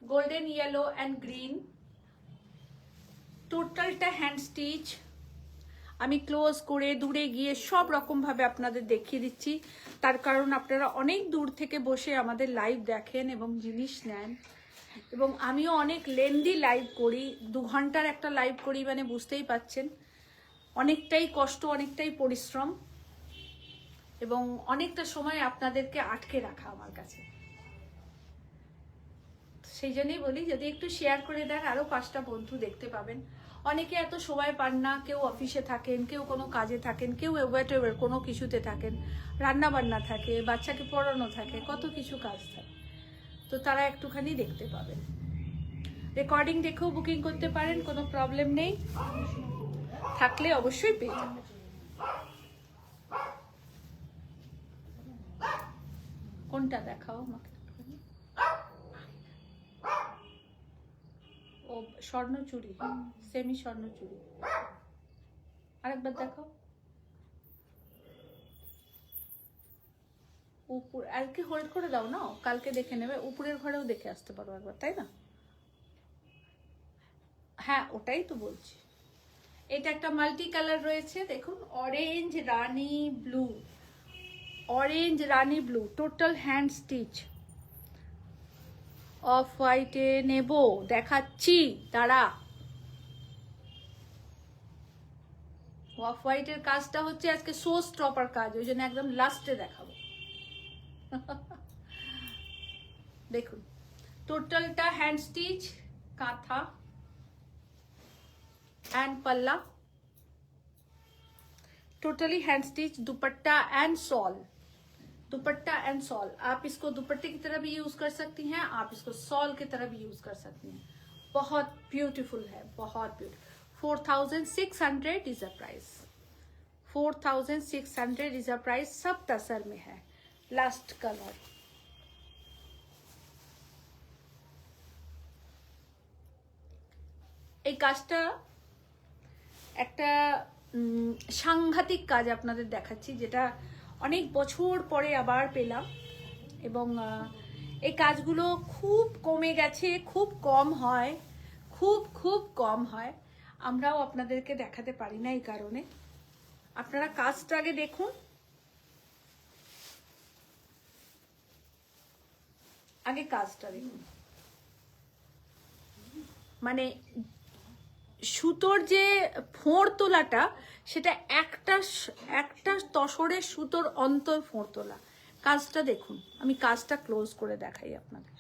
golden yellow and green, টোটালটা হ্যান্ড স্টিচ। আমি ক্লোজ করে দূরে গিয়ে সব রকম ভাবে আপনাদের দেখিয়ে দিচ্ছি, তার কারণ আপনারা অনেক দূর থেকে বসে আমাদের লাইভ দেখেন এবং জিনিস নেন, এবং আমিও অনেক লেন্দি লাইভ করি, 2 ঘন্টার একটা লাইভ করি, মানে বুঝতেই পাচ্ছেন অনেকটাই কষ্ট, অনেকটাই পরিশ্রম এবং অনেকটা সময় আপনাদেরকে আটকে রাখা আমার কাছে। সেই জন্যই বলি যদি একটু শেয়ার করে দেন, আরো 5টা বন্ধু দেখতে পাবেন। অনেকে এত সময় পান না, কেউ অফিসে থাকেন, কেউ কোনো কাজে থাকেন, কেউ এবার কোনো কিছুতে থাকেন, রান্না বান্না থাকে, বাচ্চাকে পড়ানো থাকে, কত কিছু কাজ থাকে, তো তারা একটুখানি দেখতে পাবেন। রেকর্ডিং দেখেও বুকিং করতে পারেন, কোনো প্রবলেম নেই, থাকলে অবশ্যই পেয়ে যাবেন। কোনটা দেখাও আমাকে? ও স্বর্ণচুরি, সেমি স্বর্ণচুরি, আরেকবার দেখাও। উপর আজকে হোল্ড করে দাও না, কালকে দেখে নেবে, উপরের ঘরেও দেখে আসতে পারো একবার, তাই না? হ্যাঁ ওটাই তো বলছি। এটা একটা মাল্টি কালার রয়েছে, দেখুন অরেঞ্জ রানী ব্লু, অরেঞ্জ রানী blue, total hand stitch. Off হোয়াইটে নেব, দেখাচ্ছি তারা। অফ হোয়াইটের কাজটা হচ্ছে আজকে শো স্টপার কাজ, ওই জন্য একদম লাস্টে দেখাবো। দেখুন টোটালটা hand stitch, kantha and palla, totally hand stitch, dupatta and shawl, dupatta and shawl. आप इसको दुपट्टे की तरह भी यूज कर सकती हैं, आप इसको सॉल की तरह भी यूज कर सकती हैं। बहुत ब्यूटीफुल है, बहुत beautiful. 4,600 is a price, 4,600 is a price. सब तसर में है। लास्ट कलर, এই কাজটা একটা সাংঘাতিক কাজ আপনাদের দেখাচ্ছি, যেটা অনেক বছর পরে আবার পেলাম, এবং এই কাজগুলো খুব কমে গেছে, খুব কম হয়, খুব কম হয়। আমরাও আপনাদেরকে দেখাতে পারি না এই কারণে। আপনারা কাজটা আগে দেখুন, আগে কাজটা দেখুন। মানে সুতোর যে ফোঁড় তোলাটা, সেটা একটা তসরের সুতোর অন্তর ফোঁড় তোলা। কাজটা দেখুন, আমি কাজটা ক্লোজ করে দেখাই আপনাদের।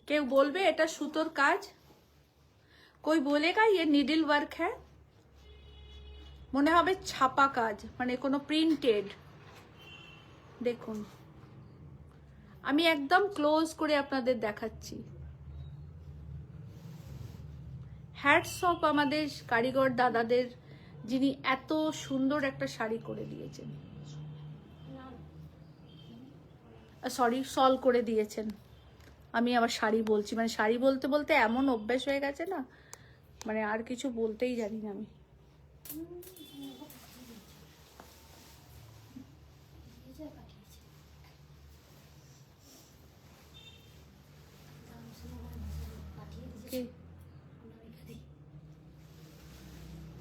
কেউ বলবে এটা সুতোর কাজ? कोई बोलेगा ये नीडल वर्क है? মনে হবে ছাপা কাজ, মানে কোনো প্রিন্টেড। দেখুন আমি একদম ক্লোজ করে আপনাদের দেখাচ্ছি। হ্যাটস অফ আমাদের কারিগর দাদাদের, যিনি এত সুন্দর একটা শাড়ি করে দিয়েছেন, সরি সল করে দিয়েছেন। আমি আবার শাড়ি বলছি, মানে শাড়ি বলতে বলতে এমন অভ্যাস হয়ে গেছে না, মানে আর কিছু বলতেই জানি না আমি।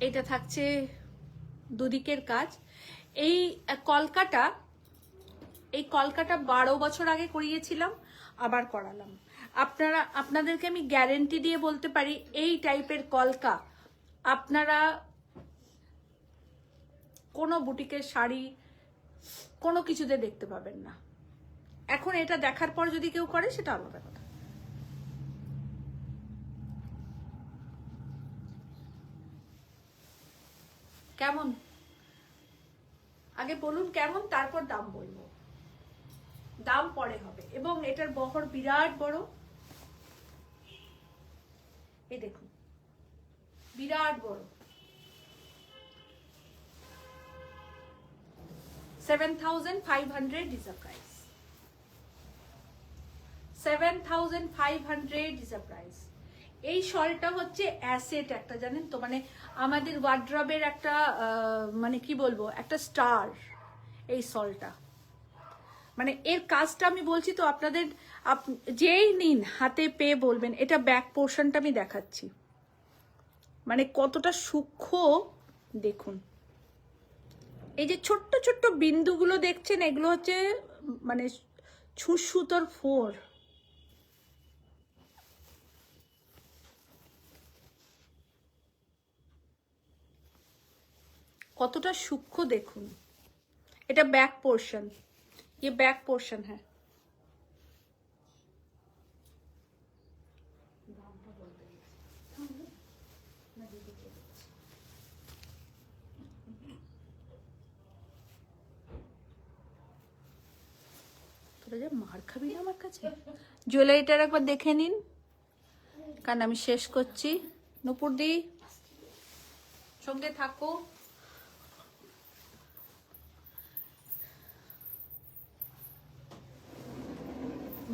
এটা থাকছে দুদিকের কাজ। এই কলকাটা 12 বছর আগে করিয়েছিলাম, আবার করালাম। আপনাদেরকে আমি গ্যারেন্টি দিয়ে বলতে পারি, এই টাইপের কলকা আপনারা কোনো বুটিকের শাড়ি কোনো কিছুতে দেখতে পাবেন না। এখন এটা দেখার পর যদি কেউ করে সেটা আলাদা কথা। কেমন আগে বলুন কেমন, তারপর দাম বলবো। দাম পরে হবে। এবং এটার বহর বিরাট বড়, এই দেখুন বিরাট বড়। 7,500 is the price. 7,500 is the price. এই শলটা হচ্ছে অ্যাসেট একটা, জানেন তো, মানে আমাদের ওয়ার্ড্রবের একটা মানে কি বলবো, একটা স্টার এই শলটা। মানে এর কাজটা আমি বলছি তো আপনাদের, যেই নিন হাতে পেয়ে বলবেন। এটা ব্যাক পোর্শনটা আমি দেখাচ্ছি, মানে কতটা সূক্ষ্ম দেখুন। এই যে ছোট্ট ছোট্ট বিন্দুগুলো দেখছেন, এগুলো হচ্ছে মানে সুতোর ফোর। কতটা সূক্ষ্ম দেখুন। এটা ব্যাক পোর্শন, ये बैक पोर्शन है। তোরা যে মার খাবি না আমার কাছে। জুয়েলারিটার একবার দেখে নিন, কারণ আমি শেষ করছি। নূপুর দি সঙ্গে থাকো।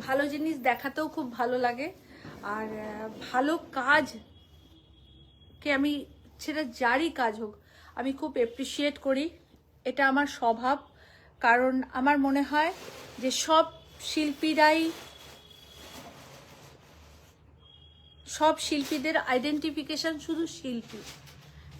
ভালো জিনিস দেখাতেও খুব ভালো লাগে, আর ভালো কাজকে আমি, সেটা যারই কাজ হোক, আমি খুব অ্যাপ্রিসিয়েট করি। এটা আমার স্বভাব। কারণ আমার মনে হয় যে সব শিল্পীদের আইডেন্টিফিকেশন শুধু শিল্পী।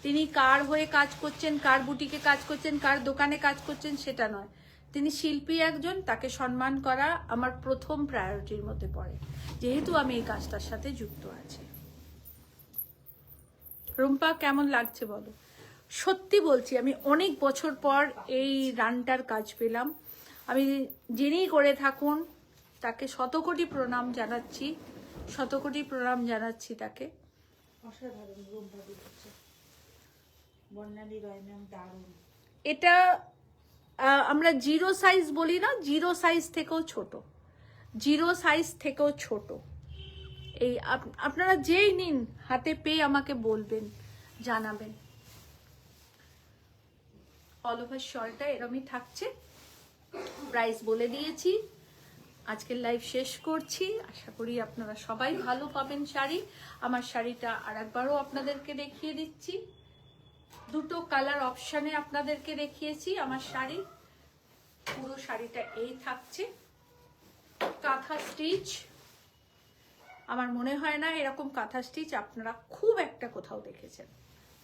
তিনি কার হয়ে কাজ করছেন, কার বুটিকে কাজ করছেন, কার দোকানে কাজ করছেন সেটা নয়। তিনি শিল্পী একজন, তাকে সম্মান করা আমার প্রথম প্রায়োরিটির মধ্যে পড়ে, যেহেতু আমি এই কাজটার সাথে যুক্ত আছি। রুম্পা কেমন লাগছে বলো? সত্যি বলছি, আমি অনেক বছর পর এই রানটার কাজ পেলাম। আমি যিনি করে থাকুন তাকে শতকোটি প্রণাম জানাচ্ছি, শতকোটি প্রণাম জানাচ্ছি তাকে। অসাধারণ রূপা দিচ্ছে বর্ণালী রয় ম্যাম, দারুণ। এটা আমরা জিরো সাইজ বলি না, জিরো সাইজ থেকেও ছোট, জিরো সাইজ থেকেও ছোট। এই আপনারা যেই নিন হাতে পেয়ে আমাকে বলবেন, জানাবেন। অল ওভার শলটা এরমই থাকছে। প্রাইস বলে দিয়েছি। আজকের লাইভ শেষ করছি। আশা করি আপনারা সবাই ভালো পাবেন শাড়ি। আমার শাড়িটা আরেকবারও আপনাদেরকে দেখিয়ে দিচ্ছি। দুটো কালার অপশানে আপনাদেরকে দেখিয়েছি আমার শাড়ি। পুরো শাড়িটা এই থাকছে, কাঁথা স্টিচ। আমার মনে হয় না এরকম কাঁথা স্টিচ আপনারা খুব একটা কোথাও দেখেছেন,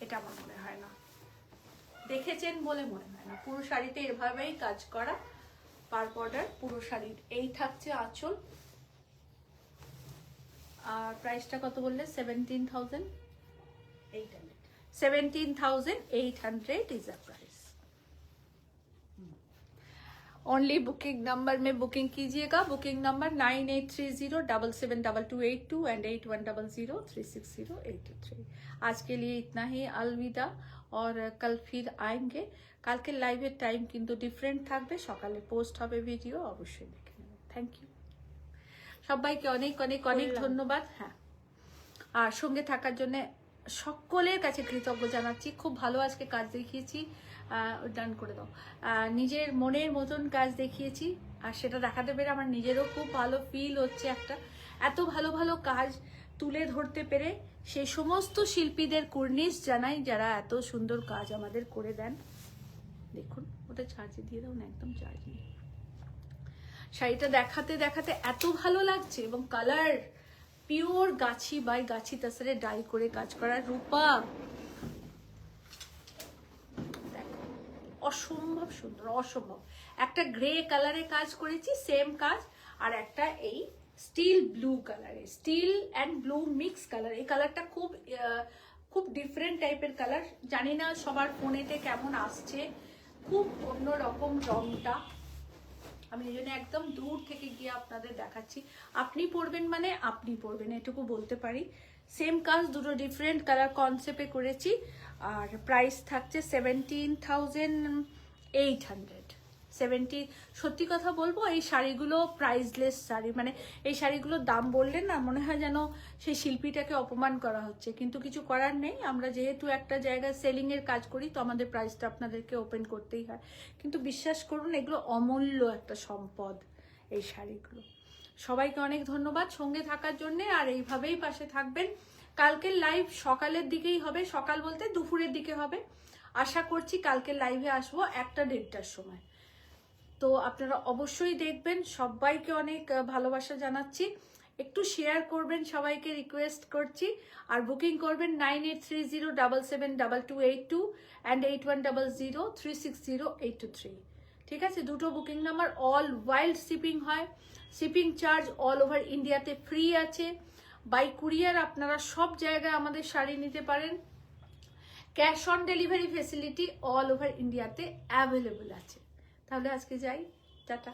এটা আমার মনে হয় না। দেখেছেন বলে মনে হয় না। পুরো শাড়িতে এভাবেই কাজ করা, পার বর্ডার। পুরো শাড়ির এই থাকছে আঁচল। আর প্রাইসটা কত বললে? 17,800। 17,800 is the price. Only booking number में बुकिंग कीजिएगा। Booking number 9830772282 and 8100360823। आज के लिए इतना ही, अलविदा। और कल फिर आएंगे। কালকে লাইভের টাইম কিন্তু ডিফারেন্ট থাকবে, সকালে পোস্ট হবে ভিডিও, অবশ্যই দেখে নেবেন। থ্যাংক ইউ সবাইকে, অনেক অনেক অনেক ধন্যবাদ। হ্যাঁ, আর সঙ্গে থাকার জন্য সকলের কাছে কৃতজ্ঞ জানাচ্ছি। খুব ভালো আজকে কাজ দেখিয়েছি, ডান করে দাও। নিজের মনের মতন কাজ দেখিয়েছি, আর সেটা দেখাতে পেরে আমার নিজেরও খুব ভালো ফিল হচ্ছে। একটা এত ভালো ভালো কাজ তুলে ধরতে পেরে সেই সমস্ত শিল্পীদের কুর্নিশ জানাই যারা এত সুন্দর কাজ আমাদের করে দেন। দেখুন, ওটা চার্জে দিয়ে দাও না, একদম চার্জ নেই। শাড়িটা দেখাতে দেখাতে এত ভালো লাগছে, এবং colour pure Gachhi by gachhi তাসারে die করে কাজ করা রূপা, অসম্ভব সুন্দর, অসম্ভব। একটা গ্রে কালারে কাজ করেছি, সেম কাজ, আর একটা এই স্টিল ব্লু কালারে, steel and blue mix colour. এই কালারটা খুব খুব ডিফারেন্ট টাইপের কালার, জানি না সবার ফোনেতে কেমন আসছে, খুব অন্যরকম রংটা। আমি এই জন্য একদম দূর থেকে গিয়ে আপনাদের দেখাচ্ছি। আপনি পরবেন মানে আপনি পরবেন, এটুকু বলতে পারি। সেম কাজ, দুটো ডিফারেন্ট কালার কনসেপ্টে করেছি, আর প্রাইস থাকছে 17,800। সত্যি কথা বলবো, এই শাড়িগুলো প্রাইসলেস শাড়ি, মানে এই শাড়িগুলোর দাম বললে না মনে হয় যেন সেই শিল্পীটাকে অপমান করা হচ্ছে, কিন্তু কিছু করার নেই। আমরা যেহেতু একটা জায়গায় সেলিংয়ের কাজ করি, তো আমাদের প্রাইসটা আপনাদেরকে ওপেন করতেই হয়। কিন্তু বিশ্বাস করুন, এগুলো অমূল্য একটা সম্পদ এই শাড়িগুলো। সবাইকে অনেক ধন্যবাদ সঙ্গে থাকার জন্যে, আর এইভাবেই পাশে থাকবেন। কালকের লাইভ সকালের দিকেই হবে, সকাল বলতে দুপুরের দিকে হবে। আশা করছি কালকের লাইভে আসবো 1টা-1:30টার সময়। তো আপনারা অবশ্যই দেখবেন। সবাইকে অনেক ভালোবাসা জানাচ্ছি, একটু শেয়ার করবেন, সবাইকে রিকোয়েস্ট করছি। আর বুকিং করবেন 9830772282 অ্যান্ড 8100360823। ঠিক আছে, দুটো booking number. All wild shipping হয়, শিপিং চার্জ অল ওভার ইন্ডিয়াতে ফ্রি আছে। বাই কুরিয়ার আপনারা সব জায়গায় আমাদের শাড়ি নিতে পারেন। Cash on delivery facility all over ইন্ডিয়াতে অ্যাভেলেবল আছে। তাহলে আজকে যাই, টাটা।